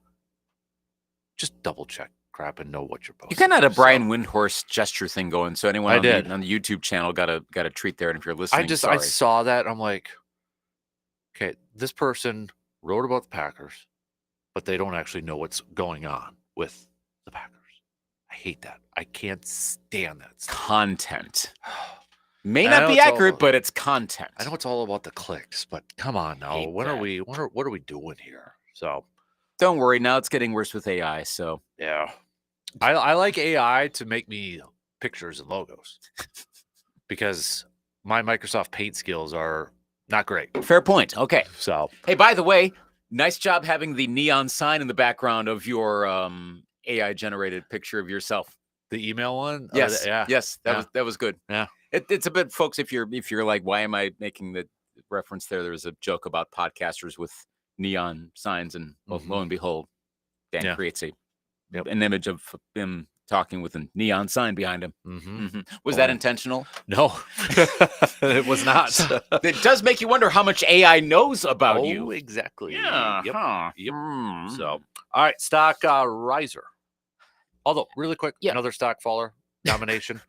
just double check crap and know what you're posting. You kind of had a Brian Windhorst gesture thing going, so anyone on the YouTube channel got a treat there. And if you're listening, I saw that. I'm like, okay, this person wrote about the Packers, but they don't actually know what's going on with the Packers. I hate that. I can't stand that stuff. Content. May not be accurate, but it's content. I know it's all about the clicks, but come on now. What are we doing here? So don't worry. Now it's getting worse with AI. So yeah, I like AI to make me pictures and logos because my Microsoft Paint skills are not great. Fair point. Okay. So, hey, by the way, nice job having the neon sign in the background of your AI generated picture of yourself. the email one? Yes. Yeah. Yes. That was good. Yeah. It's a bit, folks, if you're like, why am I making the reference there? There's a joke about podcasters with neon signs, and lo and behold, Dan creates an image of him talking with a neon sign behind him. Was that intentional? No, it was not. It does make you wonder how much AI knows about you. Exactly. Yeah. Yep. Huh. Yep. So, all right, stock riser. Although, really quick, another stock faller nomination.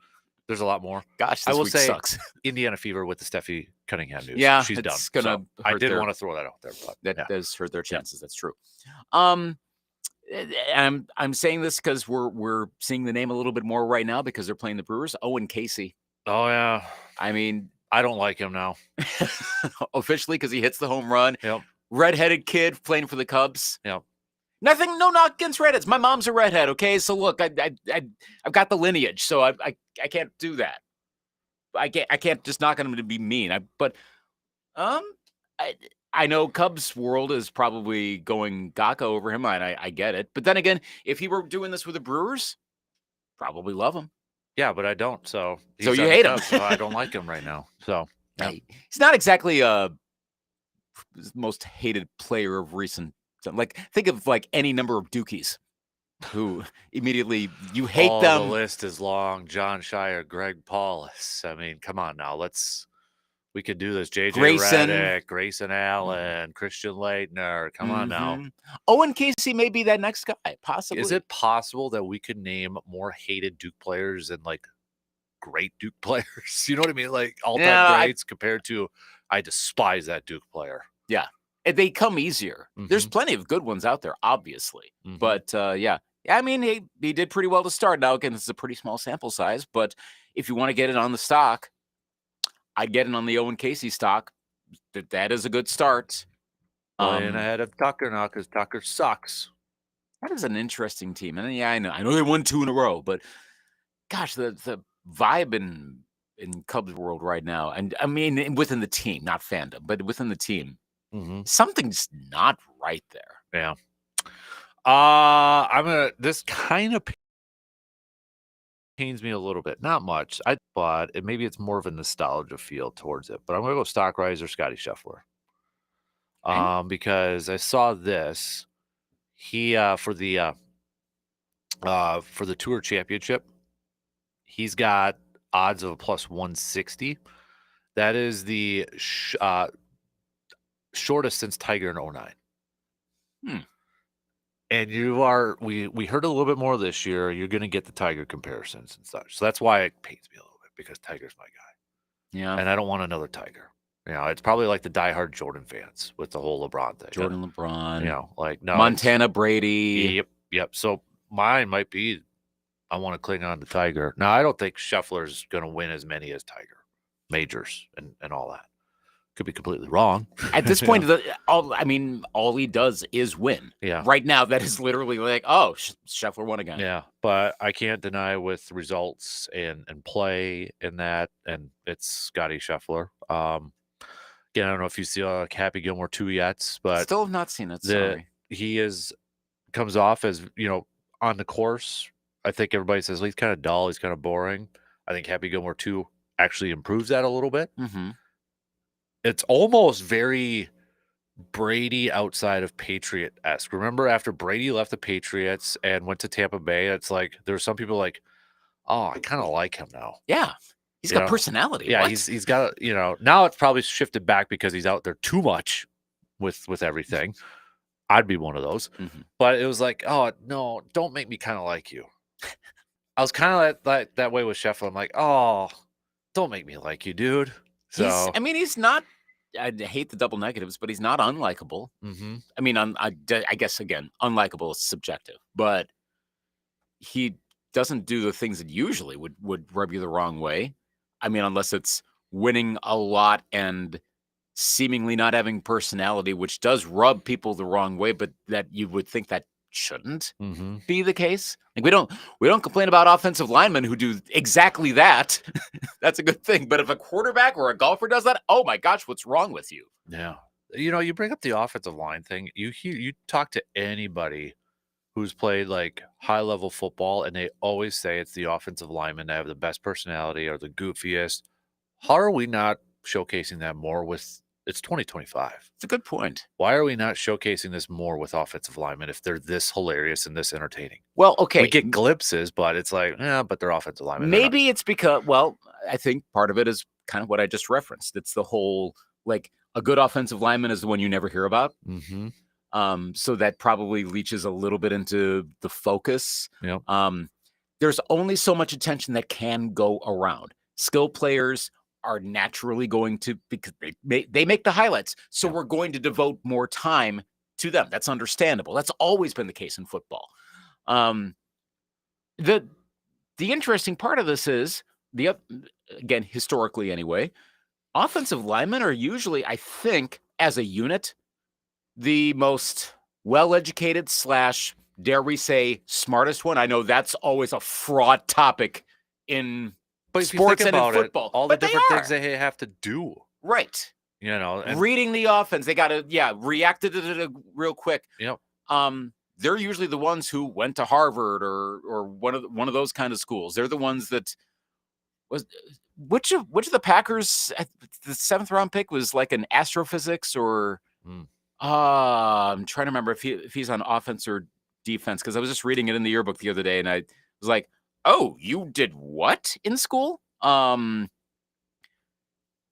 There's a lot more. Gosh, I will week say sucks. Indiana Fever with the Steffi Cunningham news. Yeah, she's done. it's gonna So I hurt did their- want to throw that out there, but That does hurt their chances. That's true. I'm saying this because we're seeing the name a little bit more right now because they're playing the Brewers. Owen Casey. Oh yeah. I mean, I don't like him now. officially because he hits the home run. Yep. Redheaded kid playing for the Cubs. Yep. Nothing, no knock against redheads. My mom's a redhead. Okay, so look, I've got the lineage, so I can't do that. I can't just knock on him to be mean. I know Cubs world is probably going gaga over him, and I get it. But then again, if he were doing this with the Brewers, probably love him. Yeah, but I don't. So So he's you on the hate him. Cubs, so I don't like him right now. So yeah. He's not exactly most hated player of recent. Like, think of like any number of Dookies who immediately you hate them. The list is long. John Shire, Greg Paulus. I mean, come on now. We could do this. JJ Grayson. Redick, Grayson Allen, Christian Leitner. Come on now. Owen Casey may be that next guy, possibly. Is it possible that we could name more hated Duke players than like great Duke players? You know what I mean? Like all-time greats compared to I despise that Duke player. Yeah. They come easier. There's plenty of good ones out there, obviously. But yeah, I mean, he did pretty well to start. Now, again, this is a pretty small sample size, but if you want to get it on the stock, I'd get it on the Owen Casey stock. That is a good start. Playing ahead of Tucker now because Tucker sucks. That is an interesting team. And yeah, I know they won 2 in a row, but gosh, the vibe in Cubs world right now, and I mean within the team, not fandom, but within the team, something's not right there. Yeah. This kind of pains me a little bit. Not much. But maybe it's more of a nostalgia feel towards it. But I'm gonna go stock riser Scotty Scheffler. Because I saw this. He for the Tour Championship, he's got odds of a plus 160. That is the shortest since Tiger in 09. And we heard a little bit more this year. You're going to get the Tiger comparisons and such. So that's why it pains me a little bit because Tiger's my guy. Yeah. And I don't want another Tiger. You know, it's probably like the diehard Jordan fans with the whole LeBron thing. LeBron. You know, like no Montana Brady. Yep. So mine might be I want to cling on to Tiger. Now I don't think Scheffler's going to win as many as Tiger majors and all that. Could be completely wrong. At this point, all he does is win. Yeah. Right now, that is literally like, oh, Scheffler won again. Yeah, but I can't deny with results and play in that, and it's Scotty Scheffler. Again, I don't know if you see Happy Gilmore 2 yet, but still have not seen it. Sorry. He comes off as on the course. I think everybody says he's kind of dull, he's kind of boring. I think Happy Gilmore 2 actually improves that a little bit. It's almost very Brady outside of Patriot-esque. Remember after Brady left the Patriots and went to Tampa Bay, it's like there were some people like, oh, I kind of like him now. Yeah. He's got personality. Yeah, he's got, now it's probably shifted back because he's out there too much with everything. I'd be one of those. But it was like, oh, no, don't make me kind of like you. I was kind of that way with Scheffler. I'm like, oh, don't make me like you, dude. So he's not. I hate the double negatives, but he's not unlikable. I mean, I guess again, unlikable is subjective, but he doesn't do the things that usually would rub you the wrong way. I mean, unless it's winning a lot and seemingly not having personality, which does rub people the wrong way, but that you would think that shouldn't Mm-hmm. be the case. Like we don't complain about offensive linemen who do exactly that. That's a good thing. But if a quarterback or a golfer does that, oh my gosh, what's wrong with you? Yeah. You bring up the offensive line thing. You talk to anybody who's played like high level football, and they always say it's the offensive linemen that have the best personality or the goofiest. How are we not showcasing that more with it's 2025? It's a good point. Why are we not showcasing this more with offensive linemen if they're this hilarious and this entertaining? Well, okay. We get glimpses, but it's like, yeah, but they're offensive linemen. They're Maybe it's because, well, I think part of it is kind of what I just referenced. It's the whole, like, a good offensive lineman is the one you never hear about. not. Mm-hmm. So that probably leaches a little bit into the focus. Yep. There's only so much attention that can go around. Skill players are naturally going to, because they make the highlights. So we're going to devote more time to them. That's understandable. That's always been the case in football. The interesting part of this is again, historically anyway, offensive linemen are usually, I think, as a unit, the most well-educated / dare we say smartest one. I know that's always a fraught topic in sports and in football. All the different things they have to do. Right. And reading the offense, they got to react to it real quick. Yep. They're usually the ones who went to Harvard or one of those kind of schools. They're the ones that was which of the Packers, the 7th round pick was like an astrophysics or I'm trying to remember if he's on offense or defense, because I was just reading it in the yearbook the other day and I was like, oh, you did what in school? I'll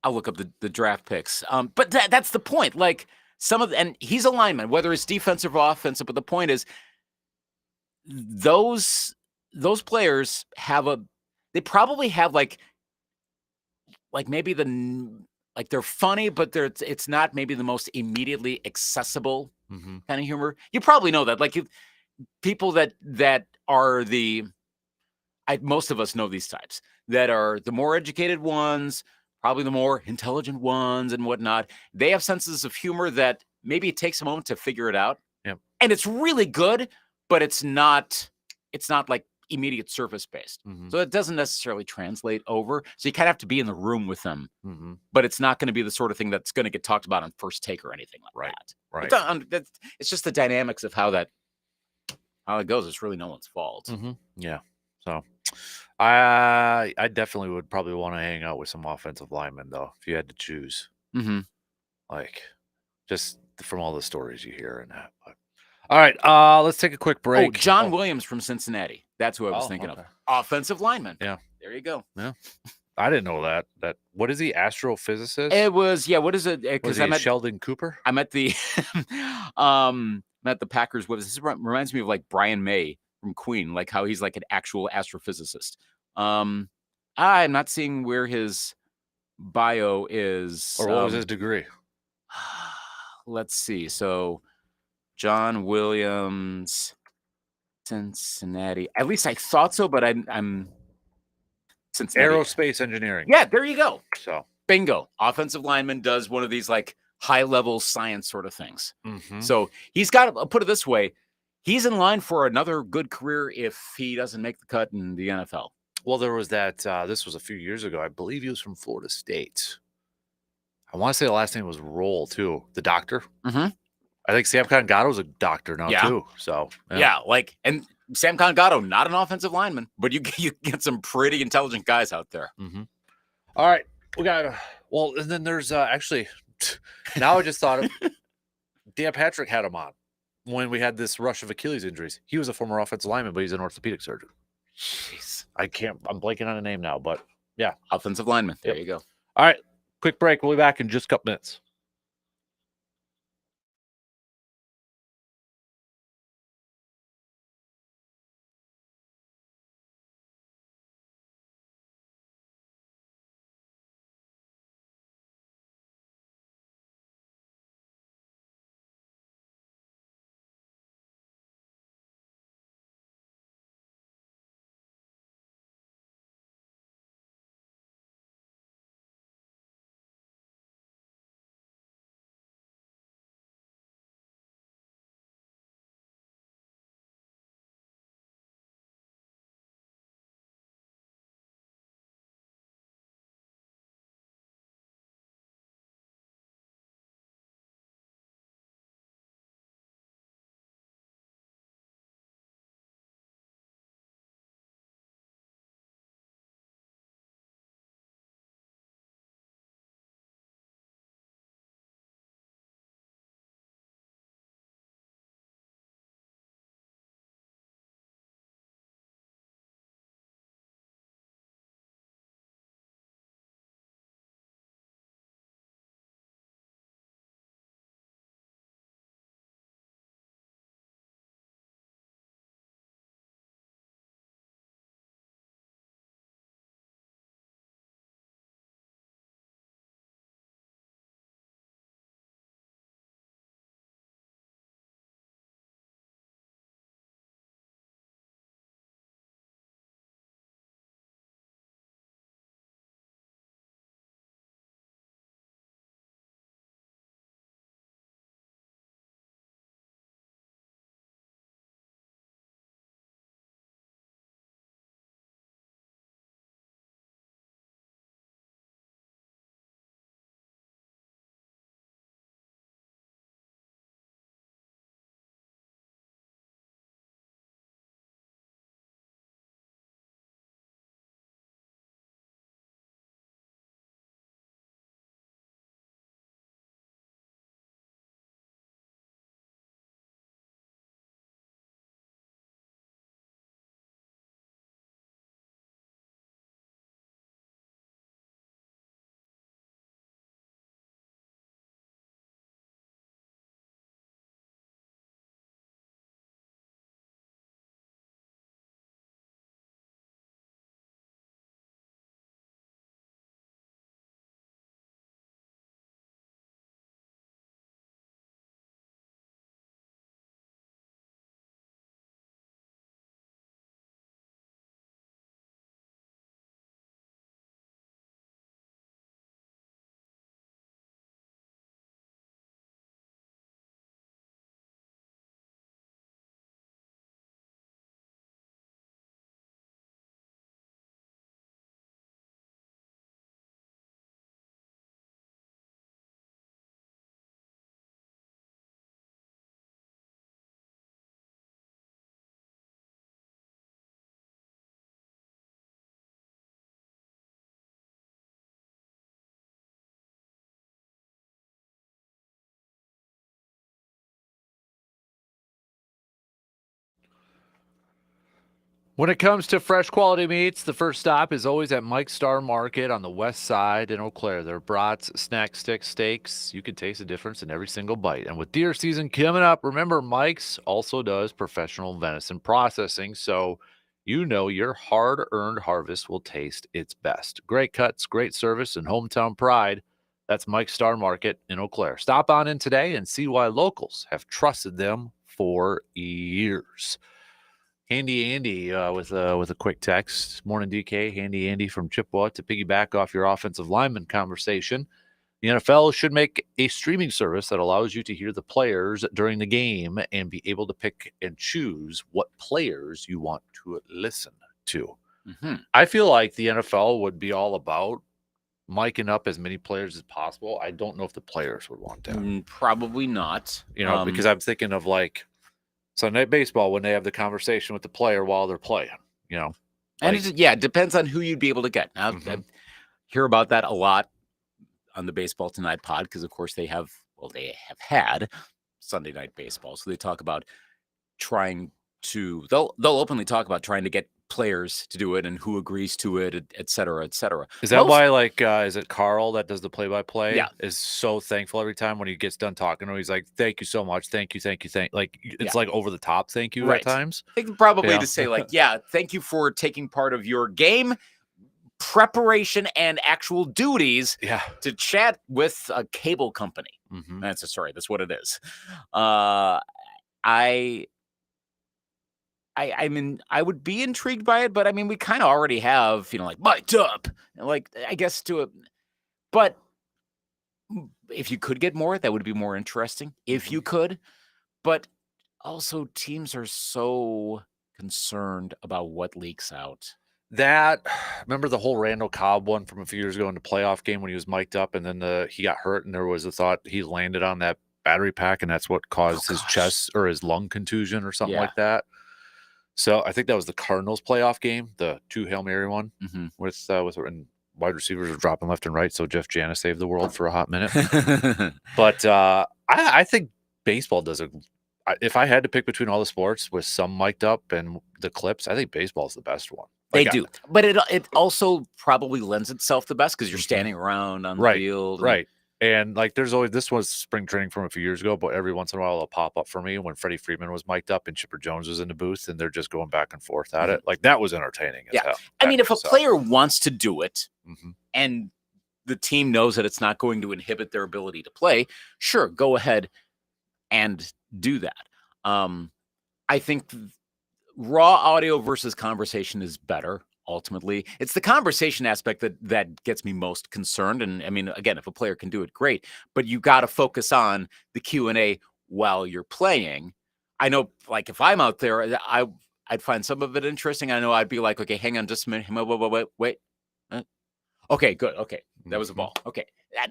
look up the draft picks. But that's the point. Like and he's a lineman, whether it's defensive or offensive. But the point is, those players they probably have like maybe they're funny, but it's not maybe the most immediately accessible kind of humor. You probably know that. Like people that are most of us know these types that are the more educated ones, probably the more intelligent ones and whatnot. They have senses of humor that maybe it takes a moment to figure it out. Yep. And it's really good, but it's not like immediate surface based. So it doesn't necessarily translate over. So you kind of have to be in the room with them, but it's not going to be the sort of thing that's going to get talked about on First Take or anything like that. Right. It's just the dynamics of how it goes. It's really no one's fault. Yeah. So I definitely would probably want to hang out with some offensive linemen though, if you had to choose. Like just from all the stories you hear and that. But all right, let's take a quick break. Oh, John Williams from Cincinnati. That's who I was thinking of. Offensive lineman. Yeah. There you go. Yeah. I didn't know that. What is he? Astrophysicist? It was, what is it? Because I met Sheldon Cooper. I'm at the met the Packers. This reminds me of like Brian May from Queen, like how he's like an actual astrophysicist. I'm not seeing where his bio is. Or what was his degree? Let's see. So John Williams, Cincinnati. At least I thought so, but I'm Cincinnati. Aerospace engineering. Yeah, there you go. So bingo. Offensive lineman does one of these like high-level science sort of things. So he's got to put it this way. He's in line for another good career if he doesn't make the cut in the NFL. Well, there was that. This was a few years ago. I believe he was from Florida State. I want to say the last name was Roll, too. The doctor. I think Sam Congato's a doctor now, too. So, and Sam Congato, not an offensive lineman, but you get some pretty intelligent guys out there. All right. We got, well, and then there's actually, now I just thought of, Dan Patrick had him on when we had this rush of Achilles injuries. He was a former offensive lineman, but he's an orthopedic surgeon. Jeez. I'm blanking on a name now, but yeah. Offensive lineman. There you go. All right. Quick break. We'll be back in just a couple minutes. When it comes to fresh quality meats, the first stop is always at Mike's Star Market on the west side in Eau Claire. Their brats, snack sticks, steaks, you can taste the difference in every single bite. And with deer season coming up, remember Mike's also does professional venison processing, so you know your hard-earned harvest will taste its best. Great cuts, great service, and hometown pride. That's Mike's Star Market in Eau Claire. Stop on in today and see why locals have trusted them for years. Handy Andy with a quick text. Morning, DK. Handy Andy from Chippewa. To piggyback off your offensive lineman conversation, the NFL should make a streaming service that allows you to hear the players during the game and be able to pick and choose what players you want to listen to. Mm-hmm. I feel like the NFL would be all about miking up as many players as possible. I don't know if the players would want that. Probably not. Because I'm thinking of like Sunday Night Baseball when they have the conversation with the player while they're playing, And like, it depends on who you'd be able to get. Now, I hear about that a lot on the Baseball Tonight pod because, of course, they have had Sunday Night Baseball. So they talk about they'll openly talk about trying to get players to do it and who agrees to it, et cetera, et cetera. Is that why, is it Carl that does the play-by-play? Yeah. Is so thankful every time when he gets done talking to him. He's like, thank you so much. Thank you. Like, it's like over the top thank you at times. I think probably to say, thank you for taking part of your game preparation and actual duties to chat with a cable company. Mm-hmm. That's what it is. I mean, I would be intrigued by it, but I mean, we kind of already have, mic'd up, I guess to it. But if you could get more, that would be more interesting. If you could, but also teams are so concerned about what leaks out. Remember the whole Randall Cobb one from a few years ago in the playoff game when he was mic'd up and then he got hurt and there was a thought he landed on that battery pack and that's what caused his chest or his lung contusion or something like that. So I think that was the Cardinals playoff game, the 2 Hail Mary one with and wide receivers were dropping left and right. So Jeff Janis saved the world for a hot minute. But I think baseball does if I had to pick between all the sports with some mic'd up and the clips, I think baseball is the best one. They do. But it also probably lends itself the best because you're standing around on the field. Right. And this was spring training from a few years ago, but every once in a while it'll pop up for me when Freddie Freeman was mic'd up and Chipper Jones was in the booth and they're just going back and forth at it. Like that was entertaining. As hell. I mean, if a player wants to do it and the team knows that it's not going to inhibit their ability to play, sure, go ahead and do that. I think raw audio versus conversation is better. Ultimately, it's the conversation aspect that gets me most concerned. And I mean, again, if a player can do it, great. But you got to focus on the Q&A while you're playing. I know, if I'm out there, I'd find some of it interesting. I know I'd be like, okay, hang on just a minute. Wait. Okay, good. Okay, that was a ball. Okay,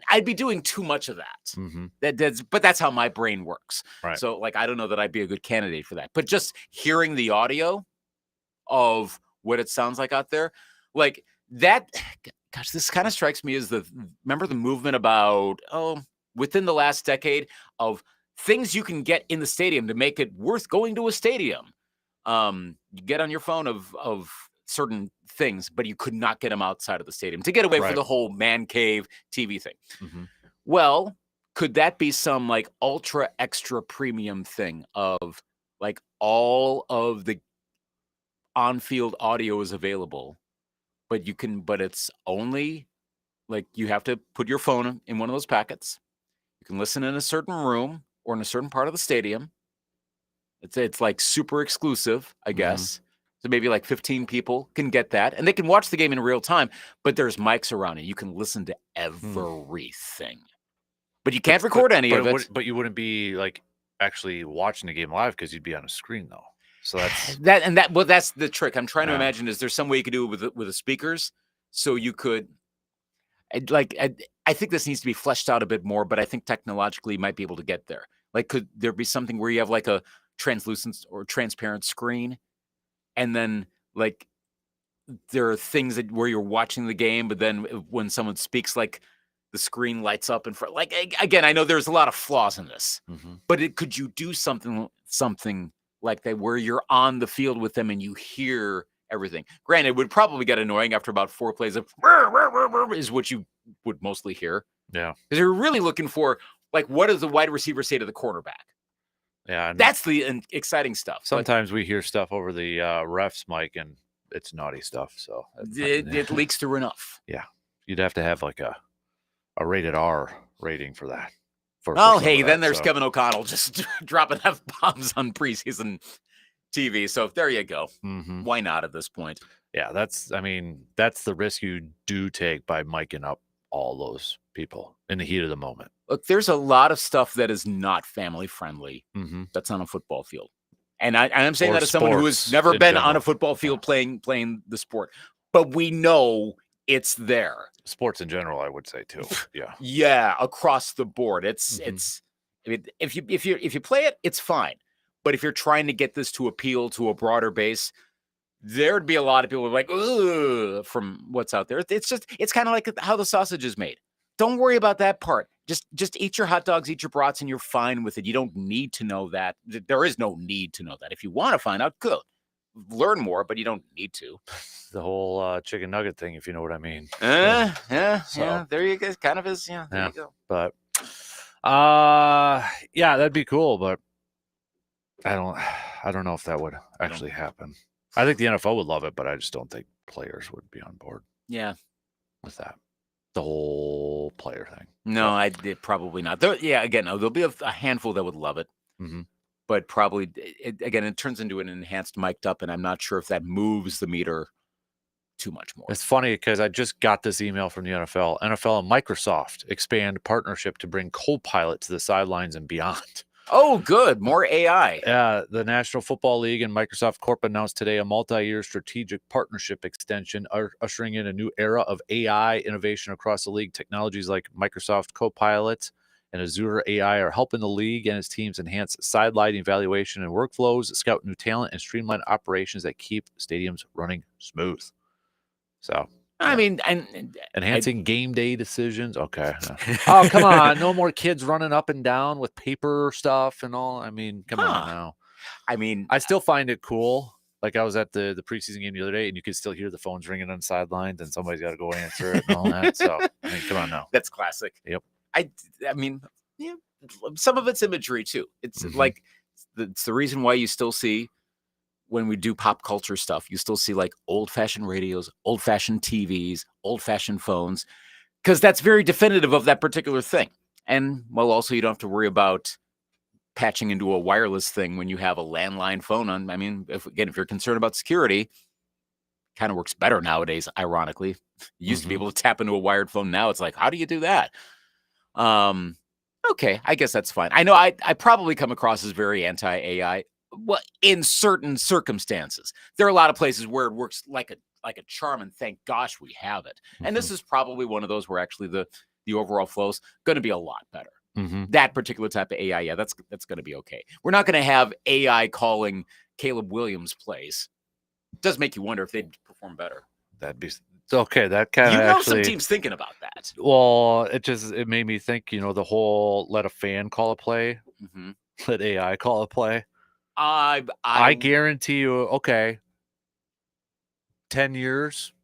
I'd be doing too much of that. But that's how my brain works. Right. So, I don't know that I'd be a good candidate for that. But just hearing the audio of what it sounds like out there, this kind of strikes me as remember the movement about within the last decade of things you can get in the stadium to make it worth going to a stadium. You get on your phone of certain things, but you could not get them outside of the stadium to get away from the whole man cave TV thing. Well, could that be some ultra extra premium thing of all of the on-field audio is available, but it's only you have to put your phone in one of those packets. You can listen in a certain room or in a certain part of the stadium. It's super exclusive, I guess. So maybe 15 people can get that and they can watch the game in real time, but there's mics around it. You can listen to everything, but you can't record any of it. But you wouldn't be actually watching the game live because you'd be on a screen though. So that's that's the trick. I'm trying to imagine, is there some way you could do it with the speakers? So you could, I think this needs to be fleshed out a bit more, but I think technologically you might be able to get there. Could there be something where you have a translucent or transparent screen? And then there are things where you're watching the game, but then when someone speaks, the screen lights up in front. Again, I know there's a lot of flaws in this, but could you do something like that where you're on the field with them and you hear everything. Granted, it would probably get annoying after about 4 plays of is what you would mostly hear. Yeah. Because you're really looking for, like, what does the wide receiver say to the quarterback? Yeah. That's the exciting stuff. Sometimes we hear stuff over the ref's mic, and it's naughty stuff. So it leaks through enough. Yeah. You'd have to have like a rated R rating for that. Then there's Kevin O'Connell just dropping F-bombs on preseason TV. So there you go. Mm-hmm. Why not at this point? Yeah, that's the risk you do take by miking up all those people in the heat of the moment. Look, there's a lot of stuff that is not family friendly that's on a football field. And I'm saying that as someone who has never been on a football field playing the sport. But we know it's there. Sports in general, I would say too. Yeah. Yeah, across the board. It's I mean, if you play it, it's fine. But if you're trying to get this to appeal to a broader base, there'd be a lot of people like, ugh, from what's out there. It's kind of like how the sausage is made. Don't worry about that part. Just eat your hot dogs, eat your brats, and you're fine with it. You don't need to know that. There is no need to know that. If you want to find out, good. Learn more, but you don't need to. The whole chicken nugget thing, if you know what I mean. Yeah. There you go. Kind of is. Yeah. There you go. But, yeah, that'd be cool. But I don't know if that would actually happen. I think the NFL would love it, but I just don't think players would be on board. Yeah. With that, the whole player thing. No, I did probably not. There'll be a handful that would love it. Mm-hmm. But probably, it turns into an enhanced mic'd up, and I'm not sure if that moves the meter too much more. It's funny because I just got this email from the NFL. NFL and Microsoft expand partnership to bring Copilot to the sidelines and beyond. Oh, good. More AI. The National Football League and Microsoft Corp announced today a multi-year strategic partnership extension, ushering in a new era of AI innovation across the league. Technologies like Microsoft Copilot and Azure AI are helping the league and its teams enhance sideline evaluation and workflows, scout new talent, and streamline operations that keep stadiums running smooth. So, I mean, and enhancing game day decisions. Okay. Oh, come on. No more kids running up and down with paper stuff and all. I mean, come on now. I mean, I still find it cool. Like I was at the preseason game the other day, and you could still hear the phones ringing on the sidelines, and somebody's got to go answer it and all that. So, I mean, come on now. That's classic. Yep. I mean, yeah, some of it's imagery too. It's like it's the reason why you still see when we do pop culture stuff, you still see like old-fashioned radios, old-fashioned TVs, old-fashioned phones, because that's very definitive of that particular thing. And well, also you don't have to worry about patching into a wireless thing when you have a landline phone on. I mean, if you're concerned about security, kind of works better nowadays, ironically. You used to be able to tap into a wired phone. Now it's like, how do you do that? Okay, I guess that's fine. I know I probably come across as very anti-AI. Well, in certain circumstances, there are a lot of places where it works like a charm, and thank gosh we have it. And this is probably one of those where actually the overall flow is going to be a lot better. That particular type of AI, yeah, that's going to be okay. We're not going to have AI calling Caleb Williams plays. It does make you wonder if they'd perform better. That'd be okay. That kind of some teams thinking about that. Well, it made me think. The whole let a fan call a play, let AI call a play. I guarantee you, okay, 10 years,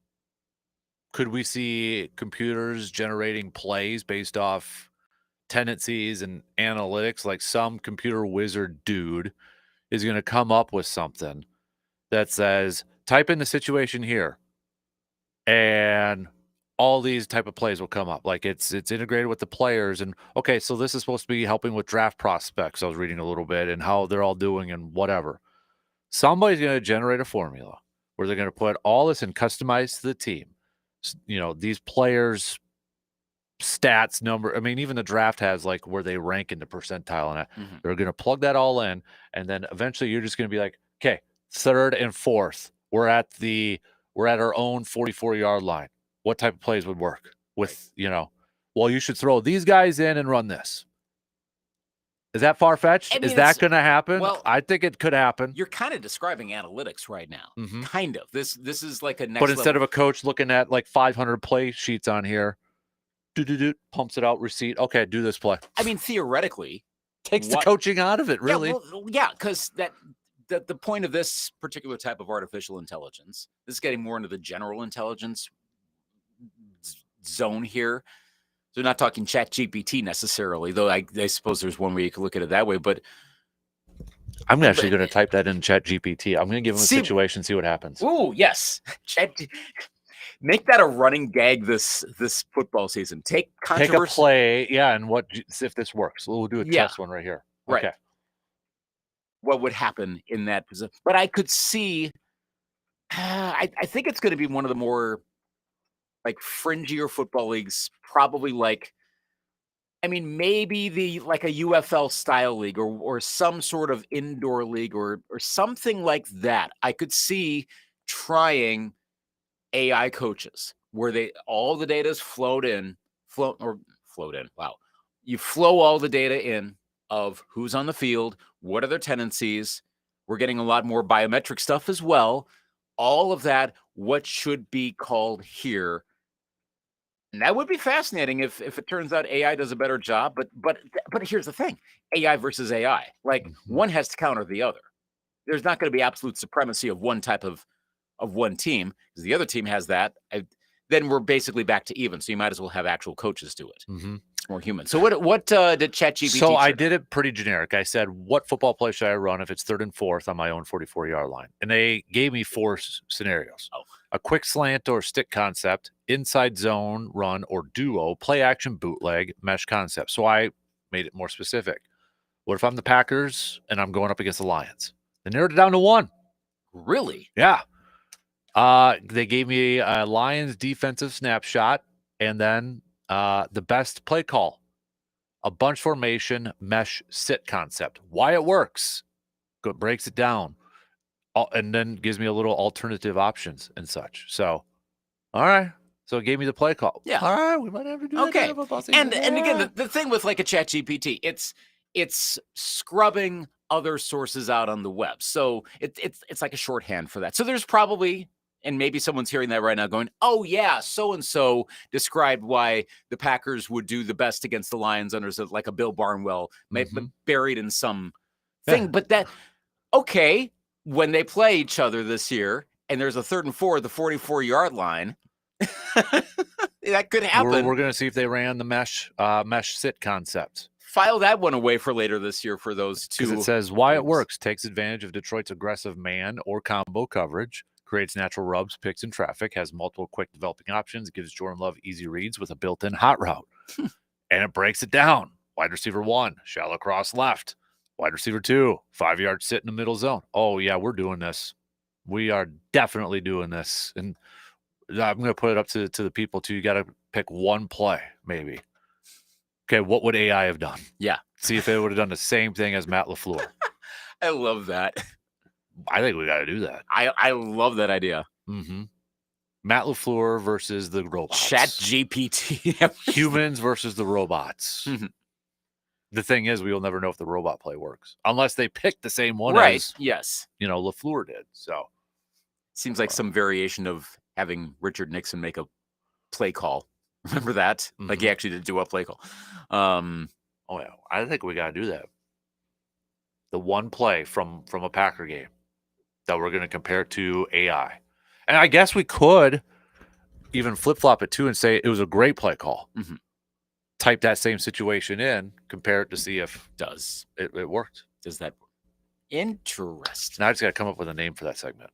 could we see computers generating plays based off tendencies and analytics? Like some computer wizard dude is going to come up with something that says, type in the situation here, and all these type of plays will come up. Like it's integrated with the players. And okay, so this is supposed to be helping with draft prospects. I was reading a little bit and how they're all doing and whatever. Somebody's going to generate a formula where they're going to put all this and customize to the team. These players' stats number. I mean, even the draft has like where they rank in the percentile and that. They're going to plug that all in. And then eventually you're just going to be like, okay, third and fourth, we're at our own 44-yard line. What type of plays would work with, well, you should throw these guys in and run this. Is that far-fetched? I mean, is that going to happen? Well, I think it could happen. You're kind of describing analytics right now. Kind of. This is like a next But instead of a coach looking at like 500 play sheets on here, pumps it out, receipt. Okay, do this play. I mean, theoretically. Takes the coaching out of it, really. Yeah, because the point of this particular type of artificial intelligence, this is getting more into the general intelligence zone here. So not talking Chat GPT necessarily, though I suppose there's one way you could look at it that way. But I'm actually going to type that in Chat GPT. I'm going to give him a situation, see what happens. Ooh, yes. Make that a running gag this football season. Take a play, and see if this works. We'll do a test one right here. Right. Okay. What would happen in that position? But I could see. I think it's going to be one of the more like fringier football leagues, probably like. I mean, maybe like a UFL style league or some sort of indoor league or something like that. I could see trying AI coaches where all the data is float in. Wow. You flow all the data in of who's on the field, what are their tendencies. We're getting a lot more biometric stuff as well. All of that, what should be called here. And that would be fascinating if it turns out AI does a better job. But here's the thing: AI versus AI. Like one has to counter the other. There's not going to be absolute supremacy of one type of one team because the other team has that. Then we're basically back to even. So you might as well have actual coaches do it. It's more human. So what did ChatGPT? So I did it pretty generic. I said, what football play should I run if it's 3rd and 4th on my own 44-yard line? And they gave me 4 scenarios. A quick slant or stick concept, inside zone run or duo, play action bootleg, mesh concept. So I made it more specific. What if I'm the Packers and I'm going up against the Lions? They narrowed it down to 1. Really? Yeah. They gave me a Lions defensive snapshot and then the best play call, a bunch formation mesh sit concept. Why it works, breaks it down. And then gives me a little alternative options and such. So, all right. So it gave me the play call. Yeah. All right. We might have to do that. Okay. And again, the thing with like a Chat GPT, it's scrubbing other sources out on the web. So it's like a shorthand for that. So there's probably, and maybe someone's hearing that right now going, oh yeah, so-and-so described why the Packers would do the best against the Lions under like a Bill Barnwell, buried in some thing. Yeah. But that, okay. When they play each other this year and there's a 3rd and 4 at the 44-yard line, that could happen. We're going to see if they ran the mesh sit concept. File that one away for later this year for those two. Because it says why it works, takes advantage of Detroit's aggressive man or combo coverage, creates natural rubs, picks, and traffic, has multiple quick developing options, gives Jordan Love easy reads with a built-in hot route. And it breaks it down. Wide receiver 1, shallow cross left. Wide receiver 2, 5-yard sit in the middle zone. Oh, yeah, we're doing this. We are definitely doing this. And I'm going to put it up to the people, too. You got to pick one play, maybe. Okay, what would AI have done? Yeah. See if it would have done the same thing as Matt LaFleur. I love that. I think we got to do that. I love that idea. Matt LaFleur versus the robots. Chat GPT. Humans versus the robots. The thing is, we will never know if the robot play works unless they pick the same one as, yes, LaFleur did. So seems like some variation of having Richard Nixon make a play call. Remember that? Like he actually did do a play call. Oh yeah, I think we got to do that. The one play from a Packer game that we're going to compare to AI, and I guess we could even flip flop it too and say it was a great play call. Type that same situation in, compare it to see if it worked. Does that work? Interesting. Now I just got to come up with a name for that segment.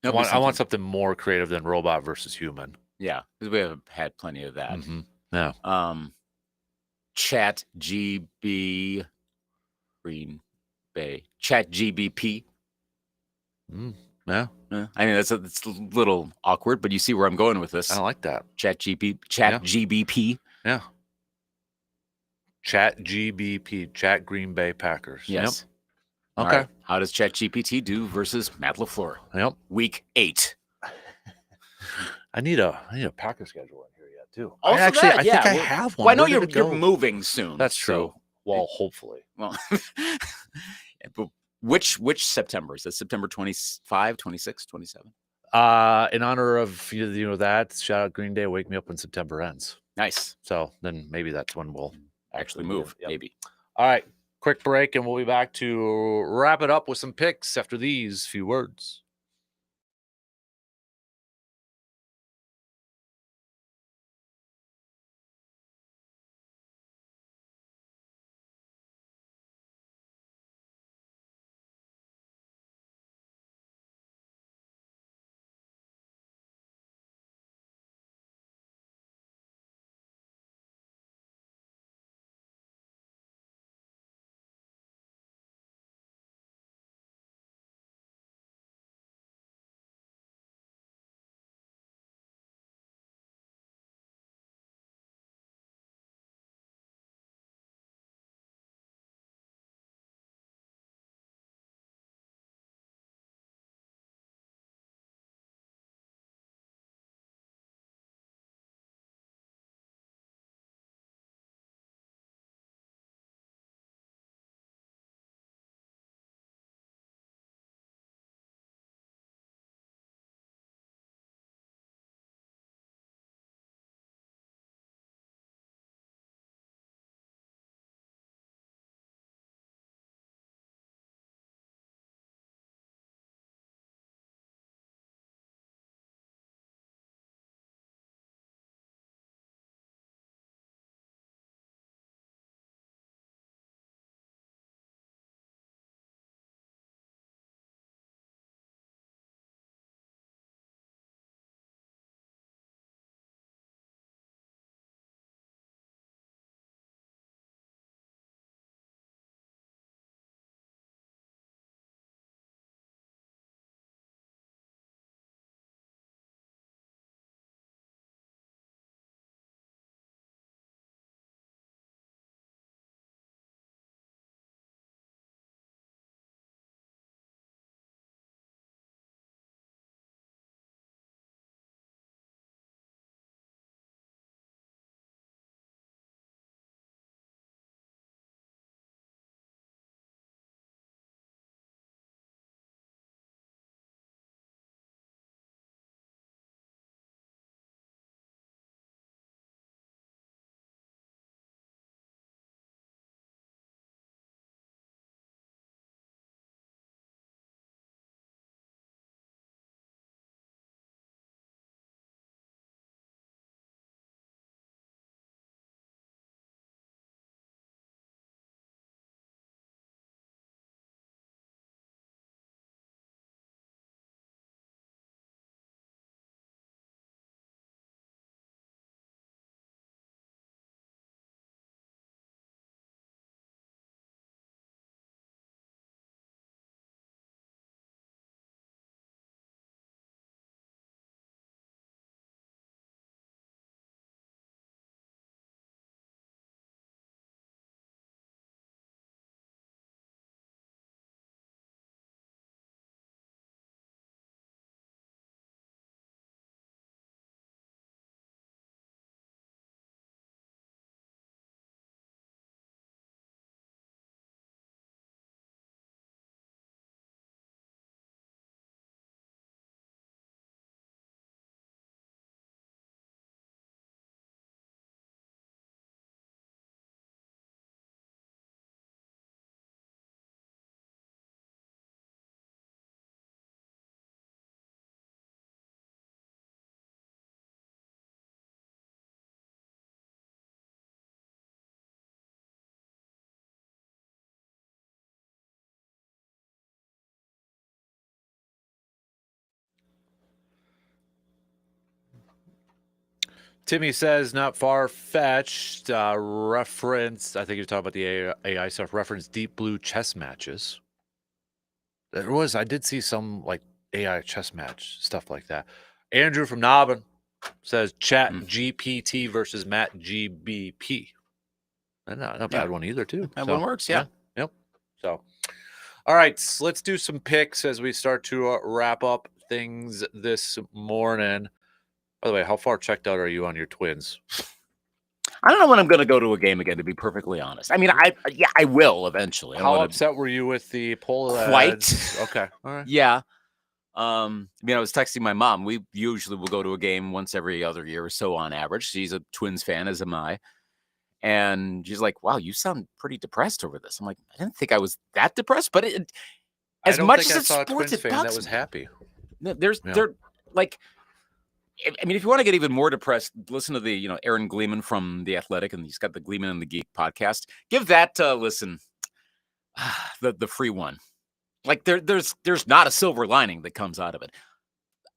I want something more creative than robot versus human. Yeah, because we have had plenty of that. Yeah. Chat GB Green Bay. Chat GBP. Yeah. I mean, it's a little awkward, but you see where I'm going with this. I like that. Chat GBP. Yeah. Chat GBP. Chat Green Bay Packers. Yes. Yep. Okay. Right. How does Chat GPT do versus Matt LaFleur? Yep. Week 8. I need a Packer schedule in here yet too. Also I think I have one. Well, I know you're moving soon. That's true. Well, hopefully. Well, but which September? Is that September 25, 26, 27? In honor of that, shout out Green Day, wake me up when September ends. Nice. So then maybe that's when we'll actually move. Yep. Maybe. All right. Quick break, and we'll be back to wrap it up with some picks after these few words. Timmy says, not far-fetched. Reference, I think you're talking about the AI stuff, reference Deep Blue chess matches. I did see some like AI chess match, stuff like that. Andrew from Nobbin says, Chat GPT versus Matt GBP. Not a bad one either, too. That one works, yeah. Yep. So, all right, let's do some picks as we start to wrap up things this morning. By the way, how far checked out are you on your Twins? I don't know when I'm going to go to a game again, to be perfectly honest. I mean, I will eventually. How upset were you with the poll? Quite. Okay. All right. Yeah. I mean, I was texting my mom. We usually will go to a game once every other year or so on average. She's a Twins fan, as am I. And she's like, "Wow, you sound pretty depressed over this." I'm like, "I didn't think I was that depressed, but as much as it's sports, Twins it fan bugs that was me." happy. They're like, I mean, if you want to get even more depressed, listen to the Aaron Gleeman from The Athletic, and he's got the Gleeman and the Geek podcast. Give that a listen. The free one. Like there's not a silver lining that comes out of it.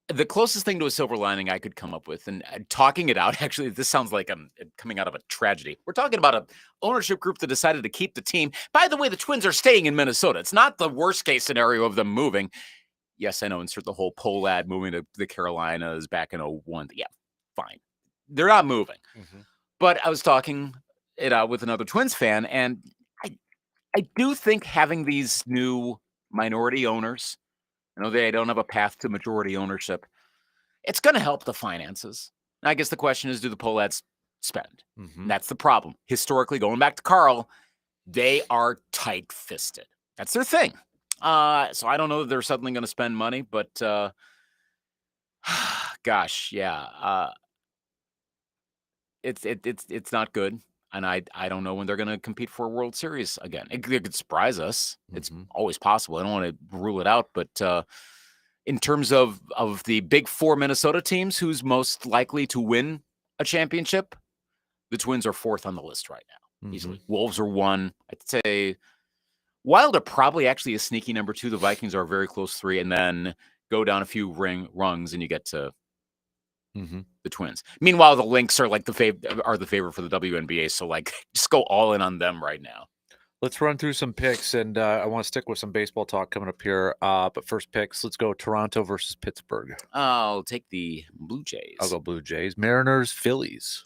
The closest thing to a silver lining I could come up with, and talking it out, actually, this sounds like I'm coming out of a tragedy. We're talking about a ownership group that decided to keep the team. By the way, the Twins are staying in Minnesota. It's not the worst case scenario of them moving. Yes, I know, insert the whole poll ad moving to the Carolinas back in 2001. Yeah, fine. They're not moving. Mm-hmm. But I was talking it out with another Twins fan, and I do think having these new minority owners, I know they don't have a path to majority ownership, it's going to help the finances. And I guess the question is, do the poll ads spend? Mm-hmm. That's the problem. Historically, going back to Carl, they are tight-fisted. That's their thing. So I don't know that they're suddenly going to spend money, but gosh, yeah. It's not good. And I don't know when they're going to compete for a World Series again. It could surprise us. Mm-hmm. It's always possible. I don't want to rule it out, but in terms of the big four Minnesota teams, who's most likely to win a championship, the Twins are fourth on the list right now. Mm-hmm. Easily. Wolves are one. I'd say Wild are probably actually a sneaky number two. The Vikings are a very close three, and then go down a few rungs and you get to the Twins. Meanwhile, the Lynx are like the favorite for the WNBA. So like, just go all in on them right now. Let's run through some picks, and I want to stick with some baseball talk coming up here. But first picks, let's go Toronto versus Pittsburgh. I'll take the Blue Jays. I'll go Blue Jays. Mariners, Phillies.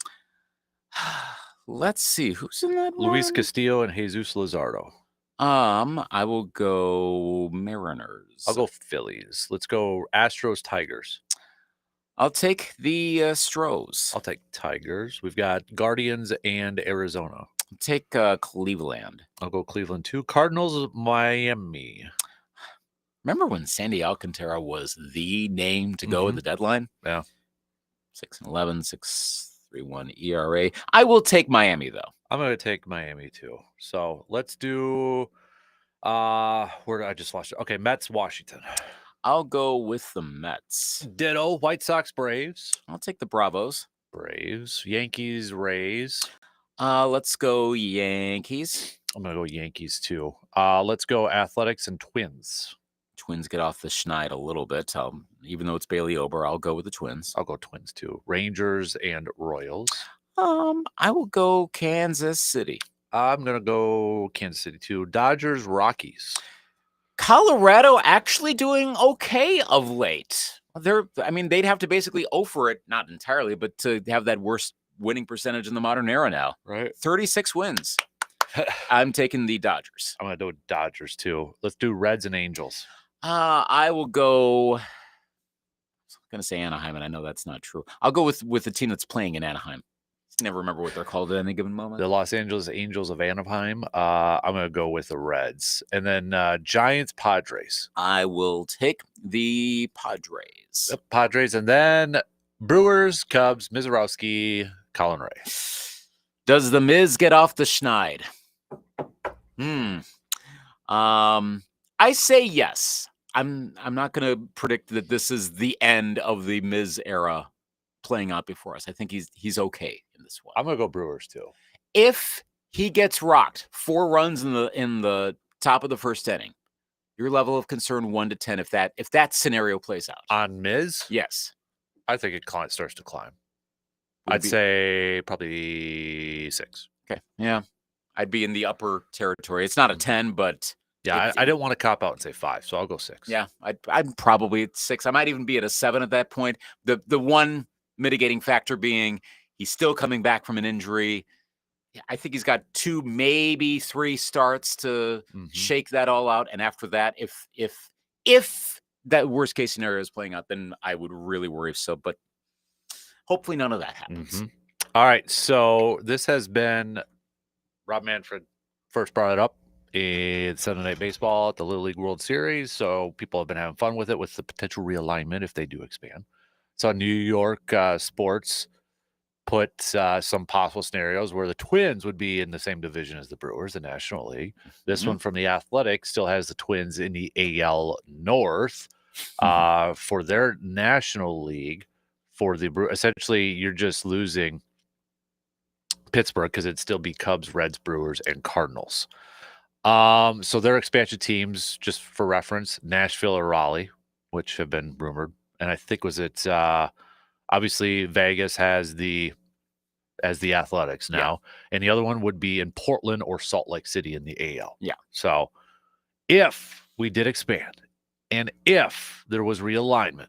Let's see who's in that. Luis one? Castillo and Jesus Luzardo. I will go Mariners. I'll go Phillies. Let's go Astros, Tigers. I'll take the Stros. I'll take Tigers. We've got Guardians and Arizona. I'll take Cleveland. I'll go Cleveland too. Cardinals, Miami. Remember when Sandy Alcantara was the name to go at the deadline? Yeah. 6-11, 6.31 ERA. I will take Miami though. I'm going to take Miami too. So let's do where did I just lost it? Okay, Mets, Washington. I'll go with the Mets. Ditto. White Sox, Braves. I'll take the Bravos. Braves. Yankees, Rays. Let's go Yankees. I'm going to go Yankees too. Let's go Athletics and Twins. Twins get off the schneid a little bit. Even though it's Bailey Ober, I'll go with the Twins. I'll go Twins too. Rangers and Royals. I will go Kansas City. I'm going to go Kansas City too. Dodgers, Rockies. Colorado actually doing okay of late. They'd have to basically for it, not entirely, but to have that worst winning percentage in the modern era now. Right. 36 wins. I'm taking the Dodgers. I'm going to do Dodgers too. Let's do Reds and Angels. I will go. I was going to say Anaheim, and I know that's not true. I'll go with the team that's playing in Anaheim. Never remember what they're called at any given moment. The Los Angeles Angels of Anaheim. I'm going to go with the Reds. And then Giants, Padres. I will take the Padres. The Padres. And then Brewers, Cubs, Mizorowski, Colin Ray. Does the Miz get off the schneid? I say yes. I'm not going to predict that this is the end of the Miz era playing out before us. I think he's okay in this one. I'm gonna go Brewers too. If he gets rocked 4 runs in the top of the first inning, your level of concern 1 to 10 if that scenario plays out on Miz. Yes, I think it starts to climb. I'd say probably 6. Okay, yeah, I'd be in the upper territory. It's not a 10, but yeah, I didn't want to cop out and say 5, so I'll go 6. Yeah, I'm probably at 6. I might even be at a 7 at that point. The one mitigating factor being he's still coming back from an injury. I think he's got 2, maybe 3 starts to shake that all out. And after that, if that worst case scenario is playing out, then I would really worry. But hopefully none of that happens. All right. So this has been Rob Manfred first brought it up in Sunday Night Baseball at the Little League World Series. So people have been having fun with it with the potential realignment if they do expand. So New York sports put some possible scenarios where the Twins would be in the same division as the Brewers, the National League. This one from the Athletic still has the Twins in the AL North. For their National League, for the essentially you're just losing Pittsburgh because it'd still be Cubs, Reds, Brewers, and Cardinals. So their expansion teams, just for reference, Nashville or Raleigh, which have been rumored, and I think obviously Vegas has the Athletics now, and the other one would be in Portland or Salt Lake City in the AL. Yeah. So if we did expand, and if there was realignment,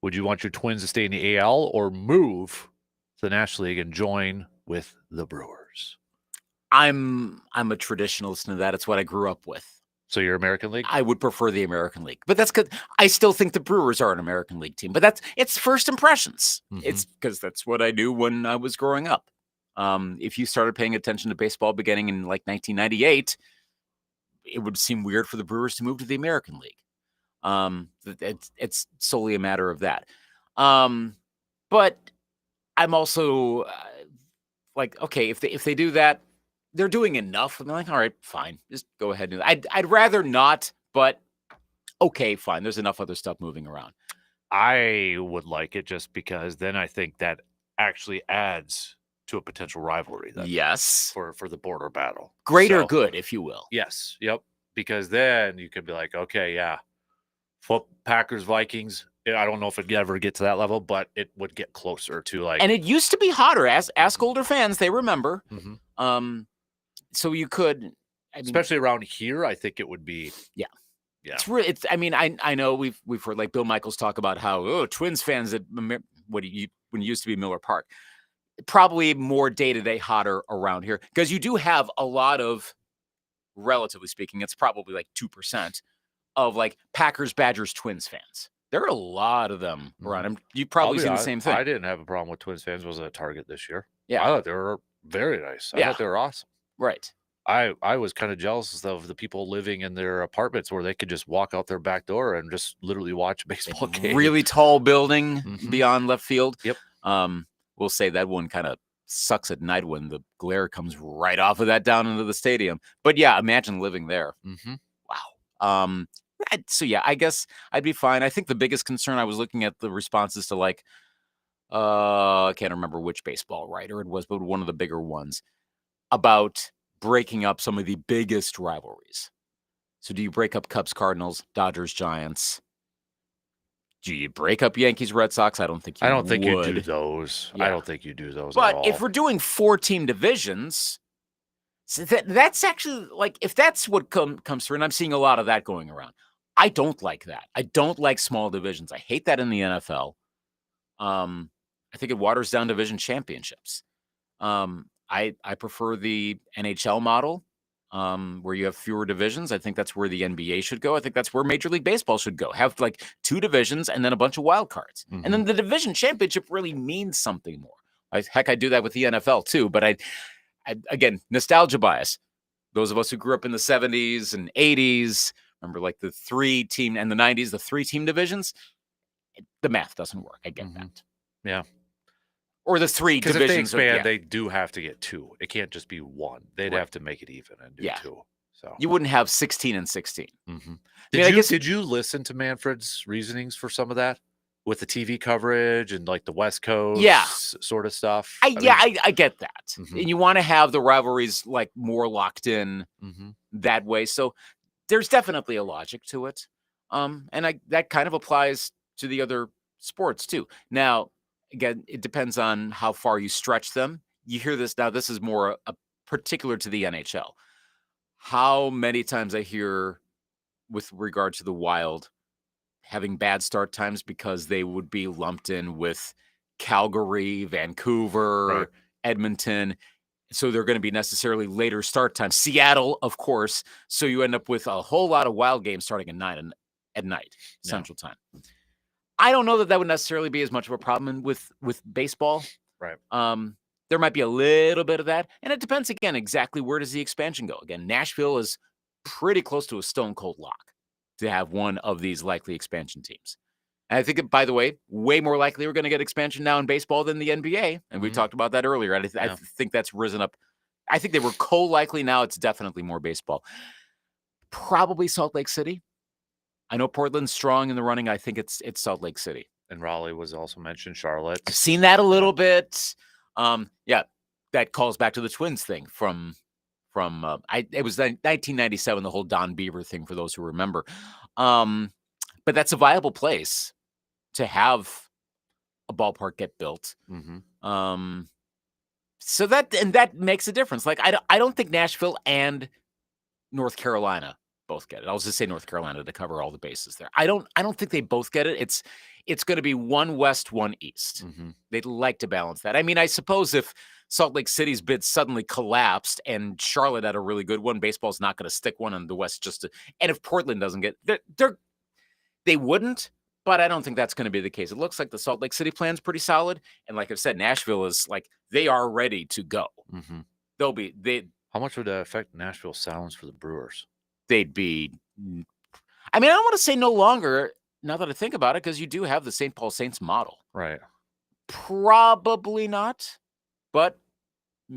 would you want your Twins to stay in the AL or move to the National League and join with the Brewers? I'm a traditionalist in that. It's what I grew up with. So you're American League? I would prefer the American League, but that's because I still think the Brewers are an American League team. But it's first impressions. It's because that's what I knew when I was growing up. If you started paying attention to baseball beginning in like 1998, it would seem weird for the Brewers to move to the American League. It's solely a matter of that. But I'm also like, okay, if they do that, they're doing enough. I'm like, all right, fine, just go ahead and I'd rather not, but okay, fine. There's enough other stuff moving around. I would like it just because then I think that actually adds to a potential rivalry. Then yes, for the border battle, greater good, if you will. Yes, yep. Because then you could be like, okay, yeah, Packers, Vikings. I don't know if it'd ever get to that level, but it would get closer to like. And it used to be hotter. Ask older fans; they remember. So you could, especially around here, I think it would be. Yeah. It's really. It's. I mean, I know we've heard like Bill Michaels talk about how Twins fans at when it used to be Miller Park, probably more day-to-day hotter around here because you do have a lot of, relatively speaking, it's probably like 2% of like Packers, Badgers, Twins fans. There are a lot of them around. You probably see the same thing. I didn't have a problem with Twins fans. Was at Target this year. Yeah, I thought they were very nice. I thought they were awesome. Right. I was kind of jealous of the people living in their apartments where they could just walk out their back door and just literally watch a baseball game. Really tall building beyond left field. Yep. We'll say that one kind of sucks at night when the glare comes right off of that down into the stadium. But yeah, imagine living there. Wow. So yeah, I guess I'd be fine. I think the biggest concern, I was looking at the responses to like, I can't remember which baseball writer it was, but one of the bigger ones about breaking up some of the biggest rivalries. So do you break up Cubs, Cardinals, Dodgers, Giants? Do you break up Yankees, Red Sox? I don't think you do those. Yeah. I don't think you do those but at all. If we're doing 4-team divisions, so that's actually like, if that's what comes through, and I'm seeing a lot of that going around, I don't like that. I don't like small divisions. I hate that in the NFL. I think it waters down division championships. I prefer the NHL model, where you have fewer divisions. I think that's where the NBA should go. I think that's where Major League Baseball should go. Have like 2 divisions and then a bunch of wild cards. And then the division championship really means something more. Heck, I do that with the NFL too. But I again, nostalgia bias. Those of us who grew up in the 70s and 80s, remember like the 3-team and the 90s, the 3-team divisions, the math doesn't work. I get that. Yeah. Or the 3 divisions. Because if they expand, they do have to get 2. It can't just be 1. They'd have to make it even and do 2. So you wouldn't have 16 and 16. Did you listen to Manfred's reasonings for some of that with the TV coverage and like the West Coast sort of stuff? I get that. And you want to have the rivalries like more locked in that way. So there's definitely a logic to it. And that kind of applies to the other sports too. Now, again, it depends on how far you stretch them. You hear this now. This is more particular to the NHL. How many times I hear with regard to the Wild having bad start times because they would be lumped in with Calgary, Vancouver, Edmonton. So they're going to be necessarily later start times. Seattle, of course. So you end up with a whole lot of Wild games starting at 9 at night, Central Time. I don't know that would necessarily be as much of a problem with baseball. Right. There might be a little bit of that. And it depends, again, exactly where does the expansion go? Again, Nashville is pretty close to a stone cold lock to have one of these likely expansion teams. And I think, by the way, way more likely we're going to get expansion now in baseball than the NBA. And we talked about that earlier. I think that's risen up. I think they were co-likely. Now it's definitely more baseball. Probably Salt Lake City. I know Portland's strong in the running. I think it's Salt Lake City. And Raleigh was also mentioned. Charlotte. I've seen that a little bit. That calls back to the Twins thing from it was 1997, the whole Don Beaver thing, for those who remember. But that's a viable place to have a ballpark get built. So that makes a difference. Like I don't think Nashville and North Carolina both get it. I'll just say North Carolina to cover all the bases there. I don't think they both get it. It's going to be one West, one East. They'd like to balance that. I mean, I suppose if Salt Lake City's bid suddenly collapsed and Charlotte had a really good one, baseball's not going to stick one in the West and if Portland doesn't get they wouldn't, but I don't think that's going to be the case. It looks like the Salt Lake City plan's pretty solid. And like I said, Nashville is like, they are ready to go. How much would that affect Nashville Sounds for the Brewers? They'd be, I mean, I don't want to say no longer now that I think about it, because you do have the St. Paul Saints model. Right. Probably not, but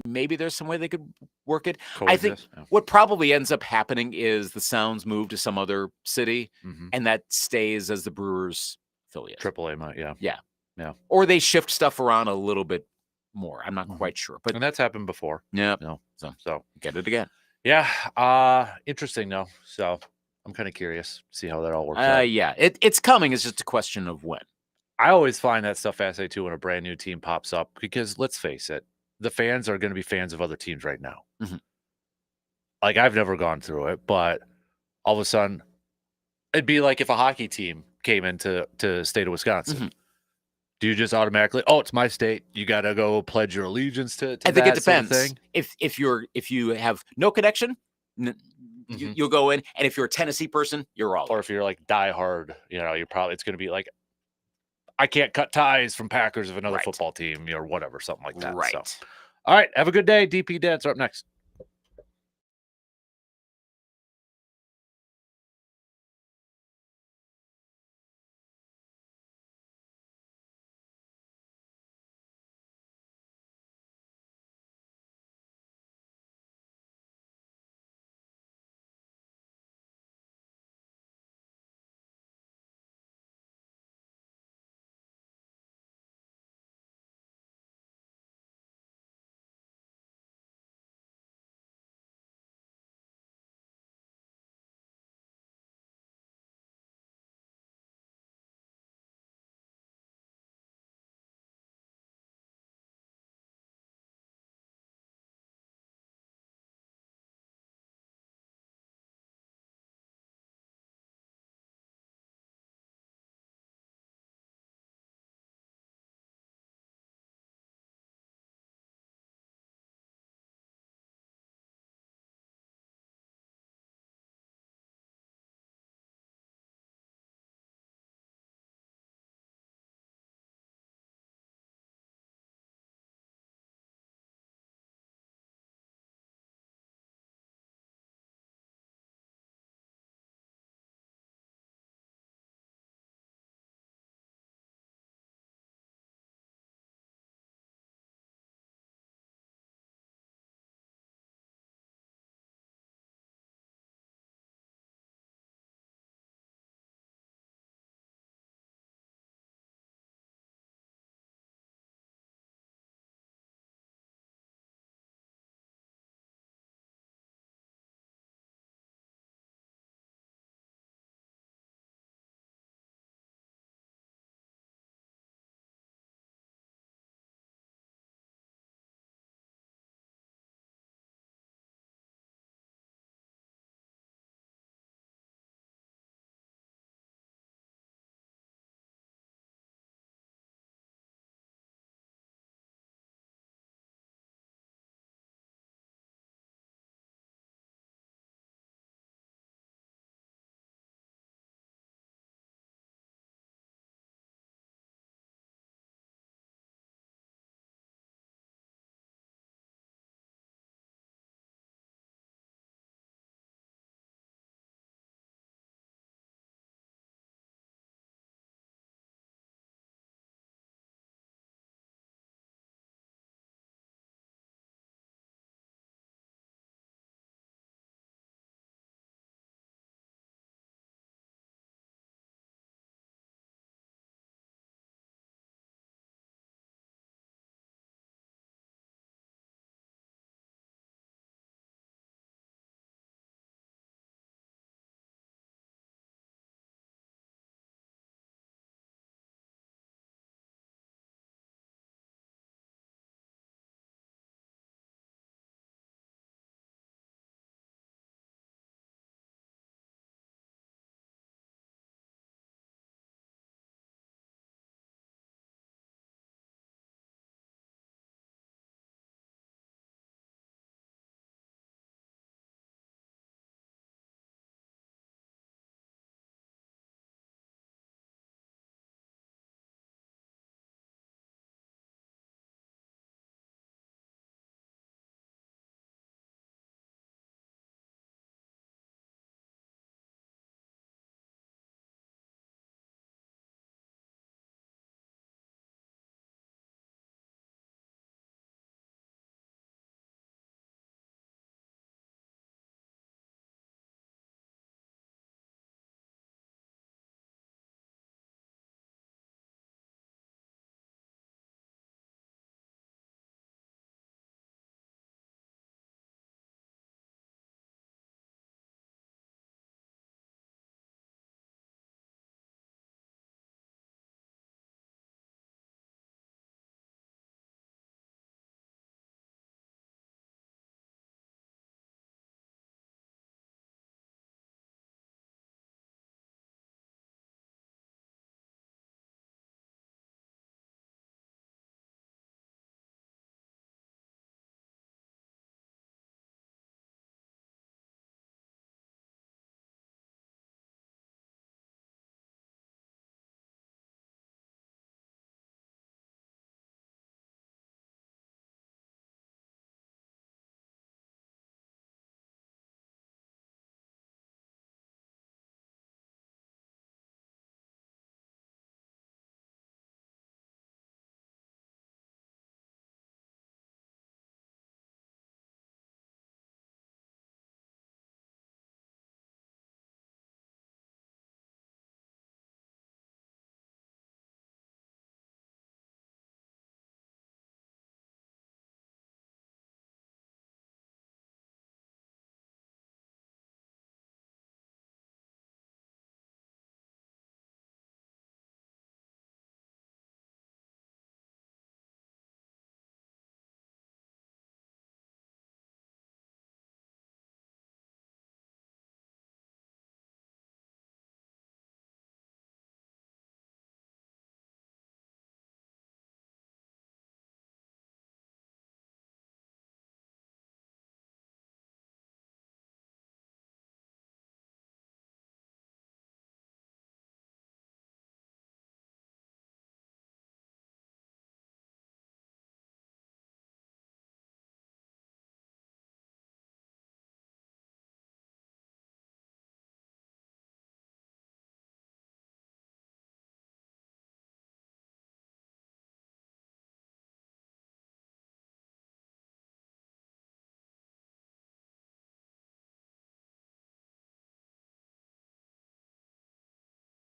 maybe there's some way they could work it. I think what probably ends up happening is the Sounds move to some other city, and that stays as the Brewers affiliate. AAA might, yeah. Or they shift stuff around a little bit more. I'm not quite sure, but and that's happened before. Yeah. No. So get it again. Yeah. Interesting though. So I'm kind of curious to see how that all works out. Yeah. It's coming. It's just a question of when. I always find that stuff fascinating too when a brand new team pops up, because let's face it, the fans are going to be fans of other teams right now. Like, I've never gone through it, but all of a sudden, it'd be like if a hockey team came into the state of Wisconsin. Do you just automatically, it's my state, you got to go pledge your allegiance to I think that it depends. Sort of thing? If you have no connection, you'll go in, and if you're a Tennessee person, you're all. Or if you're like diehard, it's going to be like, I can't cut ties from Packers of another football team or whatever, something like that. Right. So, all right, have a good day. DP Dance are up next.